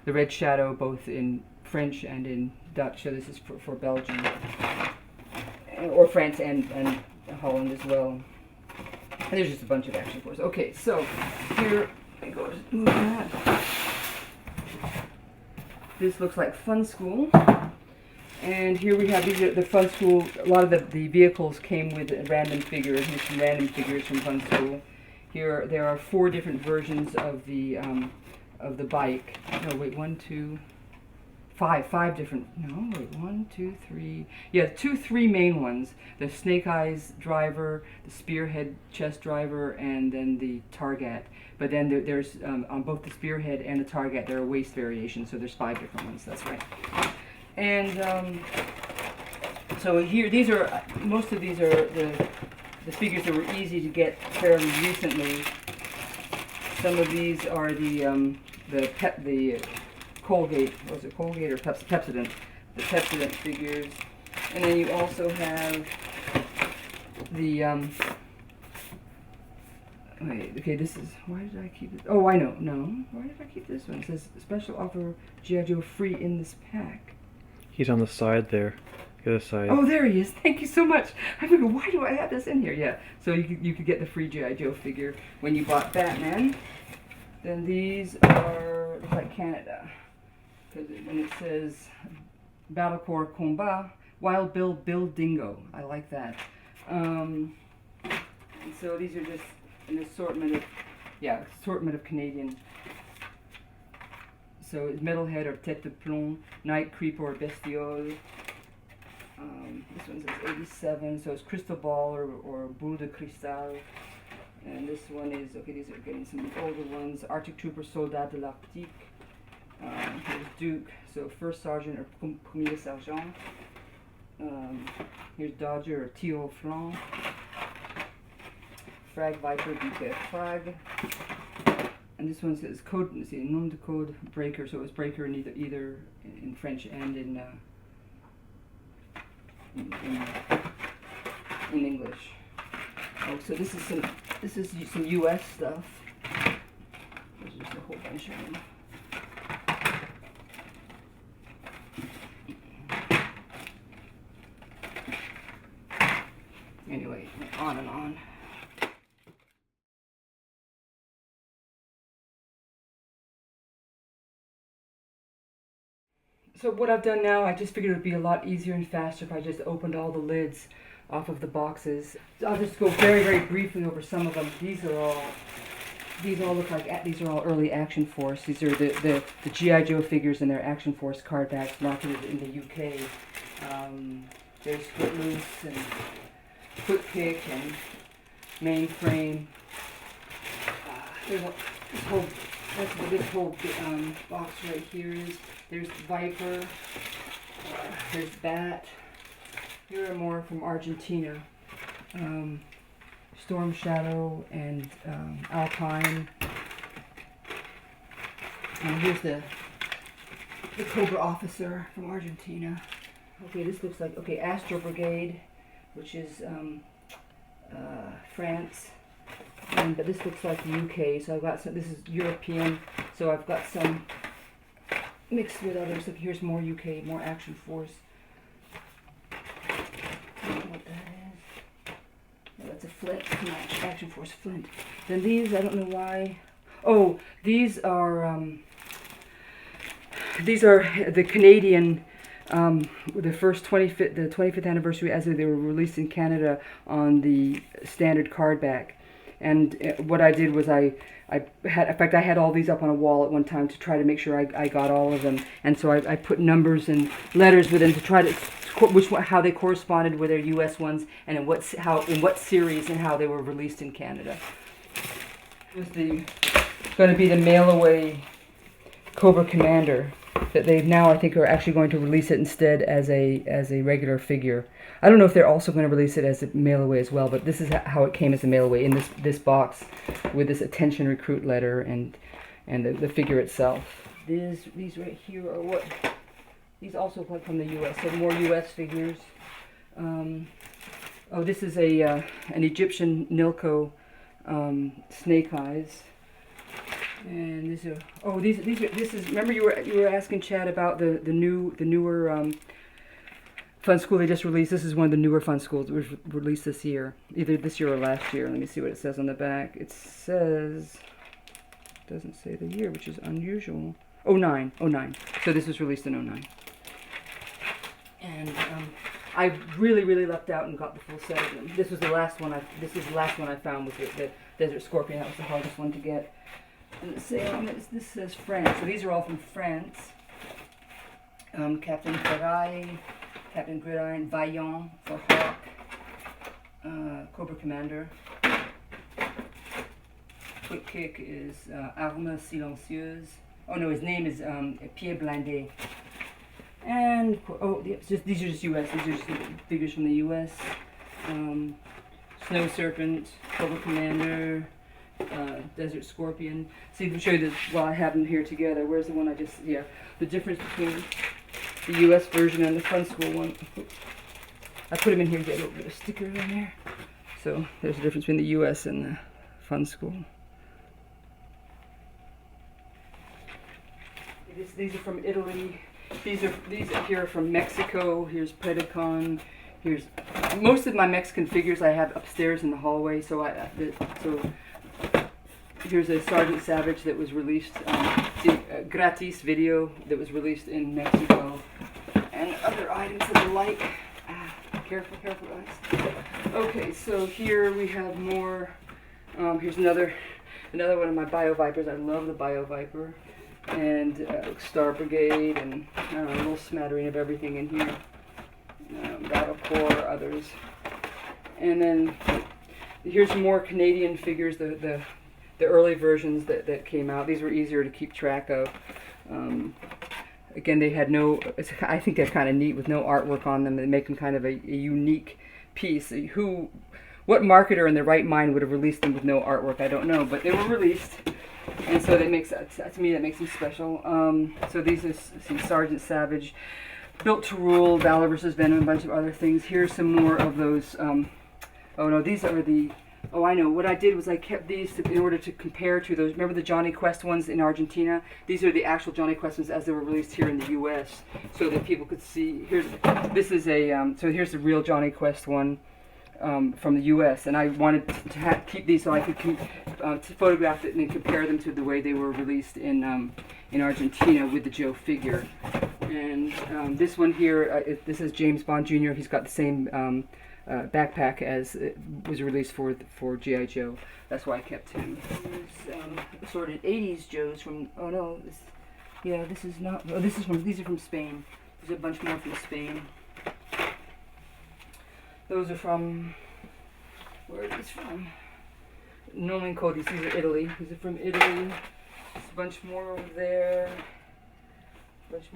the Red Shadow, both in French and in Dutch. So this is for Belgium. Or France and Holland as well. And there's just a bunch of Action Force. Okay, so here I go to move that. This looks like Fun School. And here we have these are the Fun School. A lot of the vehicles came with random figures. Here's some random figures from Fun School. Here there are 4 different versions of the bike. No, wait, 5 different, no, wait, 1, 2, 3, yeah, 3 main ones. The Snake Eyes driver, the Spearhead chest driver, and then the Target. But then there's, on both the Spearhead and the Target, there are waist variations, so there's 5 different ones, that's right. And so here, most of these are the figures that were easy to get fairly recently. Some of these are the Colgate, was it Colgate or Pepsodent? The Pepsodent figures. And then you also have the Wait, okay, this is, why did I keep it? Oh, I know, no. Why did I keep this one? It says, special offer G.I. Joe free in this pack. He's on the side there. The other side. Oh, there he is. Thank you so much. I figured, why do I have this in here? Yeah, so you could get the free G.I. Joe figure when you bought Batman. Then these are, look like Canada. Because when it says Battle Corps Combat, Wild Bill Dingo. I like that. And so these are just an assortment of Canadian. So it's Metalhead or Tête de Plomb, Night Creeper or Bestiole. This one says 87, so it's Crystal Ball or Boule de Cristal. And this one is, okay, these are getting some older ones. Arctic Trooper Soldat de l'Arctique. Here's Duke, so First Sergeant or Premier Sergeant. Here's Dodger or Tio Flanc. Frag Viper, Duke Frag. And this one says code, let's see, nom de code breaker, so it's breaker in either in French and in English. Oh, so this is some U.S. stuff. There's just a whole bunch of them. Anyway, on and on. So what I've done now, I just figured it would be a lot easier and faster if I just opened all the lids off of the boxes. So I'll just go very, very briefly over some of them. These all look like, these are all early Action Force. These are the G.I. Joe figures in their Action Force card backs marketed in the UK. There's Footloose and Quick Kick and Mainframe. There's this whole box right here is. There's Viper, there's Bat. Here are more from Argentina. Storm Shadow and Alpine. And here's the Cobra Officer from Argentina. Okay, this looks like, okay, Astro Brigade, which is France. But this looks like the UK, so I've got some, this is European, so I've got some mixed with others. Look, here's more UK, more Action Force. I don't know what that is. Oh, that's a Flint, Action Force Flint. Then these, I don't know why. Oh, these are the Canadian, the first 25th anniversary as they were released in Canada on the standard card back. And what I did was I had all these up on a wall at one time to try to make sure I got all of them. And so I put numbers and letters with them to try to how they corresponded with their U.S. ones and in what series and how they were released in Canada. It was going to be the mail away Cobra Commander that they now I think are actually going to release it instead as a regular figure. I don't know if they're also going to release it as a mail away as well, but this is how it came as a mail away in this box with this attention recruit letter and the figure itself. These right here are what these also come from the U.S. So more U.S. figures. Oh, this is an Egyptian Nilco Snake Eyes. And these are this is remember you were asking Chad about the newer Fun School they just released. This is one of the newer Fun Schools that was released this year, either this year or last year. Let me see what it says on the back. It says, doesn't say the year, which is unusual. 09. So this was released in 09. And I really lucked out and got the full set of them. This was the last one. This is the last one I found with the Desert Scorpion. That was the hardest one to get. And this says France. So these are all from France. Captain Ferraille, Captain Gridiron, Vaillant for Hawk, Cobra Commander. Quick Kick is Arme Silencieuse. Oh no, his name is Pierre Blindé. And these are just U.S. These are just figures from the U.S. Snow Serpent, Cobra Commander, Desert Scorpion. See, if I show you this while I have them here together. Where's the one I just? Yeah, the difference between the U.S. version and the Fun School one. I put them in here to get a little bit of sticker in there. So there's a difference between the U.S. and the Fun School. These are from Italy. These up here are from Mexico. Here's Predacon. Here's most of my Mexican figures I have upstairs in the hallway. So here's a Sergeant Savage that was released, gratis video that was released in Mexico, and other items of the like. Careful, guys. Okay, so here we have more. Here's another one of my Bio Vipers. I love the Bio Viper, and Star Brigade, and a little smattering of everything in here. Battle Corps, others, and then here's more Canadian figures. The early versions that came out. These were easier to keep track of. Again, they had no, I think they're kind of neat with no artwork on them. They make them kind of a unique piece. What marketer in their right mind would have released them with no artwork? I don't know, but they were released. And so that makes, to me, that makes them special. So these are some Sergeant Savage, Built to Rule, Valor vs. Venom, a bunch of other things. Here's some more of those, oh no, these are the, oh, I know. What I did was I kept these in order to compare to those. Remember the Johnny Quest ones in Argentina? These are the actual Johnny Quest ones as they were released here in the U.S. so that people could see. This is a, so here's the real Johnny Quest one from the U.S. And I wanted to keep these so I could photograph it and then compare them to the way they were released in Argentina with the Joe figure. And this one here, this is James Bond Jr. He's got the same backpack as it was released for G.I. Joe. That's why I kept him. There's assorted 80s Joes from, oh no, this is not, oh, these are from Spain. There's a bunch more from Spain. Those are from, where are these from? Nolan Cody's, these are Italy. These are from Italy. There's a bunch more over there. Just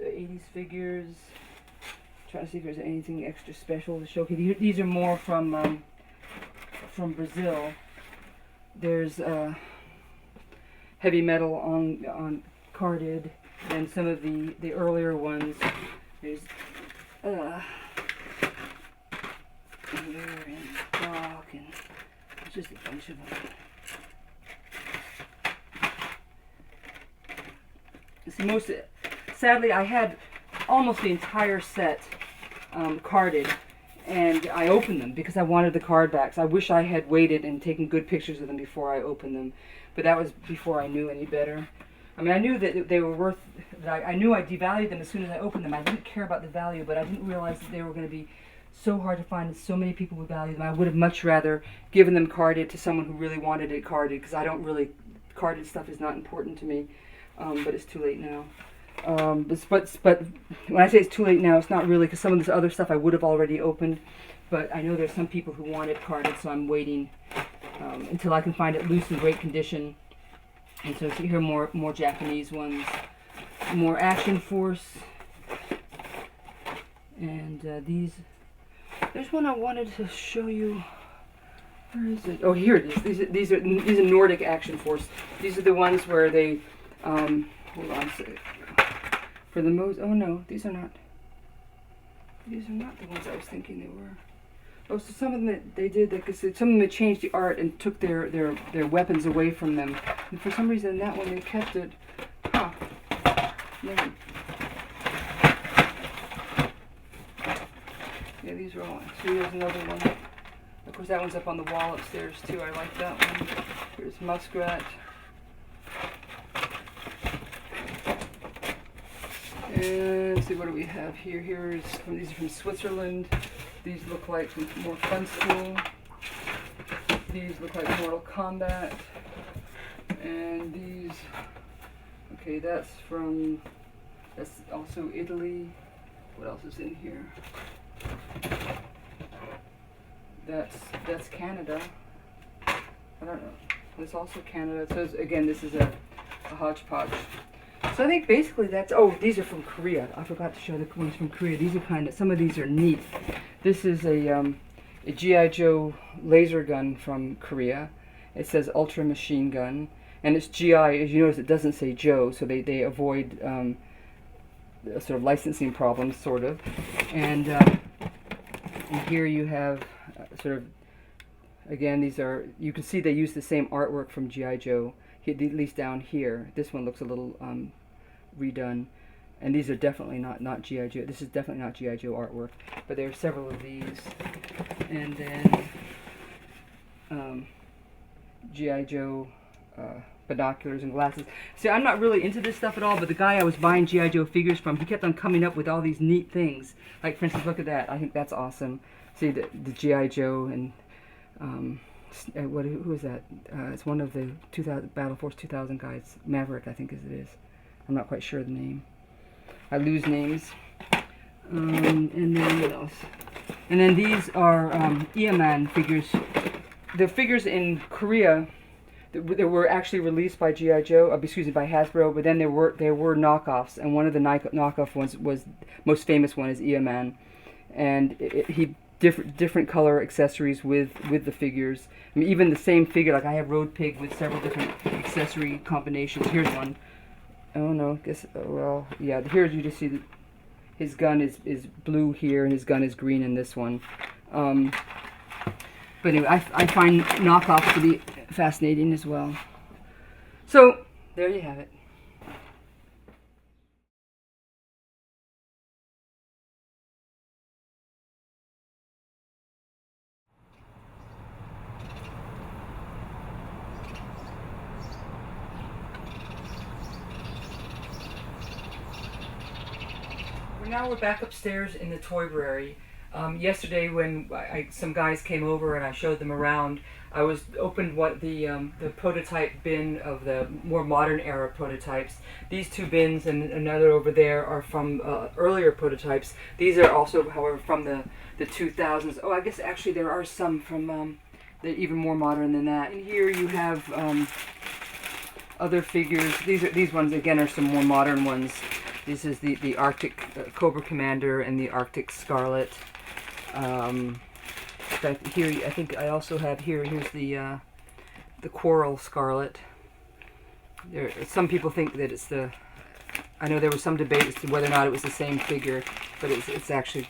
80s figures. Trying to see if there's anything extra special to show. Okay, these are more from Brazil. There's heavy metal on carded, and some of the earlier ones. There's Aire and Doc, and there's just a bunch of them. See, sadly, I had almost the entire set carded, and I opened them because I wanted the card backs. I wish I had waited and taken good pictures of them before I opened them, but that was before I knew any better. I mean, I knew that they were worth, I knew I devalued them as soon as I opened them. I didn't care about the value, but I didn't realize that they were going to be so hard to find and so many people would value them. I would have much rather given them carded to someone who really wanted it carded, because I don't really, carded stuff is not important to me, but it's too late now. But when I say it's too late now, it's not really, because some of this other stuff I would have already opened, but I know there's some people who want it carded, so I'm waiting until I can find it loose in great condition. And so here are more Japanese ones, more Action Force, and these. There's one I wanted to show you. Where is it? Oh, here it is. These are Nordic Action Force. These are the ones where they hold on a second. For the most, oh no, these are not the ones I was thinking they were. Oh, so some of them that they did, because some of them they changed the art and took their weapons away from them. And for some reason, that one they kept it. Huh. Yeah. Yeah, these are all. So here's another one. Of course, that one's up on the wall upstairs too. I like that one. Here's Muskrat. And let's see, what do we have here? These are from Switzerland. These look like more Fun School. These look like Mortal Kombat. And these, okay, that's also Italy. What else is in here? That's Canada. I don't know. It's also Canada. So again, this is a hodgepodge. So I think basically that's, oh, these are from Korea. I forgot to show the ones from Korea. These are some of these are neat. This is a G.I. Joe laser gun from Korea. It says Ultra Machine Gun. And it's G.I., as you notice, it doesn't say Joe, so they avoid sort of licensing problems, sort of. And here you have sort of again, these are, you can see they use the same artwork from G.I. Joe, at least down here. This one looks a little redone. And these are definitely not G.I. Joe. This is definitely not G.I. Joe artwork. But there are several of these. And then G.I. Joe binoculars and glasses. See, I'm not really into this stuff at all, but the guy I was buying G.I. Joe figures from, he kept on coming up with all these neat things. Like, for instance, look at that. I think that's awesome. See, the G.I. Joe and... who is that? It's one of the Battle Force 2000 guys. Maverick, I think it is. I'm not quite sure the name. I lose names. And then what else? And then these are Airedevon figures. The figures in Korea that were actually released by G.I. Joe, excuse me, by Hasbro, but then there were knockoffs, and one of the knockoff ones was most famous one is Airedevon, and he different color accessories with the figures. I mean, even the same figure, like I have Road Pig with several different accessory combinations. Here's one. Oh no, I guess, well, yeah, here you just see that his gun is blue here, and his gun is green in this one. But anyway, I find knockoffs to be fascinating as well. So, there you have it. Now we're back upstairs in the toybrary. Yesterday, when some guys came over and I showed them around, I opened the prototype bin of the more modern era prototypes. These two bins and another over there are from earlier prototypes. These are also, however, from the 2000s. Oh, I guess actually there are some from they're even more modern than that. And here you have other figures. These ones again are some more modern ones. This is the Arctic Cobra Commander and the Arctic Scarlet. In fact, here I think I also have here's the Coral Scarlet. Some people think that it's the. I know there was some debate as to whether or not it was the same figure, but it's actually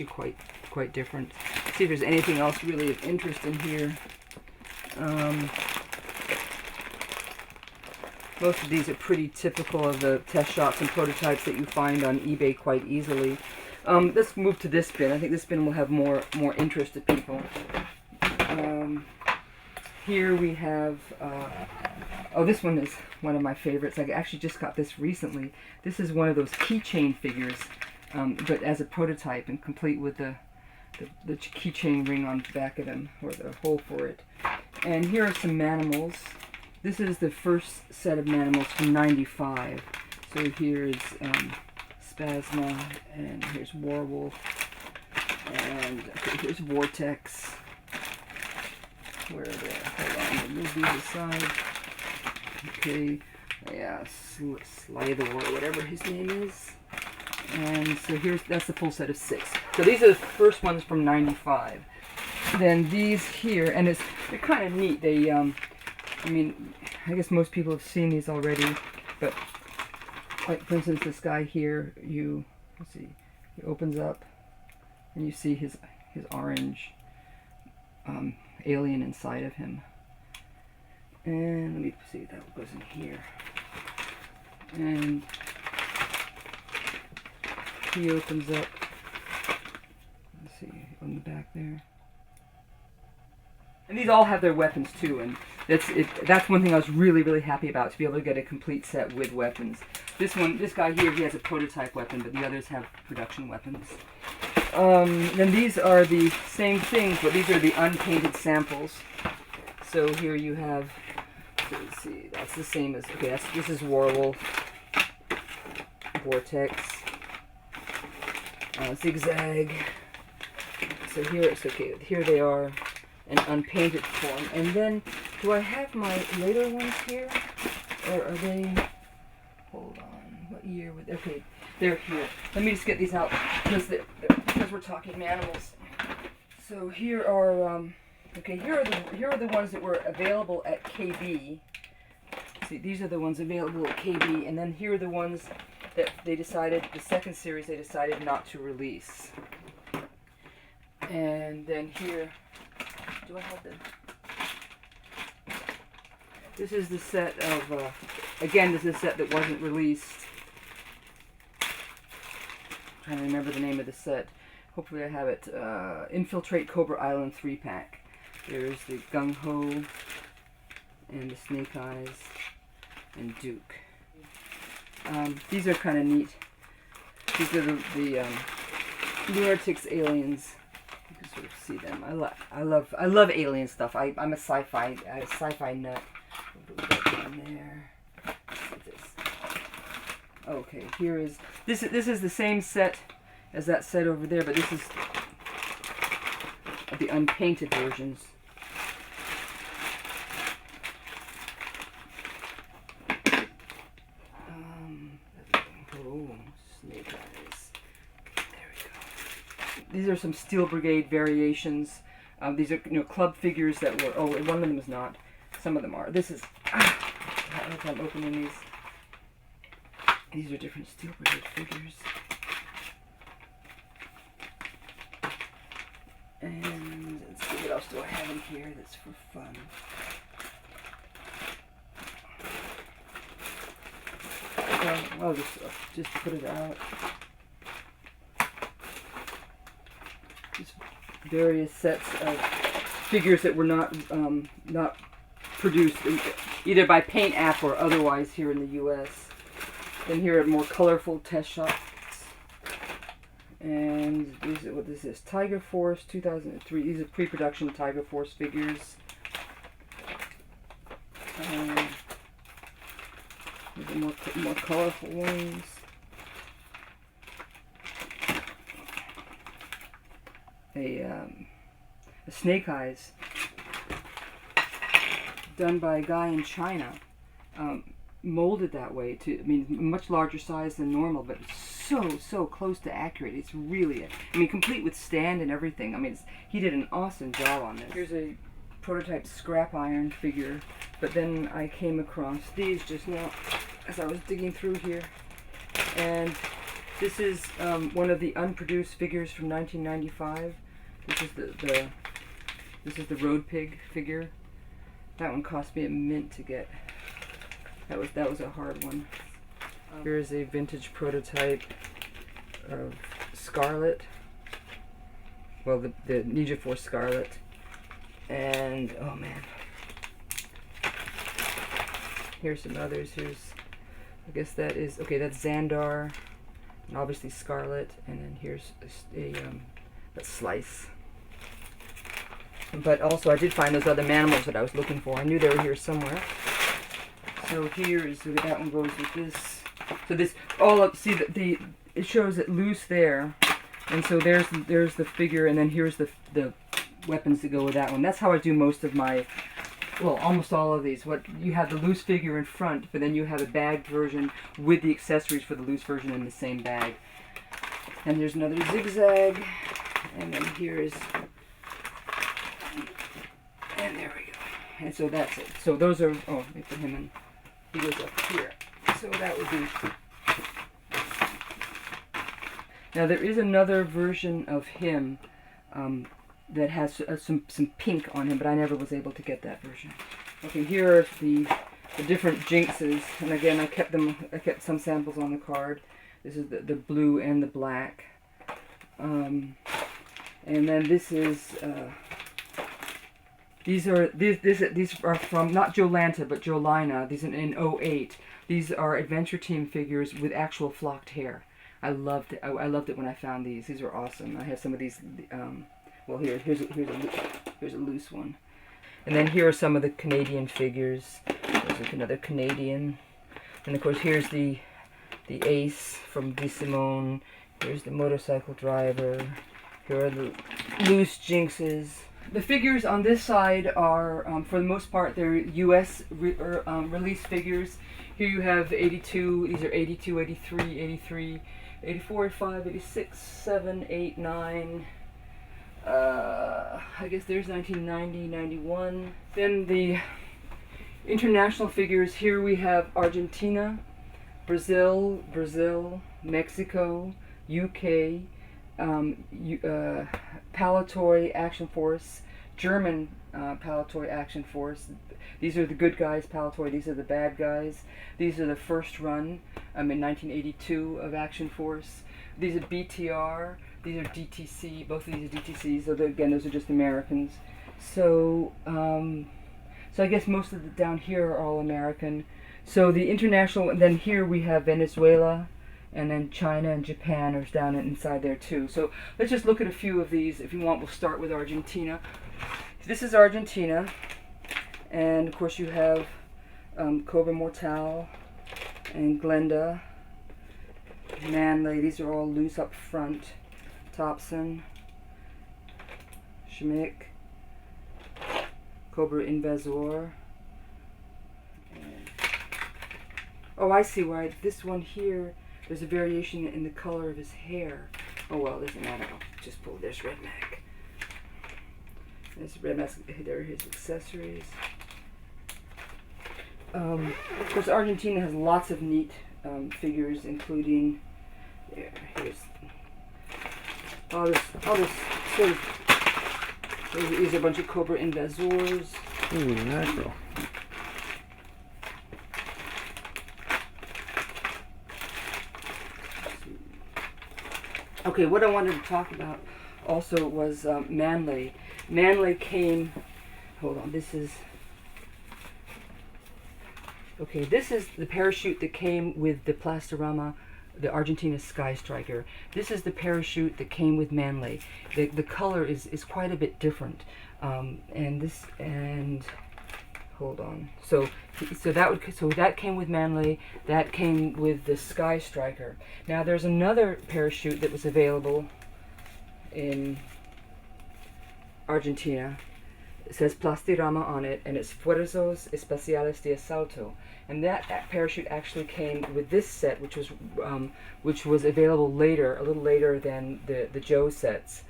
quite different. Let's see if there's anything else really of interest in here. Most of these are pretty typical of the test shots and prototypes that you find on eBay quite easily. Let's move to this bin. I think this bin will have more interest to people. Here we have, oh, this one is one of my favorites. I actually just got this recently. This is one of those keychain figures, but as a prototype and complete with the keychain ring on the back of them, or the hole for it. And here are some Manimals. This is the first set of Manimals from '95. So here's Spasma, and here's Warwolf, and okay, here's Vortex. Where are they? Hold on, move these aside. Okay, yeah, Slither, or whatever his name is. And so that's the full set of 6. So these are the first ones from '95. Then these here, and they're kind of neat. They I mean, I guess most people have seen these already, but like for instance, this guy here, let's see, he opens up, and you see his orange alien inside of him. And let me see if that goes in here. And he opens up. Let's see on the back there. And these all have their weapons too, and that's one thing I was really happy about, to be able to get a complete set with weapons. This guy here, he has a prototype weapon, but the others have production weapons. Then these are the same things, but these are the unpainted samples. So here you have, so let's see, that's the same as, okay, this is Warwolf, Vortex, Zigzag. So here it's okay, here they are in unpainted form. And then, do I have my later ones here? Or are they, hold on, what year would, okay, they're here. Let me just get these out, because we're talking animals. So here are, okay, here are the ones that were available at KB. See, these are the ones available at KB, and then here are the ones that they decided, the second series, they decided not to release. And then here, do I have the This is the set of, again, this is a set that wasn't released. I'm trying to remember the name of the set. Hopefully I have it. Infiltrate Cobra Island 3-pack. There's the Gung Ho and the Snake Eyes and Duke. These are kind of neat. These are the Lunatics aliens. You can sort of see them. I love alien stuff. I'm a sci-fi nut. What do we got down there? Let's see this. Okay, here is this is the same set as that set over there, but this is the unpainted versions. Oh, Snake Eyes. There we go. These are some Steel Brigade variations. These are club figures that were. Oh, one of them is not. Some of them are. This is. I'm opening these. These are different Steel Brigade figures. And let's see, what else do I have in here that's for fun? I'll just put it out. Just various sets of figures that were not produced either by Paint App or otherwise here in the U.S. Then here are more colorful test shots. And what is this? Tiger Force 2003. These are pre-production Tiger Force figures. These are more colorful ones. A Snake Eyes done by a guy in China, molded that way to, much larger size than normal, but so close to accurate. It's really, complete with stand and everything. He did an awesome job on this. Here's a prototype scrap iron figure, but then I came across these just now as I was digging through here, and this is one of the unproduced figures from 1995. This is the Road Pig figure. That one cost me a mint to get. That was a hard one. Here's a vintage prototype of Scarlet. Well, the Ninja Force Scarlet. And, oh man. Here's some others. I guess that is, okay, that's Xandar. And obviously Scarlet. And then here's a Slice. But also I did find those other Manimals that I was looking for. I knew they were here somewhere. So here is, that one goes with this. So this, see it shows it loose there. And so there's the figure, and then here's the weapons to go with that one. That's how I do most of my, well, almost all of these. You have the loose figure in front, but then you have a bagged version with the accessories for the loose version in the same bag. And there's another Zigzag, and then here's, and there we go. And so that's it. So those are, let me put him in. He goes up here. So that would be. Now there is another version of him that has some pink on him, but I never was able to get that version. Okay, here are the different Jinxes, and again I kept some samples on the card. This is the blue and the black, and then this is these are from not Jolanta but Jolina. These are in 08. These are Adventure Team figures with actual flocked hair. I loved it. I loved it when I found these. These are awesome. I have some of these. Well, here's a loose one, and then here are some of the Canadian figures. There's like another Canadian, and of course here's the Ace from De Simone. Here's the Motorcycle Driver. Here are the loose Jinxes. The figures on this side are, for the most part, they're U.S. release figures. Here you have 82, these are 82, 83, 83, 84, 85, 86, 7, 8, 9. I guess there's 1990, 91. Then the international figures, here we have Argentina, Brazil, Mexico, UK, Palatoy Action Force, German Palatoy Action Force. These are the good guys, Palatoy. These are the bad guys. These are the first run in 1982 of Action Force. These are BTR. These are DTC. Both of these are DTCs. So again, those are just Americans. So so I guess most of the down here are all American. So the international, and then here we have Venezuela, and then China and Japan are down inside there too. So let's just look at a few of these. If you want, we'll start with Argentina. This is Argentina, and of course you have Cobra Mortal and Glenda, Manley. These are all loose up front. Thompson, Schmick, Cobra Invasor. Oh, I see why this one here, there's a variation in the color of his hair. Oh well, doesn't matter. I'll just pull this Red Mac. There's Red Mac, there are his accessories. Of course, Argentina has lots of neat figures, including, here's all this sort of, these are a bunch of Cobra Invasors. Ooh, natural. Okay, what I wanted to talk about also was Manley. Manley came, hold on, this is the parachute that came with the Plastorama, the Argentina Sky Striker. This is the parachute that came with Manley. The color is quite a bit different. Hold on. So that came with Manley. That came with the Sky Striker. Now there's another parachute that was available in Argentina. It says Plastirama on it, and it's Fuerzas Especiales de Asalto. And that parachute actually came with this set, which was available later, a little later than the Joe sets.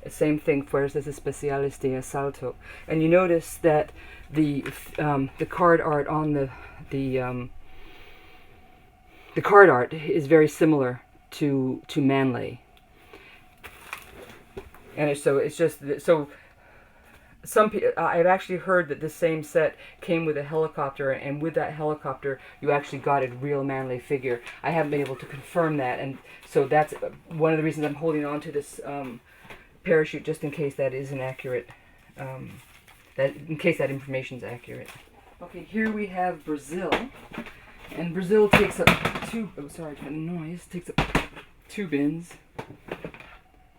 Same thing, Fuerzas Especiales de Asalto. And you notice that the card art on the card art is very similar to Manley. And I've actually heard that this same set came with a helicopter, and with that helicopter you actually got a real Manley figure. I haven't been able to confirm that, and so that's one of the reasons I'm holding on to this parachute, just in case that is inaccurate, in case that information is accurate. Okay, here we have Brazil, and Brazil takes up takes up 2 bins.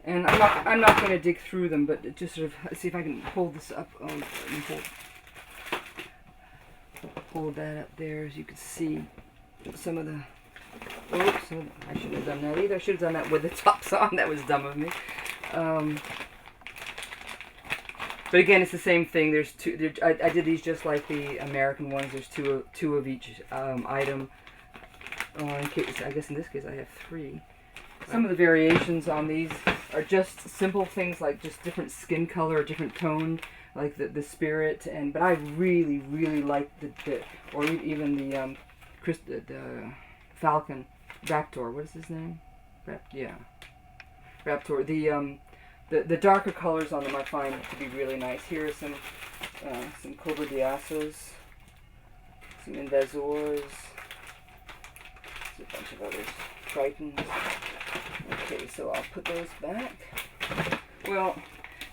And I'm not going to dig through them, but just sort of see if I can hold this up. Hold that up there, as you can see some of the. Oops, I shouldn't have done that either. I should have done that with the tops on. That was dumb of me. But again, it's the same thing. There's 2. I did these just like the American ones. There's two of each item. In case, I guess in this case I have 3. Some of the variations on these are just simple things like just different skin color, or different tone, like the spirit. But I really like or even the Falcon Raptor. What is his name? Raptor. The darker colors on them I find to be really nice. Here are some Cobra Diasos, some Invasors, a bunch of others, Tritons. Okay, so I'll put those back. Well,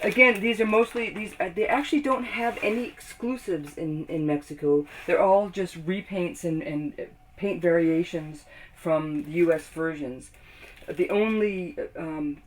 again, these are mostly they actually don't have any exclusives in Mexico. They're all just repaints and paint variations from the U.S. versions. The only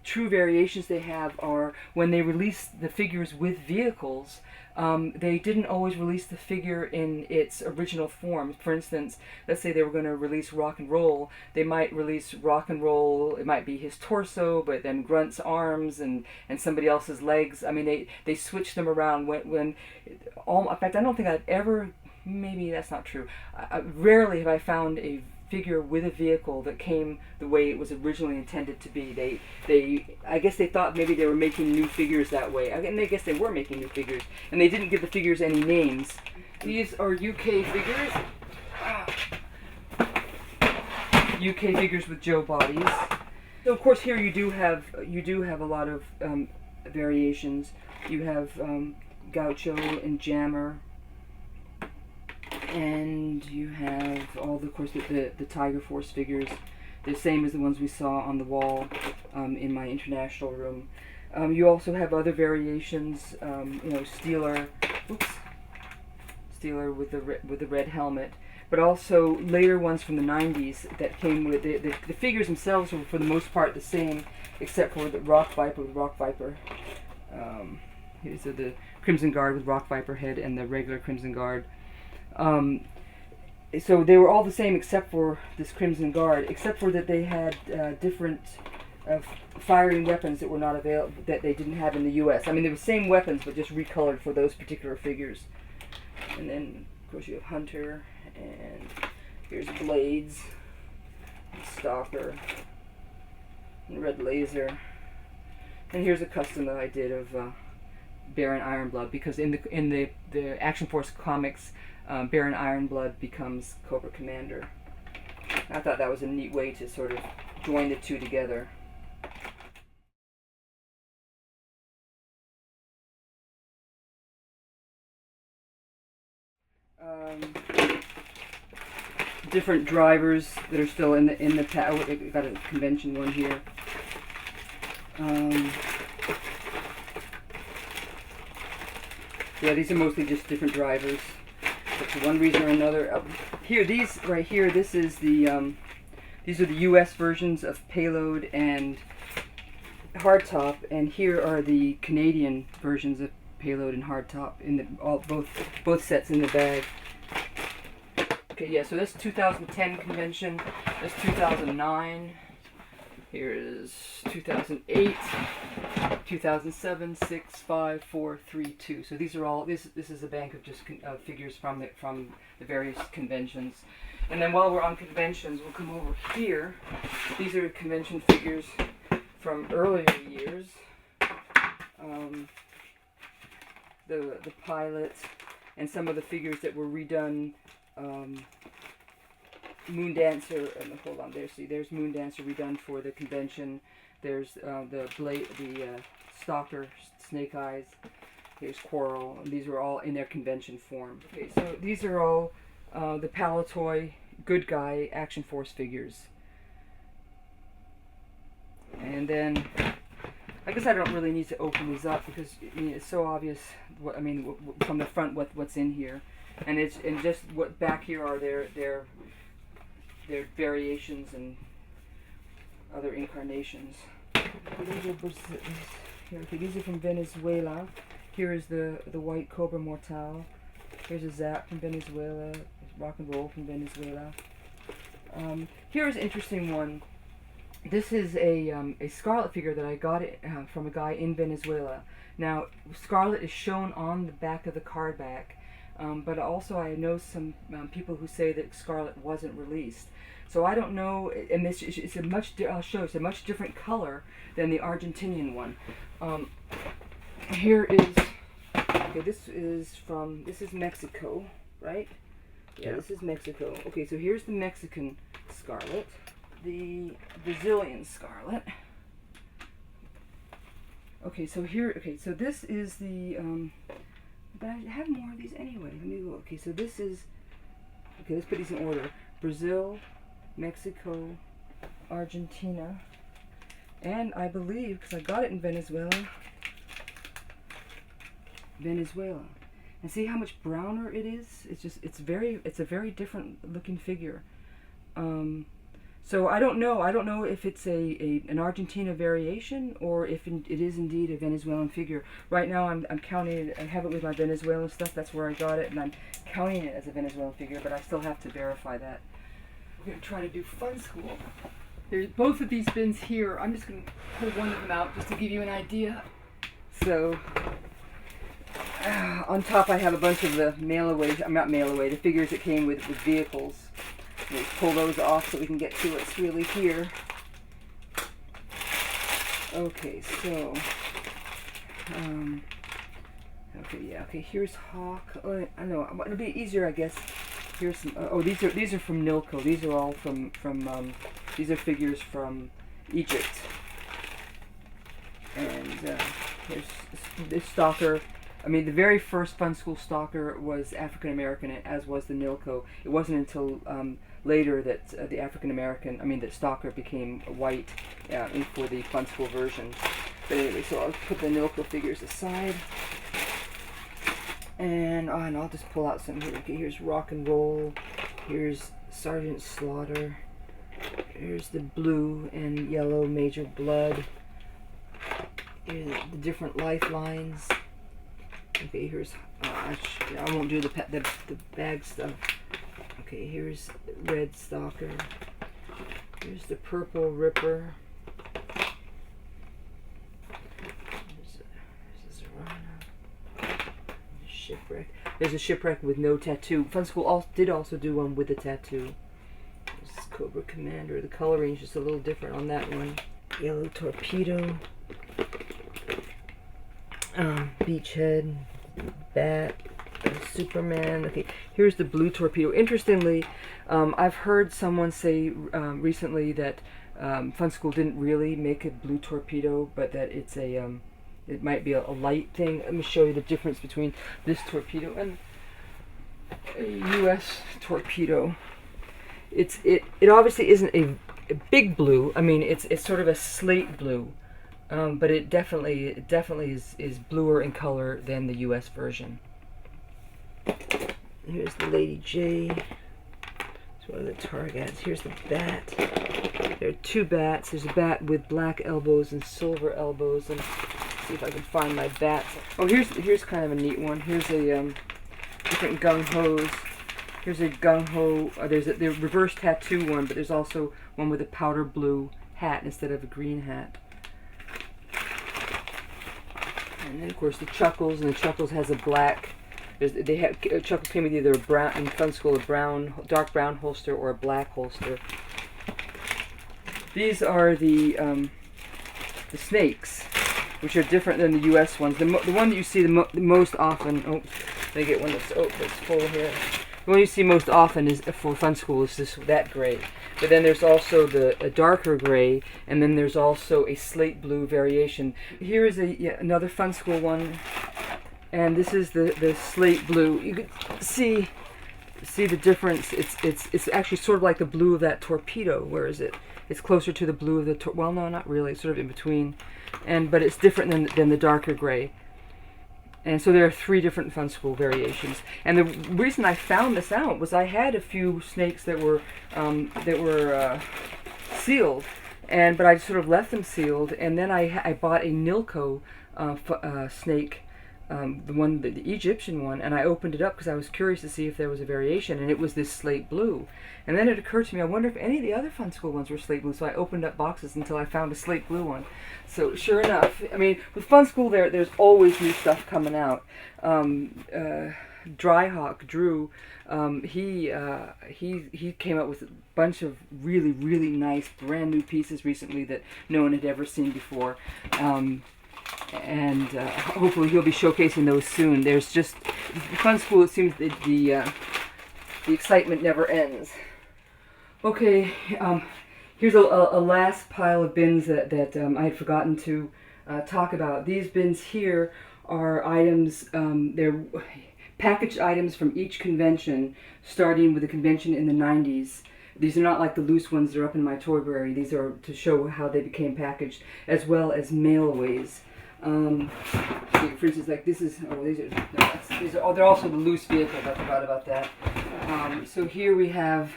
true variations they have are when they release the figures with vehicles. They didn't always release the figure in its original form. For instance, let's say they were going to release Rock and Roll. They might release Rock and Roll, it might be his torso, but then Grunt's arms and somebody else's legs. I mean, they switched them around in fact, I don't think I've ever, maybe that's not true. Rarely have I found a figure with a vehicle that came the way it was originally intended to be. I guess they thought maybe they were making new figures that way. And I guess they were making new figures, and they didn't give the figures any names. These are UK figures. UK figures with Joe bodies. So of course here you do have a lot of variations. You have Gaucho and Jammer. And you have all, of course, the Tiger Force figures, the same as the ones we saw on the wall in my international room. You also have other variations, you know, Steeler with the red helmet, but also later ones from the 90s that came with the figures themselves were for the most part the same, except for the Rock Viper with Rock Viper. Here's the Crimson Guard with Rock Viper head and the regular Crimson Guard. So they were all the same except for this Crimson Guard, except for that they had different firing weapons that were not available, that they didn't have in the U.S. I mean, they were the same weapons, but just recolored for those particular figures. And then, of course, you have Hunter, and here's Blades, and Stalker, and Red Laser. And here's a custom that I did of Baron Ironblood, because in the Action Force comics, Baron Ironblood becomes Cobra Commander. I thought that was a neat way to sort of join the two together. Different drivers that are still in the got a convention one here. Yeah, these are mostly just different drivers, but for one reason or another. Here, these right here. This is the these are the U.S. versions of Payload and Hardtop, and here are the Canadian versions of Payload and Hardtop in the both sets in the bag. Okay, yeah. So that's 2010 convention. That's 2009. Here is 2008, 2007, 6, 5, 4, 3, 2. So these are all. This is a bank of just figures from the various conventions. And then while we're on conventions, we'll come over here. These are convention figures from earlier years. The pilot and some of the figures that were redone. Moon Dancer, hold on there. See, there's Moon Dancer redone for the convention. There's the Stalker, Snake Eyes. Here's Quarrel. And these are all in their convention form. Okay, so these are all the Palatoy Good Guy Action Force figures. And then, I guess I don't really need to open these up because I mean it's so obvious. From the front, what's in here, and just what back here are their variations and other incarnations. These are from Venezuela. Here is the White Cobra Mortal. Here's a Zap from Venezuela. Rock and Roll from Venezuela. Here's an interesting one. This is a Scarlet figure that I got from a guy in Venezuela. Now, Scarlet is shown on the back of the card back. But also I know some people who say that Scarlet wasn't released. So I don't know, and it's a much different color than the Argentinian one. Here is, okay, this is Mexico, right? Yeah, this is Mexico. Okay, so here's the Mexican Scarlet, the Brazilian Scarlet. Okay, so so this is the, but I have more of these anyway. Let me look. Okay, so this is, okay, let's put these in order. Brazil, Mexico, Argentina, and I believe, because I got it in Venezuela. And see how much browner it is? It's a very different looking figure. So I don't know if it's an Argentina variation or if it is indeed a Venezuelan figure. Right now I'm counting it. I have it with my Venezuelan stuff. That's where I got it, and I'm counting it as a Venezuelan figure. But I still have to verify that. We're gonna try to do Fun School. There's both of these bins here. I'm just gonna pull one of them out just to give you an idea. So on top I have a bunch of the the figures that came with vehicles. We'll pull those off so we can get to what's really here. Okay, so here's Hawk. Oh, I know it'll be easier, I guess. Here's some. These are from Nilco. These are all from these are figures from Egypt. And here's this Stalker I mean, the very first Fun School Stalker was African American, as was the Nilco. It wasn't until later that the African American, that Stalker became white for the Fun School version. But anyway, so I'll put the Nilco figures aside. And I'll just pull out some here. Okay, here's Rock and Roll. Here's Sergeant Slaughter. Here's the blue and yellow Major Blood. Here's the different lifelines. Okay, here's I won't do the bag stuff. Okay, here's Red Stalker. Here's the Purple Ripper. There's a Shipwreck. There's a Shipwreck with no tattoo. Fun School did also do one with a tattoo. This is Cobra Commander. The coloring is just a little different on that one. Yellow Torpedo. Beachhead. Bat. Superman. Okay, here's the Blue Torpedo. Interestingly, I've heard someone say recently that Fun School didn't really make a Blue Torpedo, but that it's it might be a light thing. Let me show you the difference between this torpedo and a U.S. torpedo. It obviously isn't a big blue. I mean, it's sort of a slate blue, but it definitely is bluer in color than the U.S. version. Here's the Lady J. It's one of the targets. Here's the bat. There are two bats. There's a bat with black elbows and silver elbows. And see if I can find my bats. Oh, here's kind of a neat one. Here's a different gung hos. Here's a gung ho. There's the reverse tattoo one, but there's also one with a powder blue hat instead of a green hat. And then of course the Chuckles, and the Chuckles has a black. Chuckles came with either a brown, in Fun School, dark brown holster or a black holster. These are the snakes, which are different than the U.S. ones. The one that you see the most often. Oh, let me get one that's full here. The one you see most often is for Fun School is that gray. But then there's also a darker gray, and then there's also a slate blue variation. Here is another Fun School one. And this is the slate blue. You can see the difference. It's actually sort of like the blue of that torpedo. Where is it? It's closer to the blue of the well, no, not really. It's sort of in between, but it's different than the darker gray. And so there are 3 different Fun School variations. And the reason I found this out was I had a few snakes that were sealed, but I sort of left them sealed. And then I bought a Nilco snake. The Egyptian one, and I opened it up because I was curious to see if there was a variation, and it was this slate blue. And then it occurred to me, I wonder if any of the other Fun School ones were slate blue, so I opened up boxes until I found a slate blue one. So sure enough, I mean, with Fun School there's always new stuff coming out. Dryhawk Drew, he came up with a bunch of really, really nice brand new pieces recently that no one had ever seen before. And hopefully he'll be showcasing those soon. There's just Fun School. It seems that the excitement never ends. Okay, here's a last pile of bins that I had forgotten to talk about. These bins here are items. They're packaged items from each convention, starting with the convention in the 90s. These are not like the loose ones that are up in my Toyberry. These are to show how they became packaged, as well as mail-aways. For instance, like this is, they're also the loose vehicles. I forgot about that. So here we have,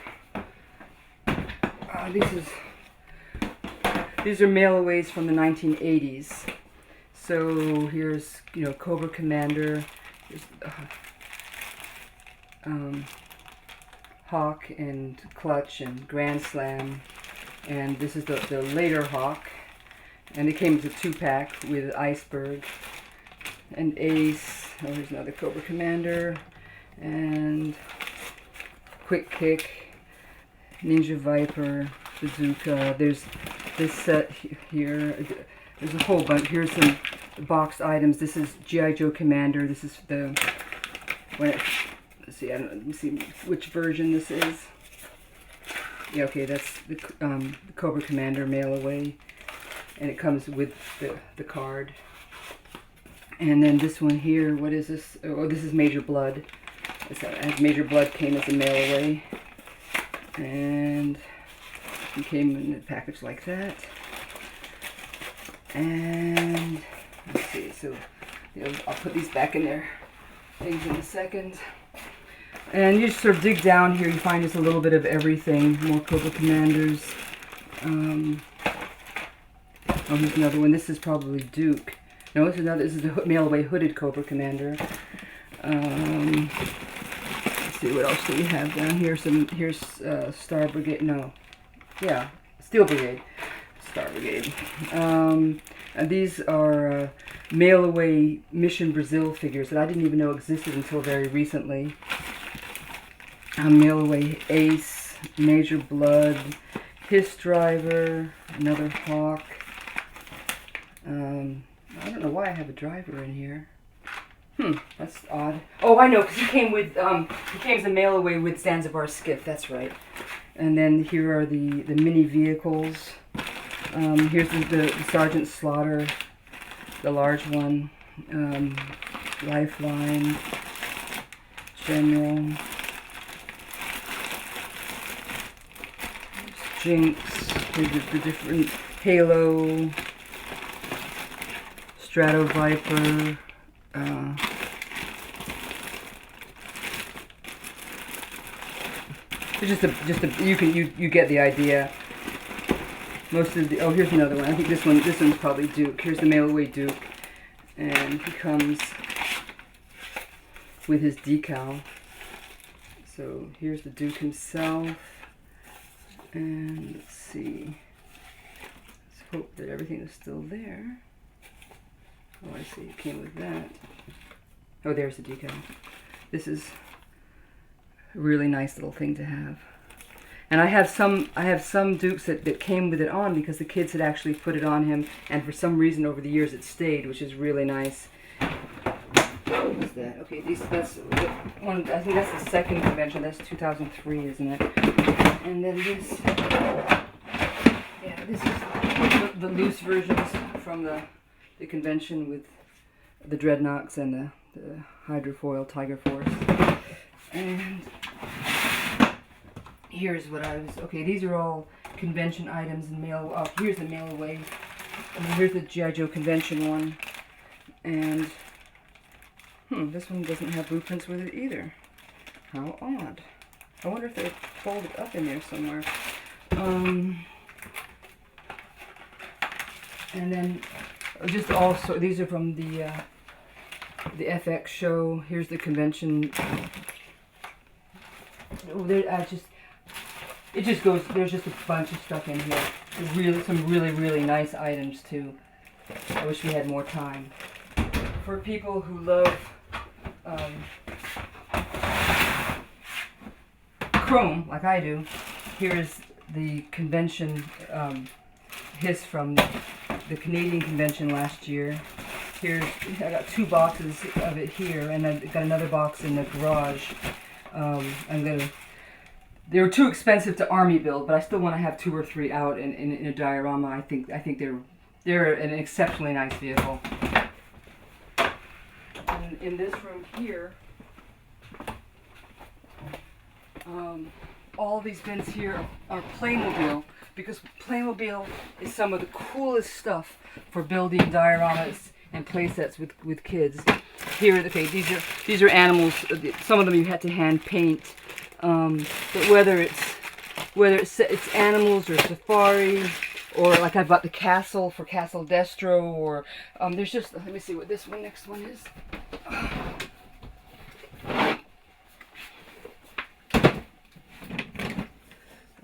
these are mail-aways from the 1980s. So here's, Cobra Commander, here's, Hawk and Clutch and Grand Slam, and this is the later Hawk. And it came as a 2-pack with Iceberg and Ace. Oh, here's another Cobra Commander. And Quick Kick, Ninja Viper, Bazooka. There's this set here. There's a whole bunch. Here's some boxed items. This is G.I.JOE Commander. This is let's see, let me see which version this is. Yeah, okay, that's the Cobra Commander mail away. And it comes with the card. And then this one here, what is this? Oh, this is Major Blood. As Major Blood came as a mail away. And it came in a package like that. And let's see, so I'll put these back in their things in a second. And you just sort of dig down here, you find just a little bit of everything. More Cobra Commanders. Oh, here's another one. This is probably Duke. No, this is the mail-away hooded Cobra Commander. Let's see, what else do we have down here? Here's Star Brigade. No, yeah, Steel Brigade. Star Brigade. And these are mail-away Mission Brazil figures that I didn't even know existed until very recently. Mail-away Ace, Major Blood, Hiss Driver, another Hawk. I don't know why I have a driver in here. That's odd. Oh, I know, because he came as a mail away with Zanzibar Skiff. That's right. And then here are the mini vehicles. Here's the Sergeant Slaughter, the large one. Lifeline, General, Jinx. Here's the different Halo. Strato Viper, you get the idea. Most of the here's another one. I think this one's probably Duke. Here's the mail away Duke, and he comes with his decal. So here's the Duke himself, and let's see. Let's hope that everything is still there. Oh, I see. It came with that. Oh, there's the decal. This is a really nice little thing to have. And I have some Dukes that came with it on because the kids had actually put it on him, and for some reason over the years it stayed, which is really nice. What was that? Okay, that's one. I think that's the second convention. That's 2003, isn't it? And then this. Yeah, this is the loose versions from the convention with the Dreadnoks and the Hydrofoil Tiger Force. And here's what okay, these are all convention items and mail. Oh, here's the mail away. And then here's the G.I. Joe convention one. And this one doesn't have blueprints with it either. How odd. I wonder if they're folded up in there somewhere. And then just also, these are from the FX show. Here's the convention. Oh, it just goes. There's just a bunch of stuff in here. Some really nice items too. I wish we had more time. For people who love chrome, like I do, here's the convention Hiss from the Canadian convention last year. I got 2 boxes of it here, and I got another box in the garage. They were too expensive to army build, but I still want to have 2 or 3 out in a diorama. I think they're an exceptionally nice vehicle. And in this room here, all these bins here are Playmobil, because Playmobil is some of the coolest stuff for building dioramas and play sets with kids. Here, okay, these are animals. Some of them you had to hand paint, but whether it's animals or safari, or like I've got the castle for Castle Destro, or there's just, let me see what this next one is.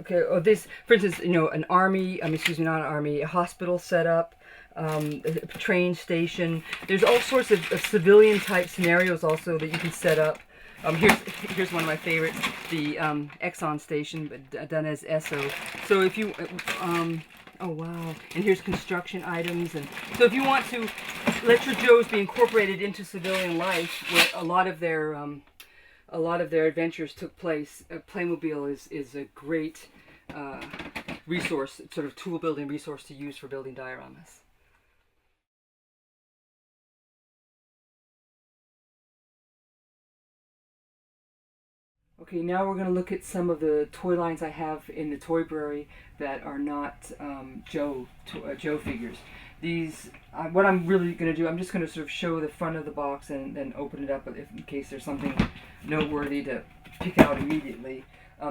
Okay, this, for instance, an army, excuse me, not an army, a hospital setup, a train station. There's all sorts of civilian type scenarios also that you can set up. Here's one of my favorites, the Exxon station, but done as ESSO. So if you, oh wow, and here's construction items, and so if you want to let your Joes be incorporated into civilian life, where a lot of their adventures took place, Playmobil is a great resource, sort of tool building resource to use for building dioramas. Okay, now we're going to look at some of the toy lines I have in the Toybrary that are not Joe figures. These, what I'm really going to do, I'm just going to sort of show the front of the box and then open it up in case there's something noteworthy to pick out immediately.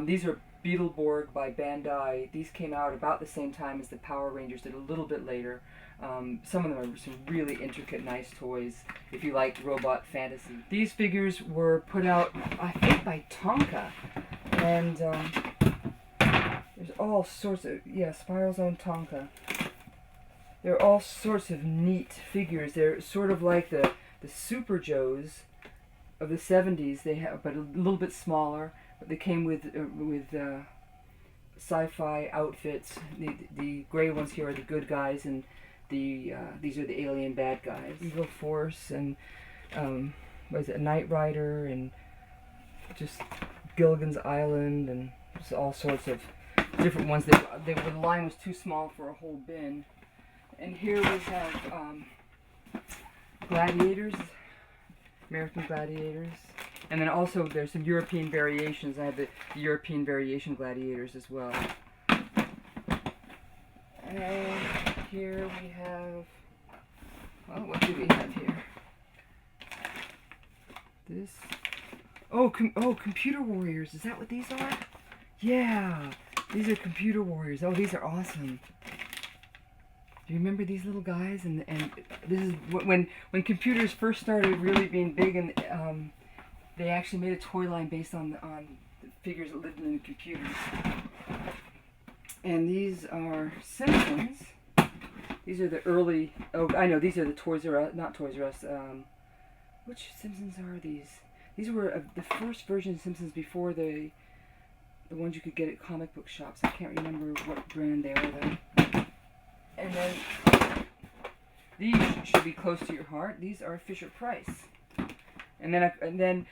These are Beetleborg by Bandai. These came out about the same time as the Power Rangers did, a little bit later. Some of them are some really intricate, nice toys if you like robot fantasy. These figures were put out, I think, by Tonka, and there's all sorts of, Spiral's own Tonka. There are all sorts of neat figures. They're sort of like the Super Joes of the 70s. They have, but a little bit smaller. But they came with sci-fi outfits. The gray ones here are the good guys, and these are the alien bad guys. Evil Force and what is it, Knight Rider, and just Gilligan's Island, and just all sorts of different ones. The line was too small for a whole bin. And here we have gladiators, American gladiators. And then also there's some European variations. I have the European variation gladiators as well. And here we have, well, what do we have here? This, Computer Warriors. Is that what these are? Yeah, these are Computer Warriors. Oh, these are awesome. Do you remember these little guys? And this is when computers first started really being big, and they actually made a toy line based on the figures that lived in the computers. And these are Simpsons. These are the early. Oh, I know. These are the Toys R Us, not Toys R Us. Which Simpsons are these? These were the first version of Simpsons before the ones you could get at comic book shops. I can't remember what brand they are though. And then these should be close to your heart. These are Fisher Price. And then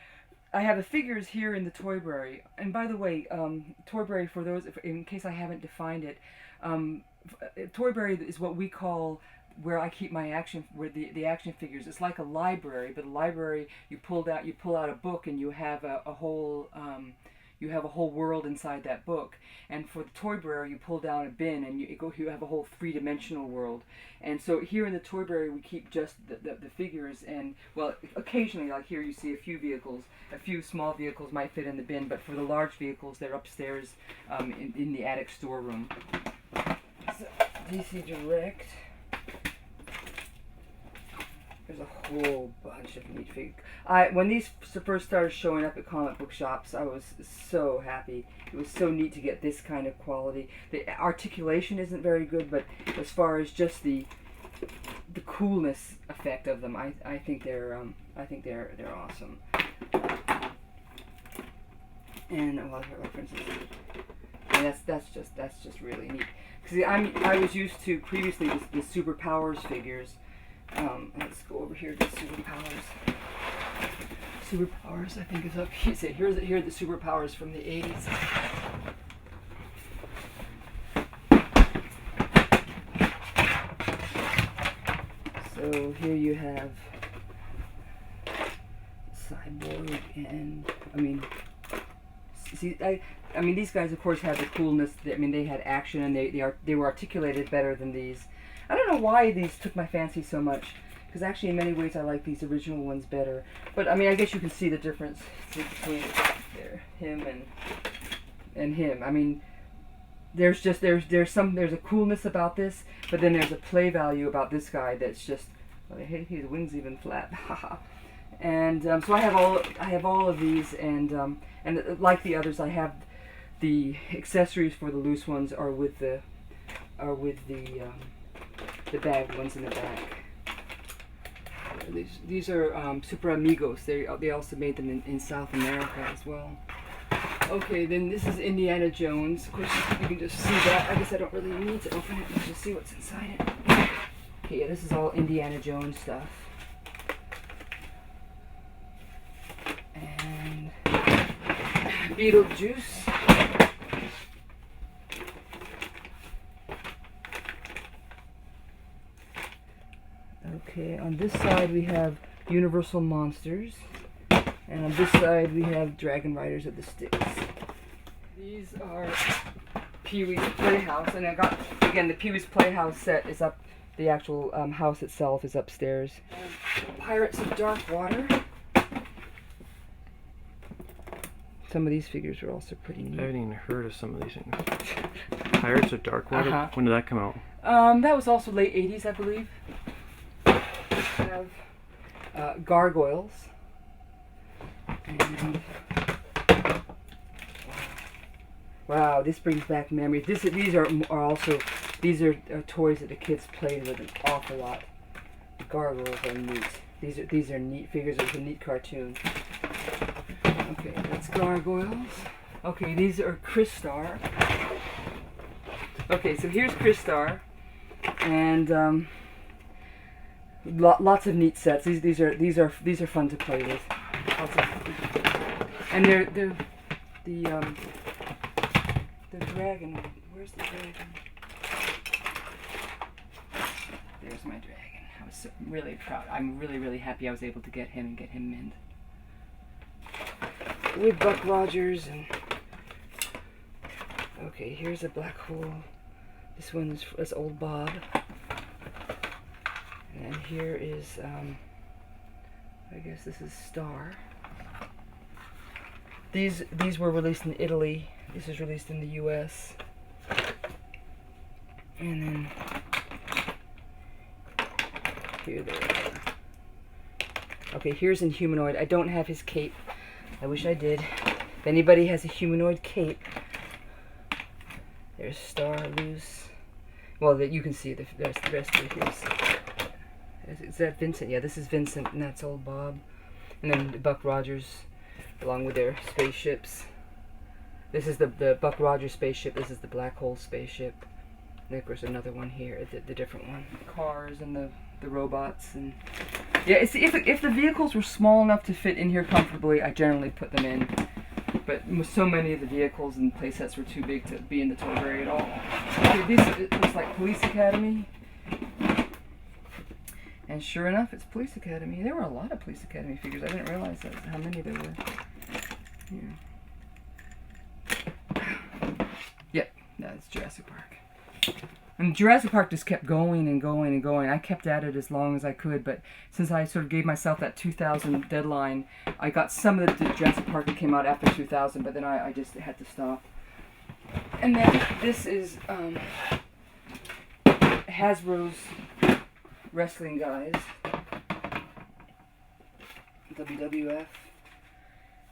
I have the figures here in the Toybrary. And by the way, Toybrary, for those, in case I haven't defined it, Toybrary is what we call where I keep my the action figures. It's like a library, but a library you pull out a book and you have a whole world inside that book. And for the Toybrary, you pull down a bin and you have a whole three-dimensional world. And so here in the Toybrary, we keep just the figures, and well, occasionally, like here, you see a few small vehicles might fit in the bin, but for the large vehicles, they're upstairs in the attic storeroom. So, DC Direct. There's a whole bunch of neat figures. When these first started showing up at comic book shops, I was so happy. It was so neat to get this kind of quality. The articulation isn't very good, but as far as just the coolness effect of them, I think they're awesome. And well, for instance, and that's just really neat. Because I was used to previously the Superpowers figures. Let's go over here to Superpowers. Superpowers, I think, is up here. Here are the Superpowers from the 80s. So here you have Cyborg, and I mean these guys, of course, had the coolness. They had action, and they were articulated better than these. I don't know why these took my fancy so much, because actually in many ways I like these original ones better. But I guess you can see the difference between him and him. There's a coolness about this, but then there's a play value about this guy that's just, well, his wings even flap. And so I have all of these, and like the others, I have the accessories for the loose ones are with the bagged ones in the back. These are Super Amigos. They also made them in South America as well. Okay, then this is Indiana Jones. Of course, you can just see that. I guess I don't really need to open it. You can just see what's inside it. Okay, yeah, this is all Indiana Jones stuff. And Beetlejuice. Okay, on this side we have Universal Monsters. And on this side we have Dragon Riders of the Styx. These are Pee-wee's Playhouse, and I got, again, the Pee-wee's Playhouse set is up, the actual house itself is upstairs. Pirates of Dark Water. Some of these figures are also pretty neat. I haven't even heard of some of these things. Pirates of Dark Water? Uh-huh. When did that come out? That was also late 80s, I believe. We have gargoyles. And wow, this brings back memories. These are also toys that the kids played with an awful lot. Gargoyles are neat. These are neat figures. It's a neat cartoon. Okay, that's gargoyles. Okay, these are Crystar. Okay, so here's Crystar, and lots of neat sets. These are fun to play with. Lots of, and they're the dragon. Where's the dragon? There's my dragon. I was really proud. I'm really happy I was able to get him and get him mint. With Buck Rogers and okay, here's a black hole. This one's Old Bob. And here is I guess this is Star. These were released in Italy. This is released in the US. And then here they are. Okay, here's in humanoid. I don't have his cape. I wish I did. If anybody has a humanoid cape, there's Star loose. Well, that you can see the rest of his. Is that Vincent? Yeah, this is Vincent, and that's Old Bob. And then Buck Rogers, along with their spaceships. This is the Buck Rogers spaceship. This is the Black Hole spaceship. And of course, another one here, the different one. Cars and the robots and. Yeah, if the vehicles were small enough to fit in here comfortably, I generally put them in. But so many of the vehicles and playsets were too big to be in the toyberry at all. Okay, it looks like Police Academy. And sure enough, it's Police Academy. There were a lot of Police Academy figures. I didn't realize how many there were. Yep, that's Jurassic Park. And Jurassic Park just kept going and going and going. I kept at it as long as I could, but since I sort of gave myself that 2000 deadline, I got some of the Jurassic Park that came out after 2000, but then I just had to stop. And then this is Hasbro's wrestling guys, WWF.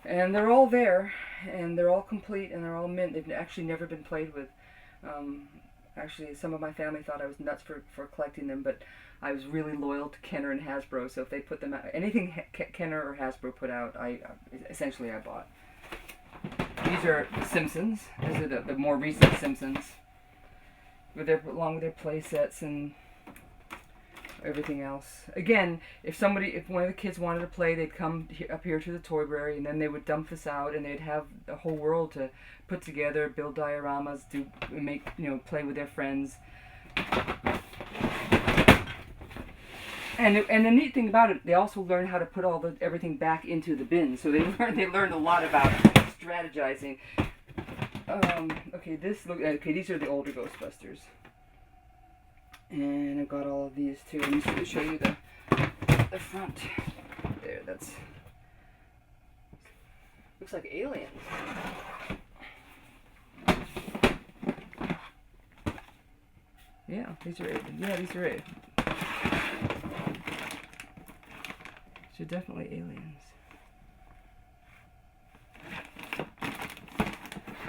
And they're all there, and they're all complete, and they're all mint. They've actually never been played with. Actually, some of my family thought I was nuts for collecting them, but I was really loyal to Kenner and Hasbro, so if they put them out, anything Kenner or Hasbro put out, I bought. These are Simpsons. These are the more recent Simpsons, along with their play sets and everything else. Again, if one of the kids wanted to play, they'd come up here to the Toyberry, and then they would dump this out, and they'd have the whole world to put together, build dioramas, play with their friends. And the neat thing about it, they also learn how to put everything back into the bin. So they learned a lot about strategizing. Okay, these are the older Ghostbusters. And I've got all of these too. Let me show you the front. There, that's looks like aliens. Yeah, these are aliens. These are definitely aliens.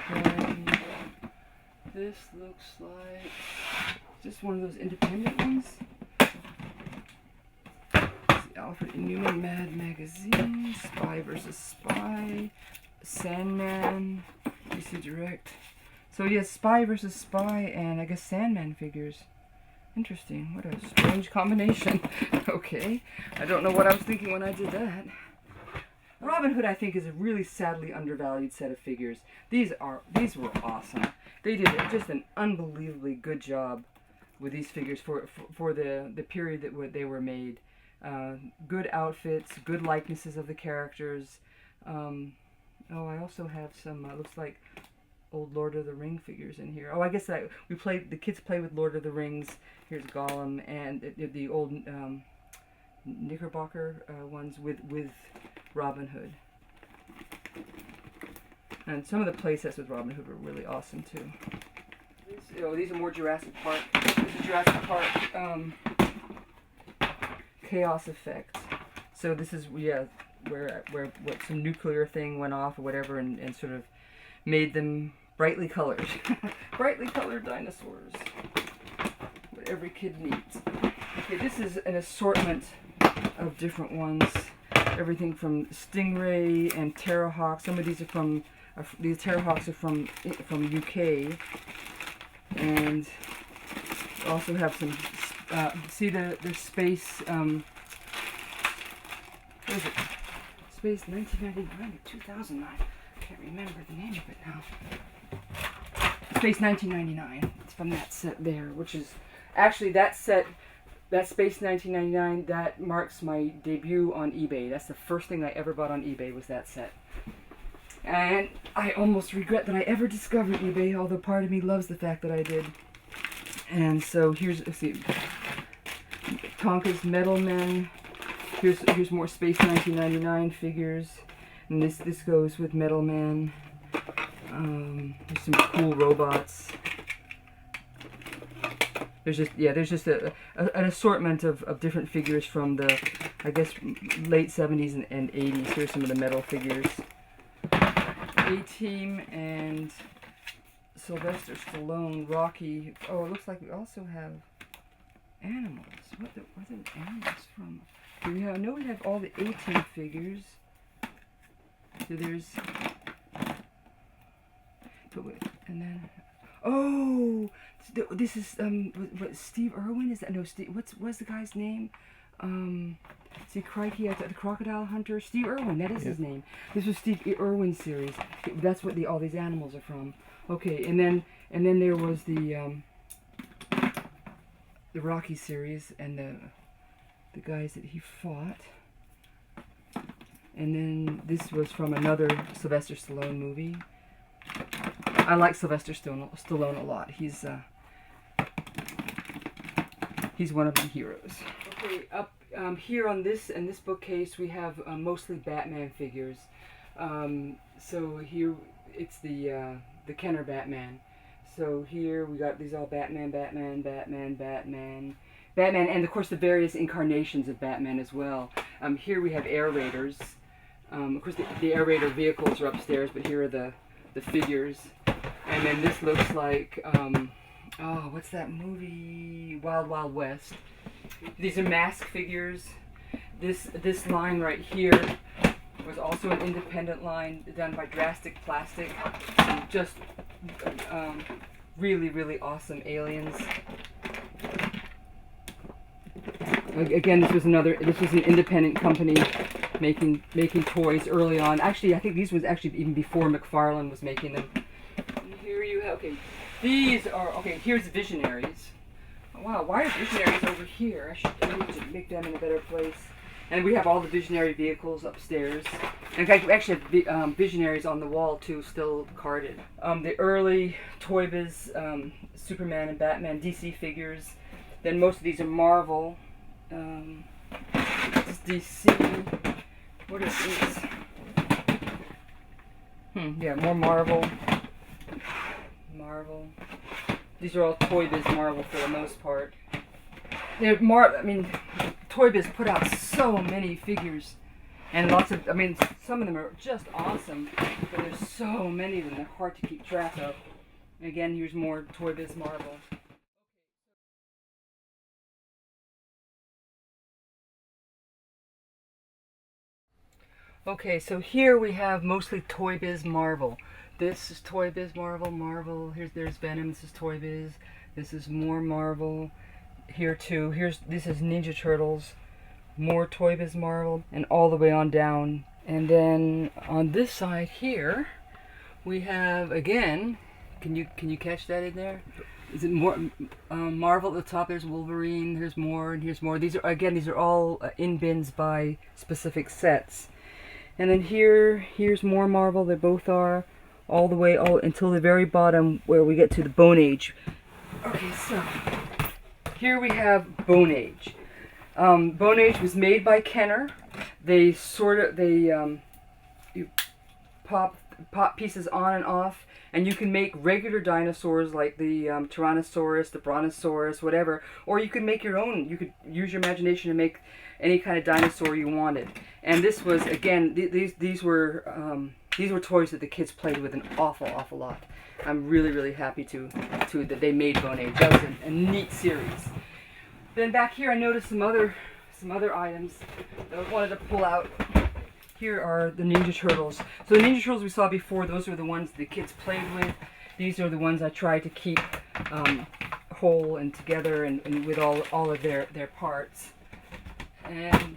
And this looks like just one of those independent ones. It's the Alfred E. Newman Mad Magazine, Spy vs. Spy, Sandman, DC Direct. So yes, Spy vs. Spy and I guess Sandman figures. Interesting. What a strange combination. Okay. I don't know what I was thinking when I did that. Robin Hood, I think, is a really sadly undervalued set of figures. These were awesome. They did just an unbelievably good job with these figures for the period that they were made. Good outfits, good likenesses of the characters. Oh, I also have some, looks like old Lord of the Ring figures in here. Oh, I guess the kids play with Lord of the Rings. Here's Gollum and the old Knickerbocker ones with Robin Hood. And some of the play sets with Robin Hood were really awesome too. These are more Jurassic Park. This is Jurassic Park Chaos Effect. So this is, yeah, where some nuclear thing went off or whatever and sort of made them brightly colored. Brightly colored dinosaurs. What every kid needs. Okay, this is an assortment of different ones. Everything from Stingray and Terrahawk. Some of these are from, these Terrahawks are from UK. And also have some, see the space, what is it? Space 1999 or 2009. I can't remember the name of it now. Space 1999. It's from that set there, which is actually that set, that Space 1999, that marks my debut on eBay. That's the first thing I ever bought on eBay was that set. And I almost regret that I ever discovered eBay, although part of me loves the fact that I did. And so here's, let's see, Tonka's Metal Men. Here's more Space 1999 figures. And this goes with Metal Man. There's some cool robots. There's just an assortment of different figures from the, I guess, late 70s and 80s. Here's some of the metal figures. A-Team and Sylvester Stallone, Rocky. Oh, it looks like we also have animals. What are the animals from? I know we have all the A-Team figures. So there's, and then, oh, this is what Steve Irwin is that? No, Steve. What's the guy's name? See, crikey, the Crocodile Hunter. Steve Irwin, that is his name. This was Steve Irwin's series. That's what all these animals are from. Okay, and then there was the Rocky series and the guys that he fought. And then this was from another Sylvester Stallone movie. I like Sylvester Stallone a lot. He's one of my heroes. Okay, up here on this bookcase we have mostly Batman figures. So here it's the Kenner Batman. So here we got these all Batman, and of course the various incarnations of Batman as well. Here we have Air Raiders. Of course the Air Raider vehicles are upstairs, but here are the figures. And then this looks like, oh, what's that movie? Wild Wild West. These are mask figures. This line right here was also an independent line done by Drastic Plastic. Just really, really awesome aliens. Again, this was an independent company making toys early on. Actually, I think these was actually even before McFarlane was making them. And here you have, okay, these are, okay, here's Visionaries. Oh, wow, why are Visionaries over here? I need to make them in a better place. And we have all the Visionary vehicles upstairs. In fact, we actually have Visionaries on the wall too, still carded. The early Toy Biz Superman and Batman DC figures. Then most of these are Marvel. This is DC. What are these? Yeah, more Marvel. These are all Toy Biz Marvel for the most part. Toy Biz put out so many figures, and lots of, some of them are just awesome, but there's so many of them, they're hard to keep track of. Again, here's more Toy Biz Marvel. Okay, so here we have mostly Toy Biz Marvel. This is Toy Biz Marvel. There's Venom. This is Toy Biz. This is more Marvel. Here too. This is Ninja Turtles. More Toy Biz Marvel, and all the way on down. And then on this side here, we have again. Can you catch that in there? Is it more Marvel at the top? There's Wolverine. There's more, and here's more. These are all in bins by specific sets. And then here's more Marvel. They both are all the way until the very bottom where we get to the Bone Age. Okay, so here we have Bone Age. Bone Age was made by Kenner. You pop pieces on and off, and you can make regular dinosaurs like the Tyrannosaurus, the Brontosaurus, whatever, or you could make your own. You could use your imagination to make any kind of dinosaur you wanted. And this was, again, these were toys that the kids played with an awful lot. I'm really happy that they made Bone Age. That was a neat series. Then back here I noticed some other items that I wanted to pull out. Here are the Ninja Turtles. So the Ninja Turtles we saw before, those were the ones the kids played with. These are the ones I tried to keep whole and together and with all of their parts. And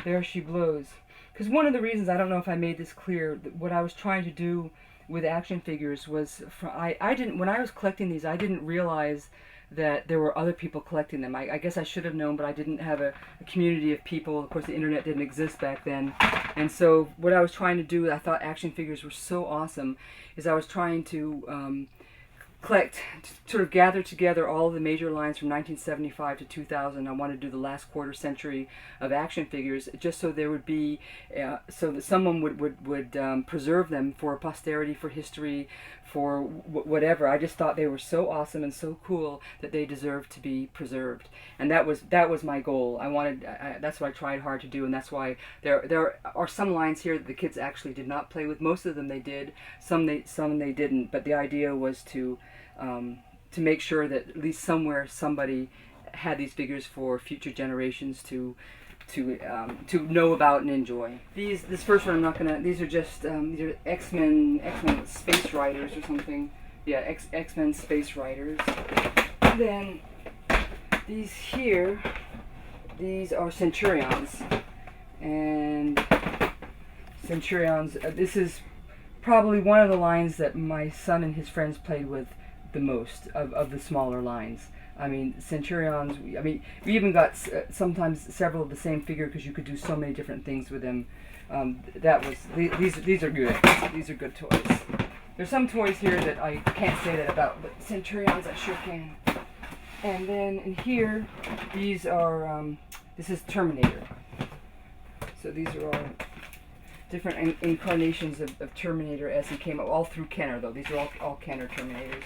there she blows. Because one of the reasons, I don't know if I made this clear, what I was trying to do with action figures was, when I was collecting these, I didn't realize that there were other people collecting them. I guess I should have known, but I didn't have a community of people. Of course, the internet didn't exist back then. And so what I was trying to do, I thought action figures were so awesome, is I was trying to sort of gather together all of the major lines from 1975 to 2000. I wanted to do the last quarter century of action figures, just so there would be, so that someone would preserve them for posterity, for history, for whatever. I just thought they were so awesome and so cool that they deserved to be preserved, and that was my goal. That's what I tried hard to do, and that's why there are some lines here that the kids actually did not play with. Most of them they did, some they didn't. But the idea was to make sure that at least somewhere somebody had these figures for future generations to know about and enjoy. This first one I'm not gonna. These are just these are X-Men Space Riders or something. Yeah, X-Men Space Riders. Then these here, these are Centurions, and Centurions. This is probably one of the lines that my son and his friends played with the most of the smaller lines. I mean, Centurions, we even got sometimes several of the same figure because you could do so many different things with them. These are good. These are good toys. There's some toys here that I can't say that about, but Centurions I sure can. And then in here, these are, this is Terminator. So these are all different incarnations of Terminator as he came up, all through Kenner though. These are all Kenner Terminators.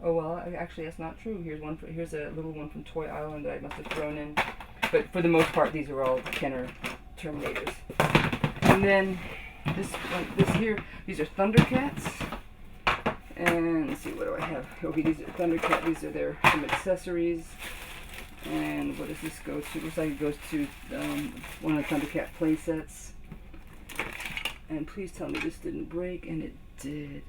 Oh well, actually that's not true. Here's a little one from Toy Island that I must have thrown in. But for the most part, these are all Kenner Terminators. And then this here, these are Thundercats. And let's see, what do I have? Okay, these are Thundercat. These are some accessories. And what does this go to? Looks like it goes to one of the Thundercat play sets. And please tell me this didn't break, and it did.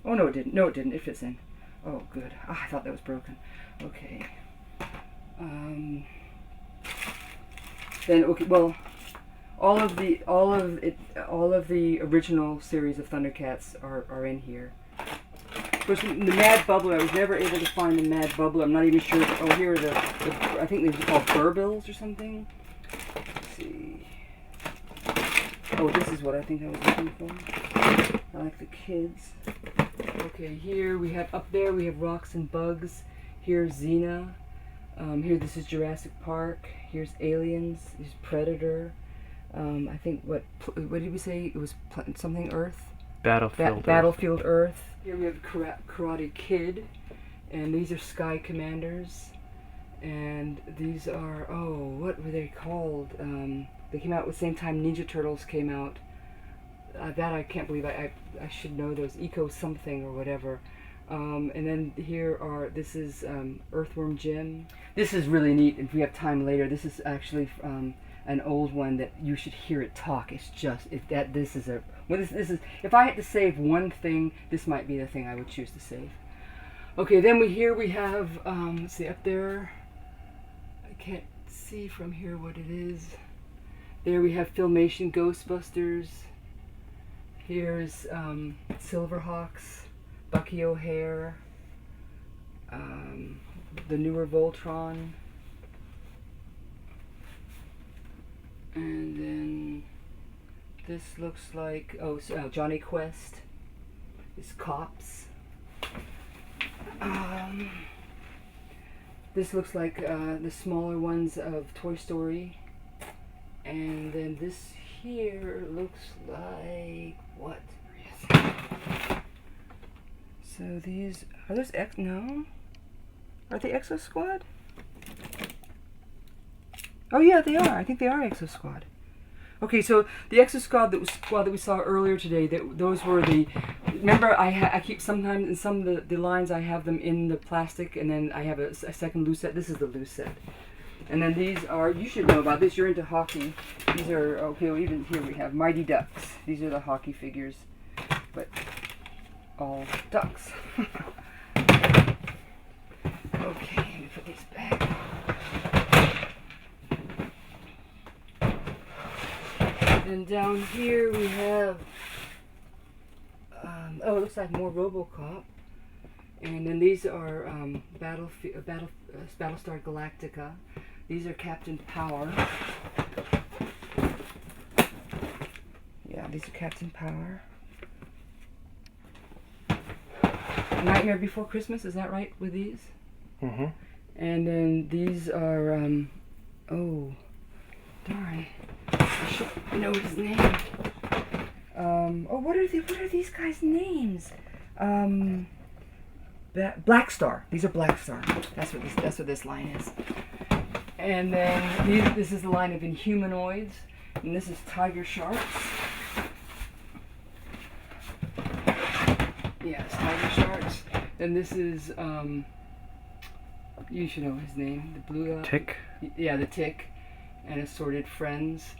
Oh no, it didn't. No, it didn't. It fits in. Oh, good. I thought that was broken. Okay. Then okay. Well, all of the original series of Thundercats are in here. Of course, the Mad Bubbler, I was never able to find the Mad Bubbler. I'm not even sure. Oh, here are I think these are called Burbills or something. Let's see. Oh, this is what I think I was looking for. I like the kids. Okay, here we have, up there we have Rocks and Bugs. Here's Xena. Here, this is Jurassic Park. Here's Aliens. Here's Predator. I think, what did we say? It was something Earth? Battlefield Earth. Here we have Karate Kid. And these are Sky Commanders. And these are, oh, what were they called? They came out at the same time Ninja Turtles came out. That I can't believe. I should know those. Eco something or whatever. And then this is Earthworm Jim. This is really neat. If we have time later, this is actually an old one that you should hear it talk. It's just, this is if I had to save one thing, this might be the thing I would choose to save. Okay, then we have, let's see, up there, I can't see from here what it is. There we have Filmation Ghostbusters. Here's Silverhawks, Bucky O'Hare, the newer Voltron. And then this looks like Johnny Quest. It's Cops. This looks like the smaller ones of Toy Story. And then this here looks like what? So these are those no? Are they Exo Squad? Oh yeah, they are. I think they are Exo Squad. Okay, so the Exo Squad that we saw earlier today, those were the. Remember, I keep sometimes in some of the lines I have them in the plastic, and then I have a second loose set. This is the loose set, and then these are. You should know about this. You're into hockey. These are okay. Well, even here we have Mighty Ducks. These are the hockey figures, but all ducks. Okay, let me put these back. And down here we have, it looks like more RoboCop. And then these are Battlestar Galactica. These are Captain Power. Yeah, these are Captain Power. Nightmare Before Christmas, is that right with these? Mm-hmm. And then these are, oh, darn. I should know his name. What are these guys' names? Black Star. These are Black Star. That's what this line is. And then this is the line of Inhumanoids, and this is Tiger Sharks. Yeah, it's Tiger Sharks. And this is you should know his name. The blue guy. Tick. Yeah, the Tick, and Assorted Friends.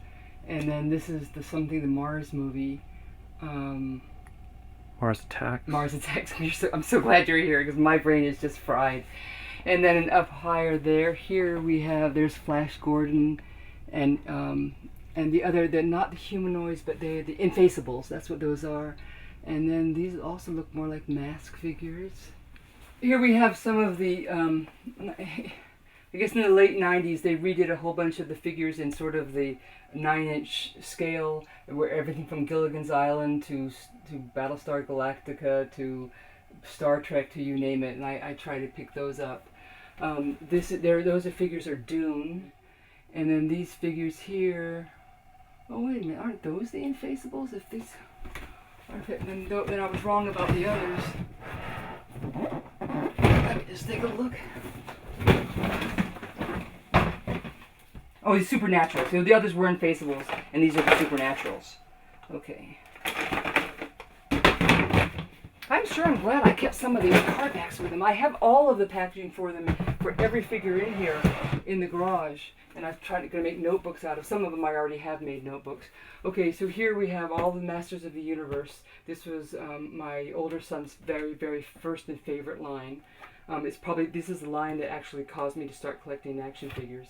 And then this is the Mars movie. Mars Attacks. Mars Attacks. I'm so glad you're here because my brain is just fried. And then up higher here we have, there's Flash Gordon and they're not the humanoids, but they're the Infaceables. That's what those are. And then these also look more like mask figures. Here we have some of the, I guess in the late 90s they redid a whole bunch of the figures in sort of the 9-inch scale, where everything from Gilligan's Island to Battlestar Galactica to Star Trek to you name it, and I try to pick those up. Those figures are Dune, and then these figures here. Oh wait a minute, aren't those the Infaceables? If these, then I was wrong about the others. Let me just take a look. Oh, these Supernaturals. So the others were Infaceables, and these are the Supernaturals. Okay. I'm glad I kept some of these card backs with them. I have all of the packaging for them, for every figure in here, in the garage. And I've tried to make notebooks out of. Some of them I already have made notebooks. Okay, so here we have all the Masters of the Universe. This was my older son's very, very first and favorite line. This is the line that actually caused me to start collecting action figures.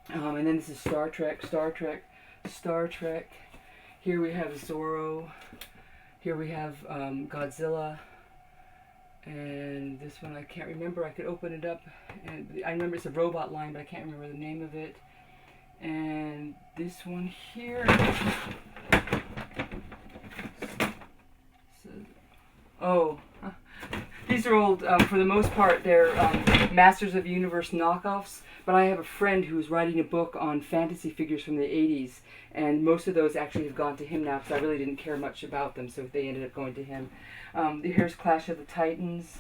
And then this is Star Trek. Here we have Zorro. Here we have Godzilla. And this one I can't remember. I could open it up. And I remember it's a robot line, but I can't remember the name of it. And this one here. These are old, for the most part, they're Masters of the Universe knockoffs. But I have a friend who's writing a book on fantasy figures from the 80s, and most of those actually have gone to him now because I really didn't care much about them, so they ended up going to him. Here's Clash of the Titans.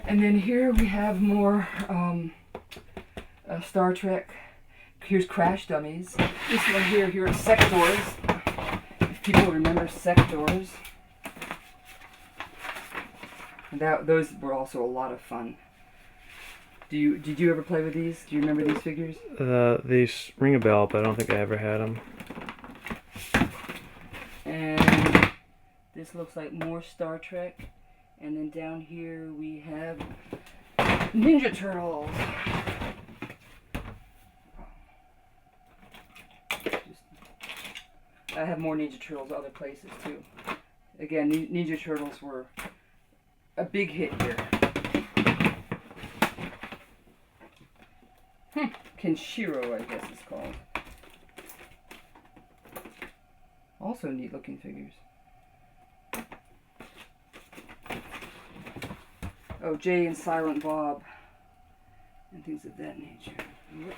And then here we have more Star Trek. Here's Crash Dummies. This one here are Sectors. If people remember Sectors. And those were also a lot of fun. Did you ever play with these? Do you remember these figures? These ring a bell, but I don't think I ever had them. And this looks like more Star Trek. And then down here we have Ninja Turtles. I have more Ninja Turtles other places too. Again, Ninja Turtles were a big hit here. Kenshiro, I guess it's called. Also neat looking figures. Oh, Jay and Silent Bob. And things of that nature. Look.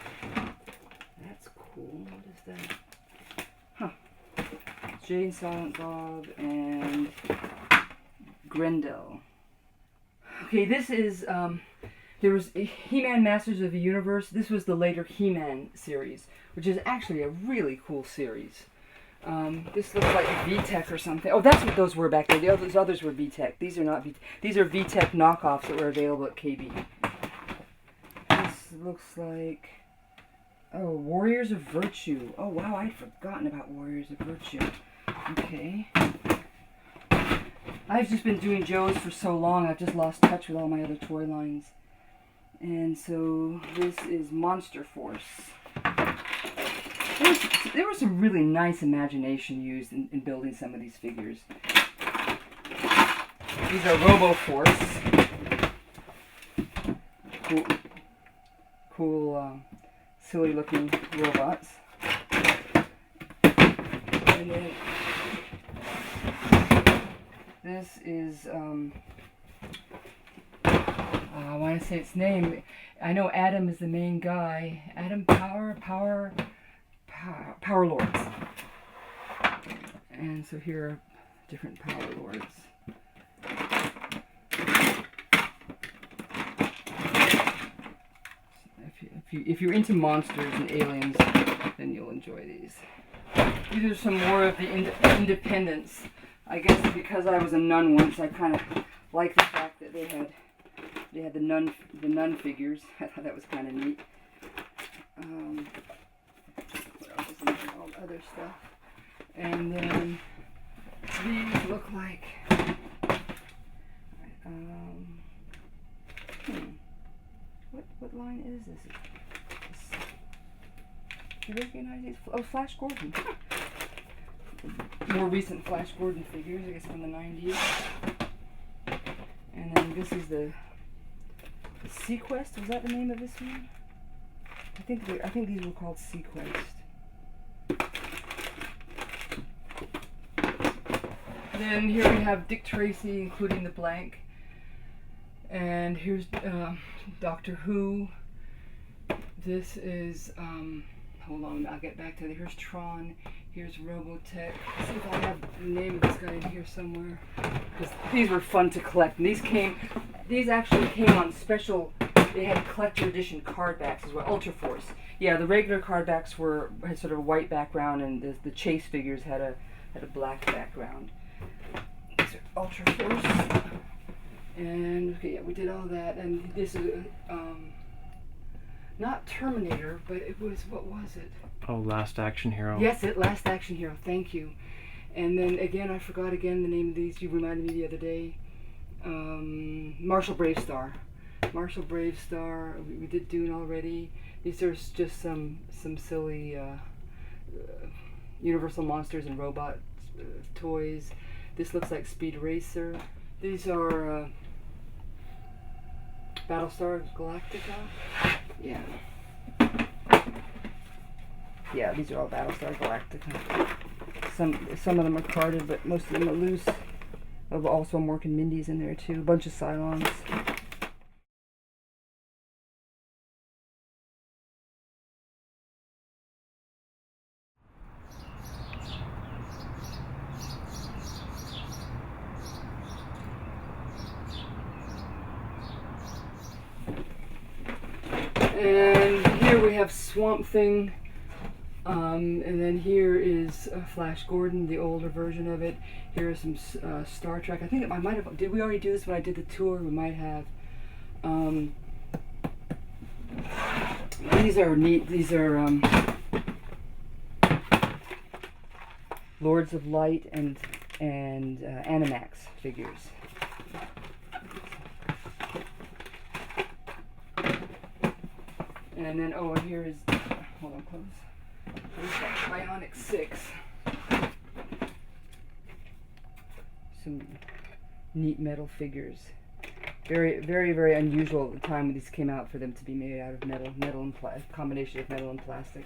That's cool. What is that? Huh. Jay and Silent Bob and Grendel. Okay, this is, there was He-Man Masters of the Universe. This was the later He-Man series, which is actually a really cool series. This looks like VTech or something. Oh, that's what those were back there. Those others were VTech. These are not VTech. These are VTech knockoffs that were available at KB. This looks like... Oh, Warriors of Virtue. Oh, wow, I'd forgotten about Warriors of Virtue. Okay. I've just been doing Joe's for so long, I've just lost touch with all my other toy lines. And so, this is Monster Force. There was some really nice imagination used in building some of these figures. These are Robo Force. Cool, silly looking robots. And then this is, I want to say its name. I know Adam is the main guy. Adam Power Lords. And so here are different Power Lords. If you're into monsters and aliens, then you'll enjoy these. These are some more of the Independents. I guess because I was a nun once, I kind of like the fact that they had the nun figures. I thought that was kind of neat. What else is in there? All other stuff. And then these look like what line is this? Do you recognize these? Oh, Flash Gordon. More recent Flash Gordon figures, I guess from the 90s. And then this is the Sequest. Was that the name of this one? I think these were called Sequest. Then here we have Dick Tracy, including the blank. And here's Doctor Who. This is hold on, I'll get back to it. Here's Tron. Here's Robotech. Let's see if I have the name of this guy in here somewhere. Because these were fun to collect. And these actually came on special. They had collector edition card backs as well. Ultra Force. Yeah, the regular card backs had sort of a white background, and the Chase figures had a black background. These are Ultra Force. And okay, yeah, we did all that. And this is not Terminator, but it was, what was it? Oh, Last Action Hero. Yes, Last Action Hero. Thank you. And then again, I forgot again the name of these. You reminded me the other day. Marshall Bravestar. Marshall Bravestar. We did Dune already. These are just some silly Universal Monsters and Robot toys. This looks like Speed Racer. These are Battlestar Galactica. Yeah. Yeah, these are all Battlestar Galactica. Some of them are carded, but most of them are loose. Also Mork and Mindy's in there too. A bunch of Cylons. And here we have Swamp Thing. And then here is Flash Gordon, the older version of it. Here is some Star Trek. I think I might have. Did we already do this when I did the tour? We might have. These are neat. These are Lords of Light and Animax figures. And then and here is. Hold on, close. We've got Bionic 6. Some neat metal figures. Very, very, very unusual at the time when these came out for them to be made out of metal and combination of metal and plastic.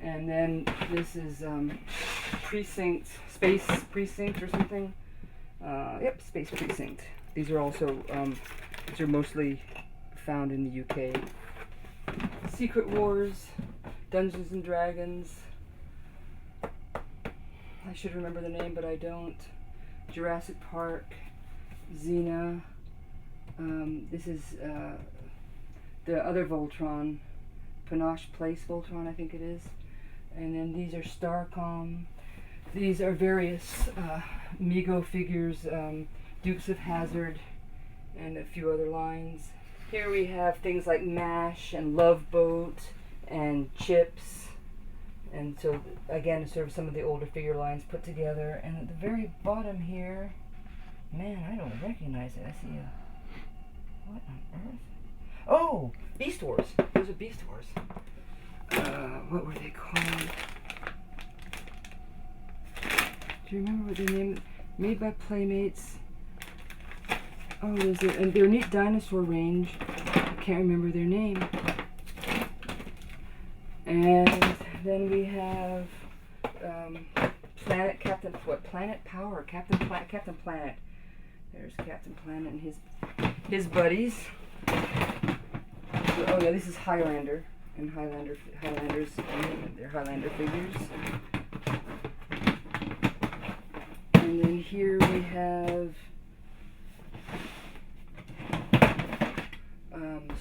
And then this is Precinct, Space Precinct or something. Yep, Space Precinct. These are also, these are mostly found in the UK. Secret Wars, Dungeons and Dragons. I should remember the name, but I don't. Jurassic Park, Xena. This is the other Voltron, Panache Place Voltron, I think it is. And then these are Starcom. These are various Mego figures, Dukes of Hazzard, and a few other lines. Here we have things like MASH and Love Boat and Chips. And so, again, sort of some of the older figure lines put together. And at the very bottom here, man, I don't recognize it. I see a... What on earth? Oh! Beast Wars! Those are Beast Wars. What were they called? Do you remember what they named? Made by Playmates. Oh, there's a... And they're a neat dinosaur range. I can't remember their name. And then we have Planet Captain... What? Planet Power? Captain Planet. There's Captain Planet and his buddies. Oh yeah, this is Highlander and Highlanders. They're Highlander figures. And then here we have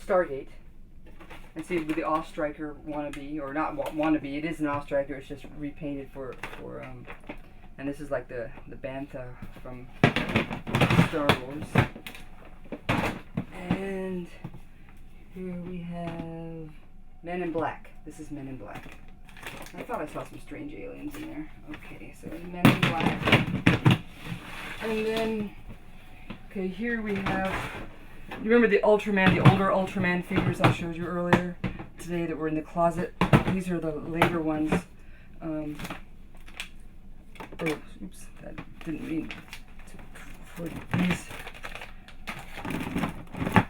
Stargate. And see, with the Off-Striker wannabe, or not wannabe, it is an Off-Striker, it's just repainted for and this is like the Bantha from Star Wars. And here we have Men in Black. This is Men in Black. I thought I saw some strange aliens in there. Okay, so Men in Black. And then, okay, here we have, you remember the Ultraman, the older Ultraman figures I showed you earlier today that were in the closet? These are the later ones. Oh, oops, that didn't mean to put these.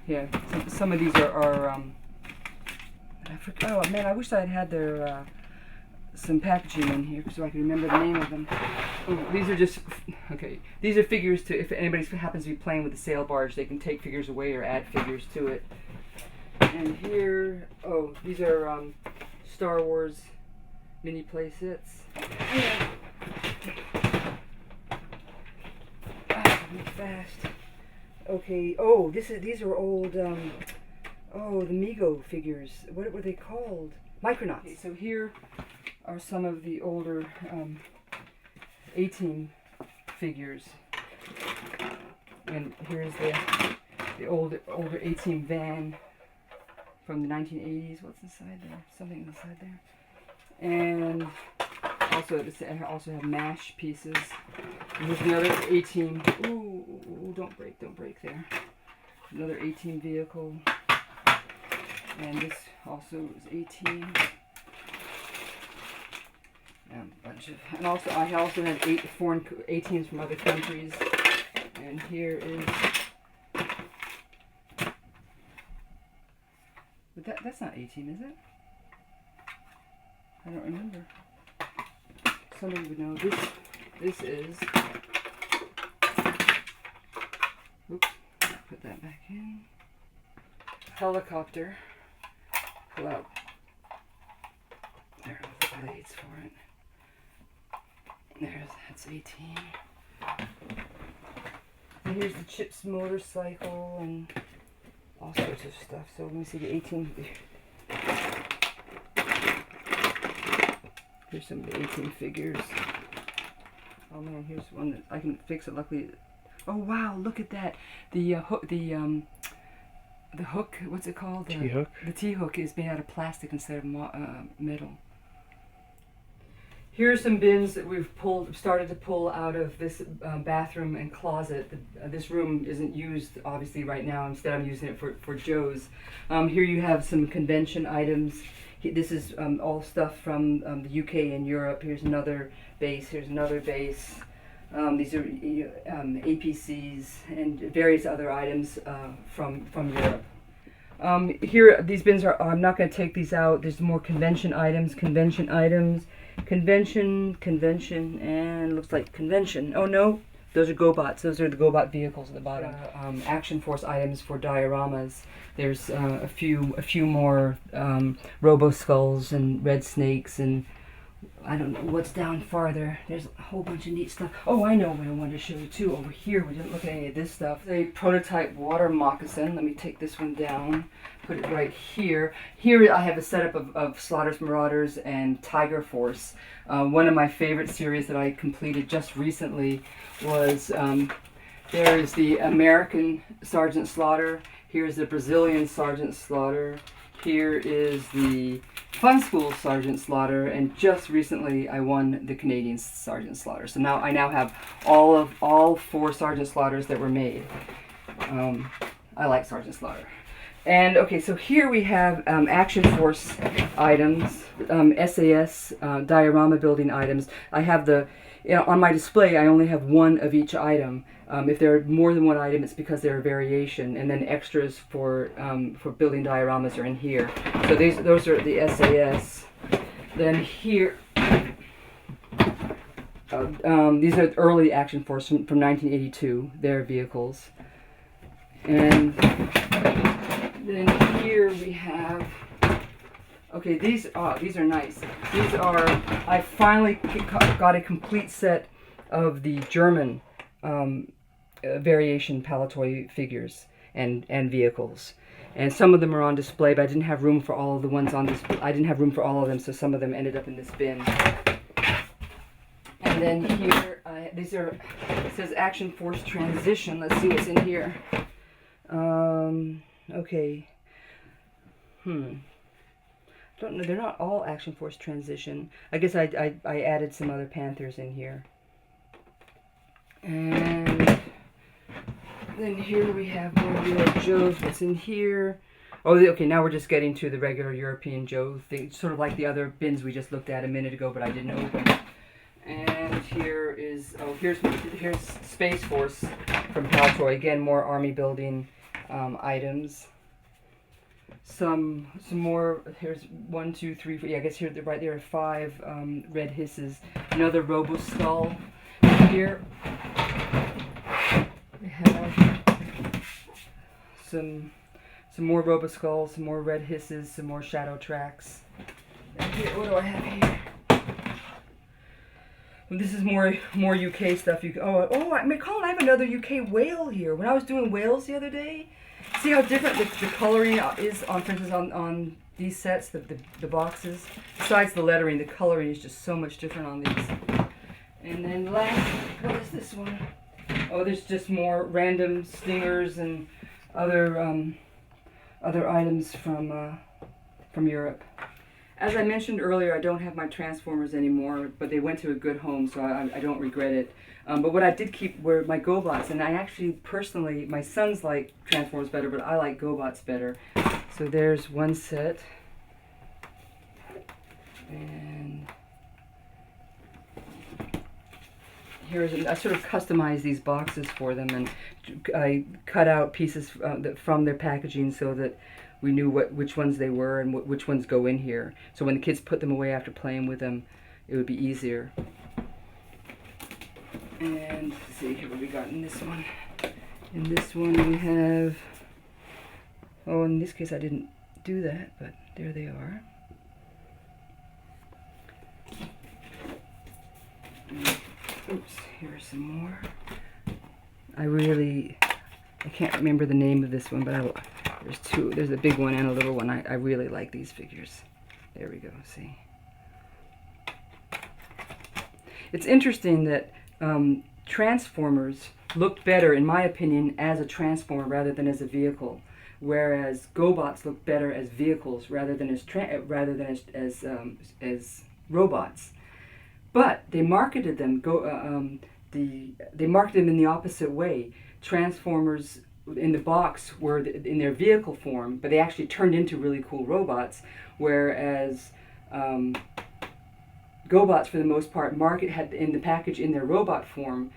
Yeah, some of these are I forgot. Oh man, I wish I had their some packaging in here so I can remember the name of them. Oh, these are just okay. These are figures to, if anybody happens to be playing with the sail barge, they can take figures away or add figures to it. And here, oh, these are Star Wars mini play sets. Fast. Okay. Oh, these are old. Oh, the Mego figures. What were they called? Micronauts. Okay, so here are some of the older A-Team figures, and here's the older A-Team van from the 1980s. What's inside there? Something inside there. And also, I also have MASH pieces. And here's another A-Team. Ooh, don't break there. Another A-Team vehicle. And this also is A-Team. And a bunch of, and also I also have 8 foreign A-Teams from other countries. And here is, but that's not A-Team, is it? I don't remember. Somebody would know. This is. Oops. Put that back in. Helicopter. Pull out. There are the blades for it. That's 18. And here's the Chips motorcycle and all sorts of stuff. So let me see the 18. Here's some of the 18 figures. Oh man, here's one that I can fix it. Luckily, oh wow, look at that. The hook, the hook. What's it called? T-hook. The T-hook is made out of plastic instead of metal. Here are some bins that we've started to pull out of this bathroom and closet. This room isn't used obviously right now. Instead, I'm using it for Joe's. Here you have some convention items. This is all stuff from the UK and Europe. Here's another base. Here's another base. These are APCs and various other items from Europe. Here, these bins are, I'm not going to take these out. There's more convention items, convention, and looks like convention. Oh no, those are GoBots. Those are the GoBot vehicles at the bottom. Action Force items for dioramas. There's a few more Robo Skulls and Red Snakes, and I don't know what's down farther. There's a whole bunch of neat stuff. Oh, I know what I wanted to show you too. Over here, we didn't look at any of this stuff. A prototype water moccasin. Let me take this one down, put it right here. Here I have a setup of Slaughter's Marauders and Tiger Force. One of my favorite series that I completed just recently was, there is the American Sergeant Slaughter. Here's the Brazilian Sergeant Slaughter. Here is the Fun School Sergeant Slaughter, and just recently I won the Canadian Sergeant Slaughter. So now I have all 4 Sergeant Slaughters that were made. I like Sergeant Slaughter. And okay, so here we have Action Force items, SAS diorama building items. I have on my display I only have one of each item. If there are more than one item, it's because they're a variation, and then extras for building dioramas are in here. So those are the SAS. Then here, these are early Action Force from 1982. Their vehicles, and then here we have. Okay, these are nice. These are, I finally got a complete set of the German variation Palatoy figures and vehicles, and some of them are on display, but I didn't have room for all of the ones on display. I didn't have room for all of them, so some of them ended up in this bin. And then here, these are, it says Action Force Transition. Let's see what's in here. Okay. Don't know. They're not all Action Force Transition. I guess I added some other Panthers in here. And then here we have more G.I.JOE that's in here. Oh, okay, now we're just getting to the regular European Joe thing, sort of like the other bins we just looked at a minute ago, but I didn't open. And here is, here's Space Force from Palatoy. Again, more army building items. Some more. Here's 1, 2, 3, 4. Yeah, I guess here right there are 5 red hisses. Another Robo Skull here. We have some more Robo Skulls, some more red hisses, some more shadow tracks. And here, what do I have here? Well, this is more UK stuff. Colin, I have another UK whale here. When I was doing whales the other day, see how different the coloring is on, for instance, on these sets, the boxes. Besides the lettering, the coloring is just so much different on these. And then last, what is this one? Oh, there's just more random stingers and other items from Europe. As I mentioned earlier, I don't have my Transformers anymore, but they went to a good home, so I don't regret it. But what I did keep were my GoBots, and I actually, personally, my sons like Transformers better, but I like GoBots better. So there's one set. And I sort of customized these boxes for them, and I cut out pieces from their packaging so that we knew which ones they were and which ones go in here. So when the kids put them away after playing with them, it would be easier. And let's see here what we got in this one. In this one we have, oh, in this case I didn't do that, but there they are. Oops, here are some more. I can't remember the name of this one, but there's 2. There's a big one and a little one. I really like these figures. There we go, see. It's interesting that Transformers looked better, in my opinion, as a Transformer rather than as a vehicle, whereas GoBots look better as vehicles rather than as robots. But they marketed them. They marketed them in the opposite way. Transformers in the box were in their vehicle form, but they actually turned into really cool robots, whereas GoBots, for the most part, had in the package in their robot form,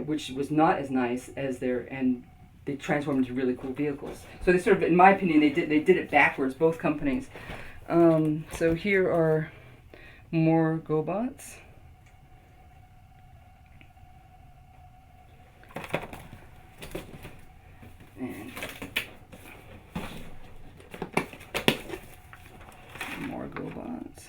which was not as nice as and they transform into really cool vehicles. So they sort of, in my opinion, they did it backwards, both companies. So here are more GoBots. And more GoBots.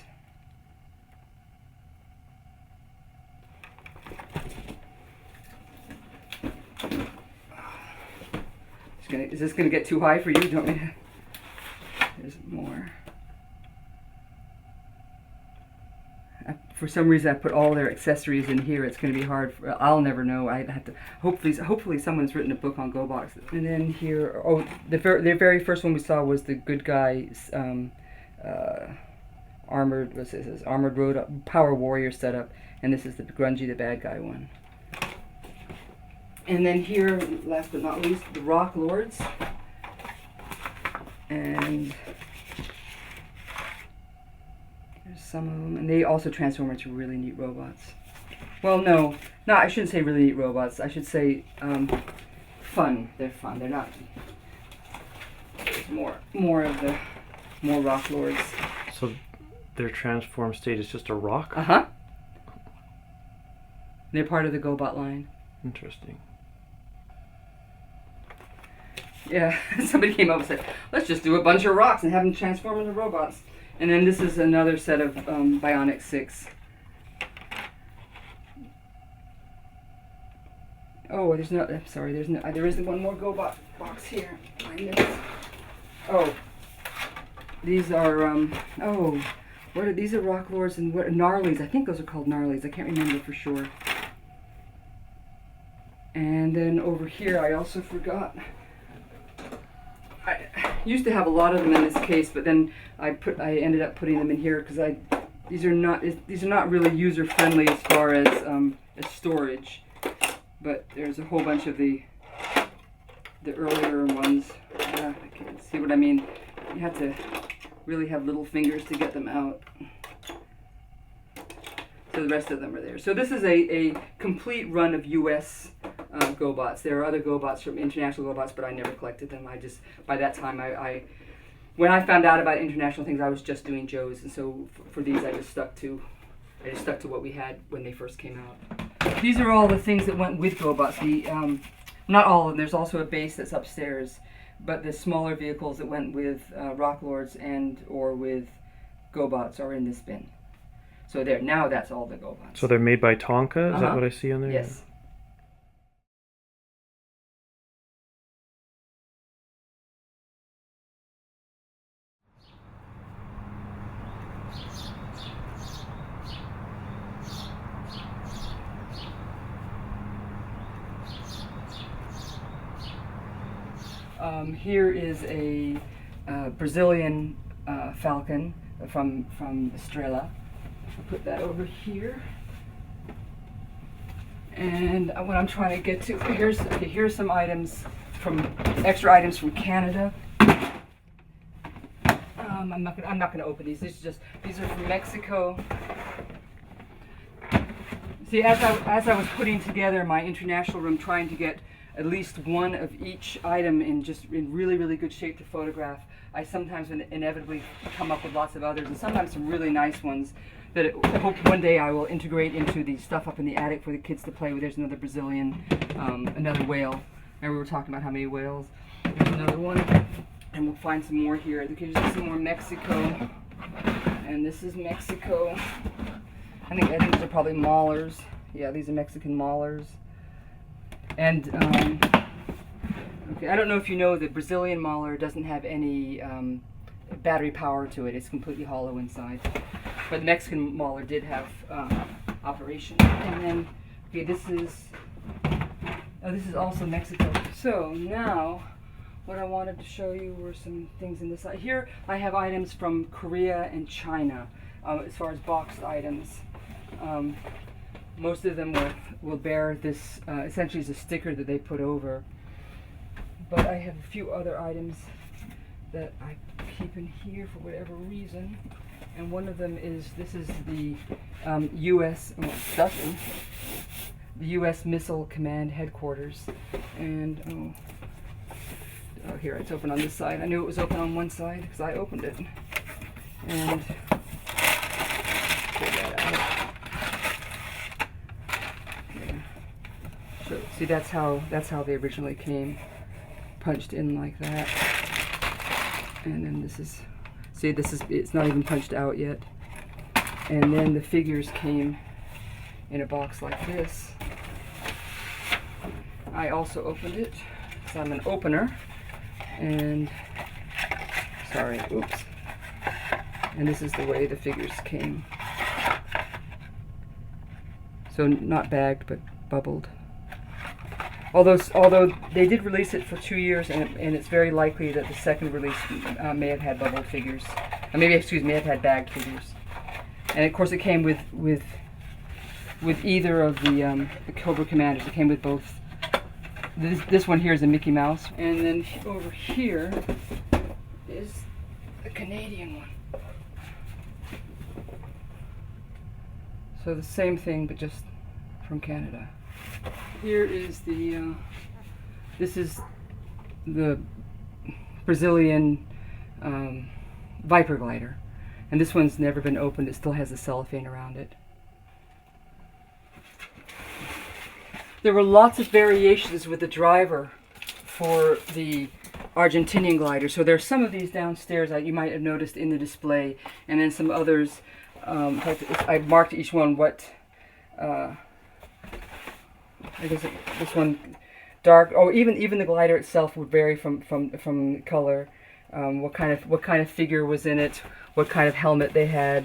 Is this going to get too high for you? Do you want me to? There's more. For some reason, I put all their accessories in here. It's going to be hard. I'll never know. I have to. Hopefully, someone's written a book on GoBots. And then here, oh, the very first one we saw was the good guy armored. What's this? Armored road power warrior setup, and this is the grungy, the bad guy one. And then here, last but not least, the Rock Lords. And there's some of them. And they also transform into really neat robots. Well, no, I shouldn't say really neat robots. I should say fun. They're fun. They're not. There's more Rock Lords. So their transform state is just a rock? Uh-huh. They're part of the GoBot line. Interesting. Yeah, somebody came up and said, let's just do a bunch of rocks and have them transform into robots. And then this is another set of Bionic 6. Oh, there isn't one more GoBot box here. I missed. Oh, these are, these are Rock Lords and what, Gnarlies. I think those are called Gnarlies. I can't remember for sure. And then over here, I also forgot. I used to have a lot of them in this case, but then I ended up putting them in here because these are not really user friendly as far as storage. But there's a whole bunch of the earlier ones. I can see what I mean. You have to really have little fingers to get them out. So the rest of them are there. So this is a complete run of U.S. GoBots. There are other GoBots from international GoBots, but I never collected them. By that time, when I found out about international things, I was just doing Joes, and so for these, I just stuck to what we had when they first came out. These are all the things that went with GoBots. Not all of them. There's also a base that's upstairs, but the smaller vehicles that went with Rock Lords or with GoBots are in this bin. So there, now that's all the GoBots. So they're made by Tonka? Is that what I see on there? Yes. Here is a Brazilian falcon from Estrela. I'll put that over here. And what I'm trying to get to, here's some items extra items from Canada. I'm not gonna open these. These are from Mexico. See, as I was putting together my international room, trying to get at least one of each item in really, really good shape to photograph, I sometimes inevitably come up with lots of others, and sometimes some really nice ones that I hope one day I will integrate into the stuff up in the attic for the kids to play with. There's another Brazilian, another whale. Remember we were talking about how many whales? There's another one, and we'll find some more here. There's some more Mexico, and this is Mexico. I think these are probably maulers. Yeah, these are Mexican maulers. And okay, I don't know if you know, the Brazilian mauler doesn't have any battery power to it. It's completely hollow inside. But the Mexican mauler did have operation. And then, okay, this is also Mexico. So now, what I wanted to show you were some things in this. Here I have items from Korea and China, as far as boxed items. Most of them will bear this, essentially is a sticker that they put over. But I have a few other items that I keep in here for whatever reason. And one of them is, this is the U.S. The U.S. Missile Command Headquarters. And Oh, here, it's open on this side. I knew it was open on one side because I opened it. And pull that out. Yeah. So see, that's how they originally came, punched in like that. And then this is, see, it's not even punched out yet. And then the figures came in a box like this. I also opened it because I'm an opener. And sorry, oops. And this is the way the figures came. So not bagged, but bubbled. Although they did release it for 2 years, and it's very likely that the second release may have had bubbled figures. May have had bagged figures. And of course, it came with either of the Cobra Commanders. It came with both. This one here is a Mickey Mouse, and then over here is the Canadian one. So the same thing, but just from Canada. Here is this is the Brazilian Viper glider, and this one's never been opened. It still has the cellophane around it. There were lots of variations with the driver for the Argentinian glider. So there's some of these downstairs that you might have noticed in the display, and then some others. In fact, I marked each one what. I guess this one dark. Oh, even the glider itself would vary from color. What kind of figure was in it? What kind of helmet they had.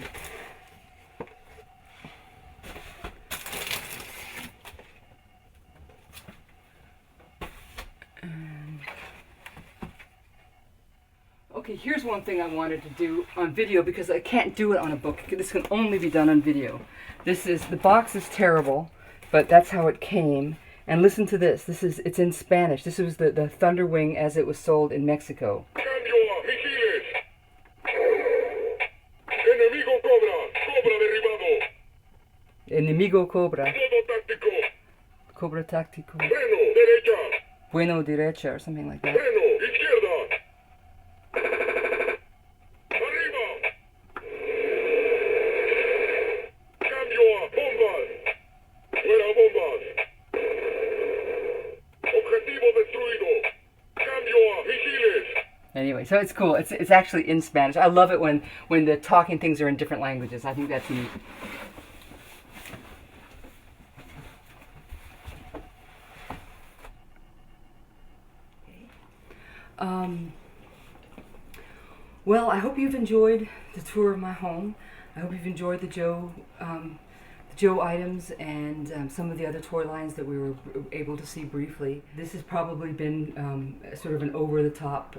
Okay, here's one thing I wanted to do on video because I can't do it on a book. This can only be done on video. The box is terrible, but that's how it came. And listen to this. It's in Spanish. This was the Thunderwing as it was sold in Mexico. Enemigo Cobra. Cobra táctico. Bueno derecha or something like that. Anyway, so it's cool. It's actually in Spanish. I love it when the talking things are in different languages. I think that's neat. Well, I hope you've enjoyed the tour of my home. I hope you've enjoyed the Joe items and some of the other toy lines that we were able to see briefly. This has probably been sort of an over-the-top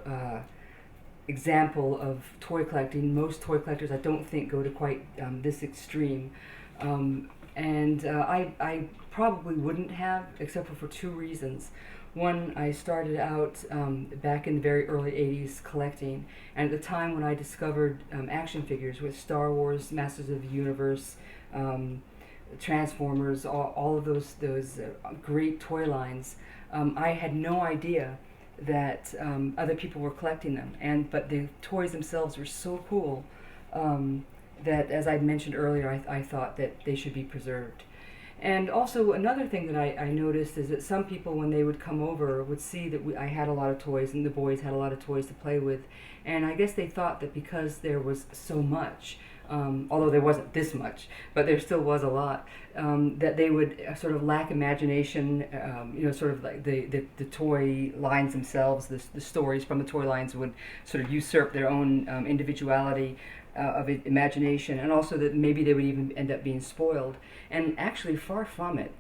example of toy collecting. Most toy collectors, I don't think, go to quite this extreme. I probably wouldn't have, except for two reasons. One, I started out back in the very early 80s collecting, and at the time when I discovered action figures with Star Wars, Masters of the Universe, Transformers, all of those great toy lines, I had no idea that other people were collecting them, but the toys themselves were so cool that, as I mentioned earlier, I thought that they should be preserved. And also another thing that I noticed is that some people, when they would come over, would see that I had a lot of toys and the boys had a lot of toys to play with, and I guess they thought that because there was so much, although there wasn't this much, but there still was a lot, that they would sort of lack imagination, sort of like the toy lines themselves, the stories from the toy lines would sort of usurp their own individuality of imagination, and also that maybe they would even end up being spoiled. And actually, far from it.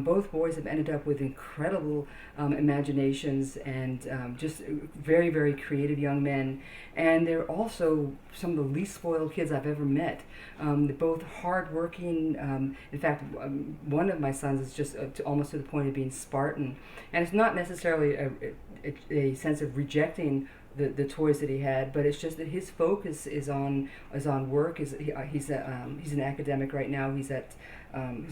Both boys have ended up with incredible imaginations and just very, very creative young men. And they're also some of the least spoiled kids I've ever met. They're both hardworking. In fact, one of my sons is just almost to the point of being Spartan. And it's not necessarily a sense of rejecting the toys that he had, but it's just that his focus is on work. He's an academic right now. He's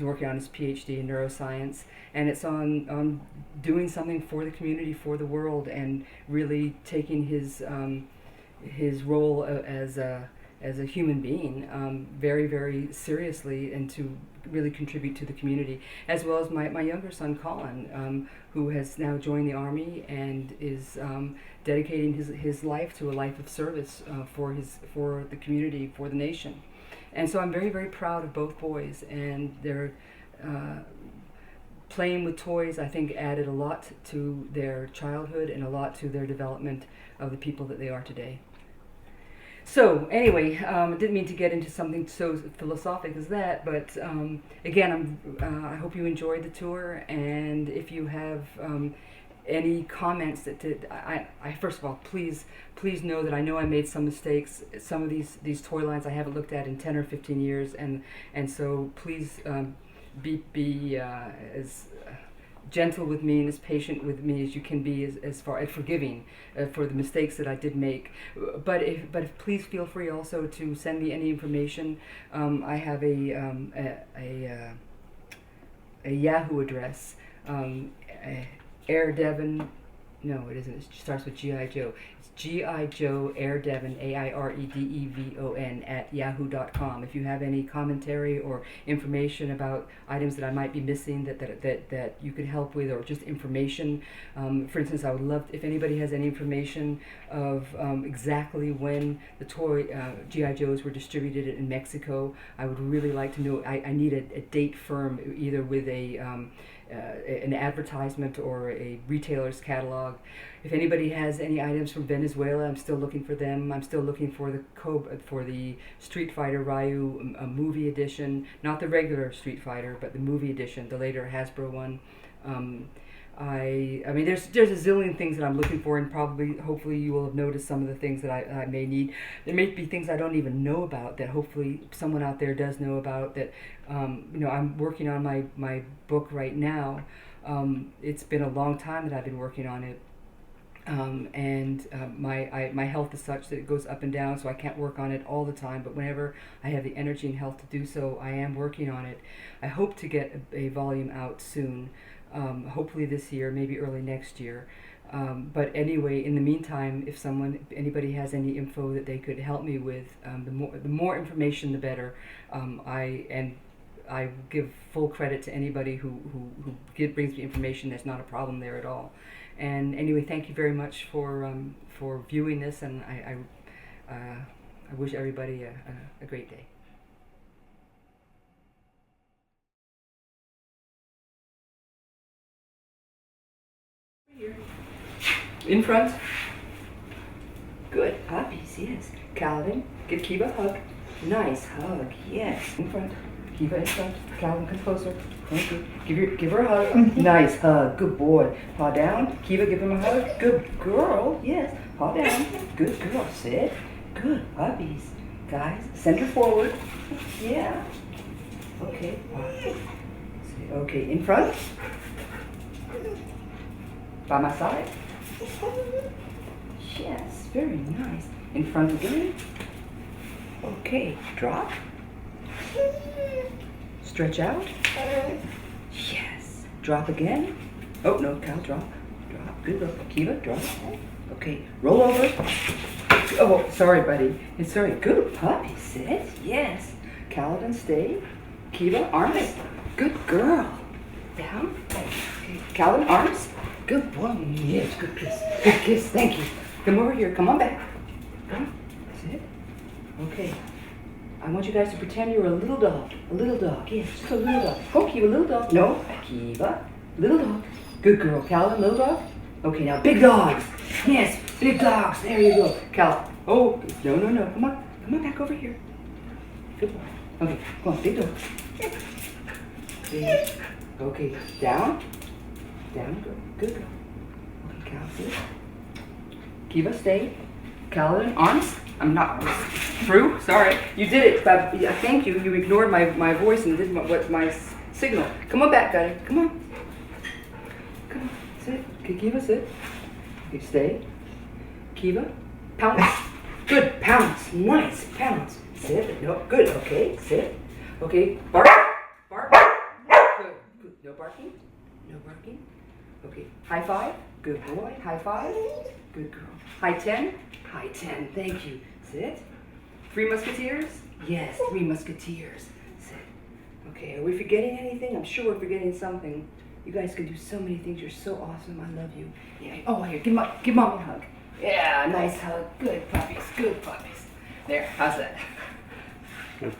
working on his PhD in neuroscience, and it's on doing something for the community, for the world, and really taking his role as a human being very, very seriously, and to really contribute to the community, as well as my younger son Colin, who has now joined the Army and is dedicating his life to a life of service for the community, for the nation. And so I'm very, very proud of both boys, and their playing with toys, I think, added a lot to their childhood and a lot to their development of the people that they are today. So anyway, I didn't mean to get into something so philosophic as that, but again, I hope you enjoyed the tour, and if you have any comments I first of all, please know that I know I made some mistakes. Some of these toy lines I haven't looked at in 10 or 15 years, and so please be as gentle with me and as patient with me as you can be, as far as forgiving for the mistakes that I did make. But please feel free also to send me any information. I have a Yahoo address, Airedevon. No, it isn't. It starts with G.I.JOE. It's G.I.JOE Airedevon, AIREDEVON @yahoo.com. If you have any commentary or information about items that I might be missing that you could help with, or just information. For instance, I would love if anybody has any information of exactly when the toy G.I. Joes were distributed in Mexico. I would really like to know. I need a date firm, either with an advertisement or a retailer's catalog. If anybody has any items from Venezuela, I'm still looking for them. I'm still looking for the Street Fighter Ryu movie edition, not the regular Street Fighter, but the movie edition, the later Hasbro one. I mean, there's a zillion things that I'm looking for, and hopefully you will have noticed some of the things that I may need. There may be things I don't even know about that hopefully someone out there does know about. That I'm working on my book right now. It's been a long time that I've been working on it, and my health is such that it goes up and down, so I can't work on it all the time. But whenever I have the energy and health to do so, I am working on it. I hope to get a volume out soon. Hopefully this year, maybe early next year. But anyway, in the meantime, if anybody has any info that they could help me with, the more information, the better. I give full credit to anybody who brings me information. There's not a problem there at all. And anyway, thank you very much for viewing this, and I wish everybody a great day. In front. Good. Puppies, yes. Calvin, give Kiva a hug. Nice hug, yes. In front. Kiva in front. Calvin, come closer. Thank you. Give her a hug. Nice hug. Good boy. Paw down. Kiva, give him a hug. Good girl. Yes. Paw down. Good girl. Sit. Good. Puppies. Guys, center forward. Yeah. Okay. Okay. In front. By my side. Yes, very nice. In front again. Okay, drop. Stretch out. Yes. Drop again. Oh, no, Cal, drop. Drop. Good girl. Kiva, drop. Okay, roll over. Oh, sorry, buddy. It's sorry. Good puppy. Sit. Yes. Caledon, stay. Kiva, arms. Good girl. Down. Okay. Caledon, arms. Good boy. Yes, good kiss. Good kiss. Thank you. Come over here. Come on back. Come. Sit. Okay. I want you guys to pretend you're a little dog. A little dog. Yes, just a little dog. Go, Kiva, little dog. No, Kiva. Little dog. Good girl. Calvin, little dog. Okay, now big dogs. Yes, big dogs. There you go. Cal. Oh, no. Come on. Come on back over here. Good boy. Okay, come on. Big dog. Big. Okay, down. Down, girl. Good girl. Okay, Cal, sit. Kiva, stay. Calvin, arms. I'm not through. Sorry, you did it. But thank you. You ignored my voice and did my signal. Come on back, guy. Come on. Come on. Sit. Okay, Kiva, sit. Okay, stay. Kiva, pounce. Good, pounce. Nice, pounce. Sit. No, good. Okay, sit. Okay, bark. Bark. Good. Good. No barking. No barking. Okay, high five. Good boy. High five. Good girl. High 10. High 10. Thank you. Sit. Three Musketeers. Yes, Three Musketeers. Sit. Okay, are we forgetting anything? I'm sure we're forgetting something. You guys can do so many things. You're so awesome. I love you. Yeah. Oh, here, give mom a hug. Yeah, nice hug. Good puppies. Good puppies. There. How's that? Good.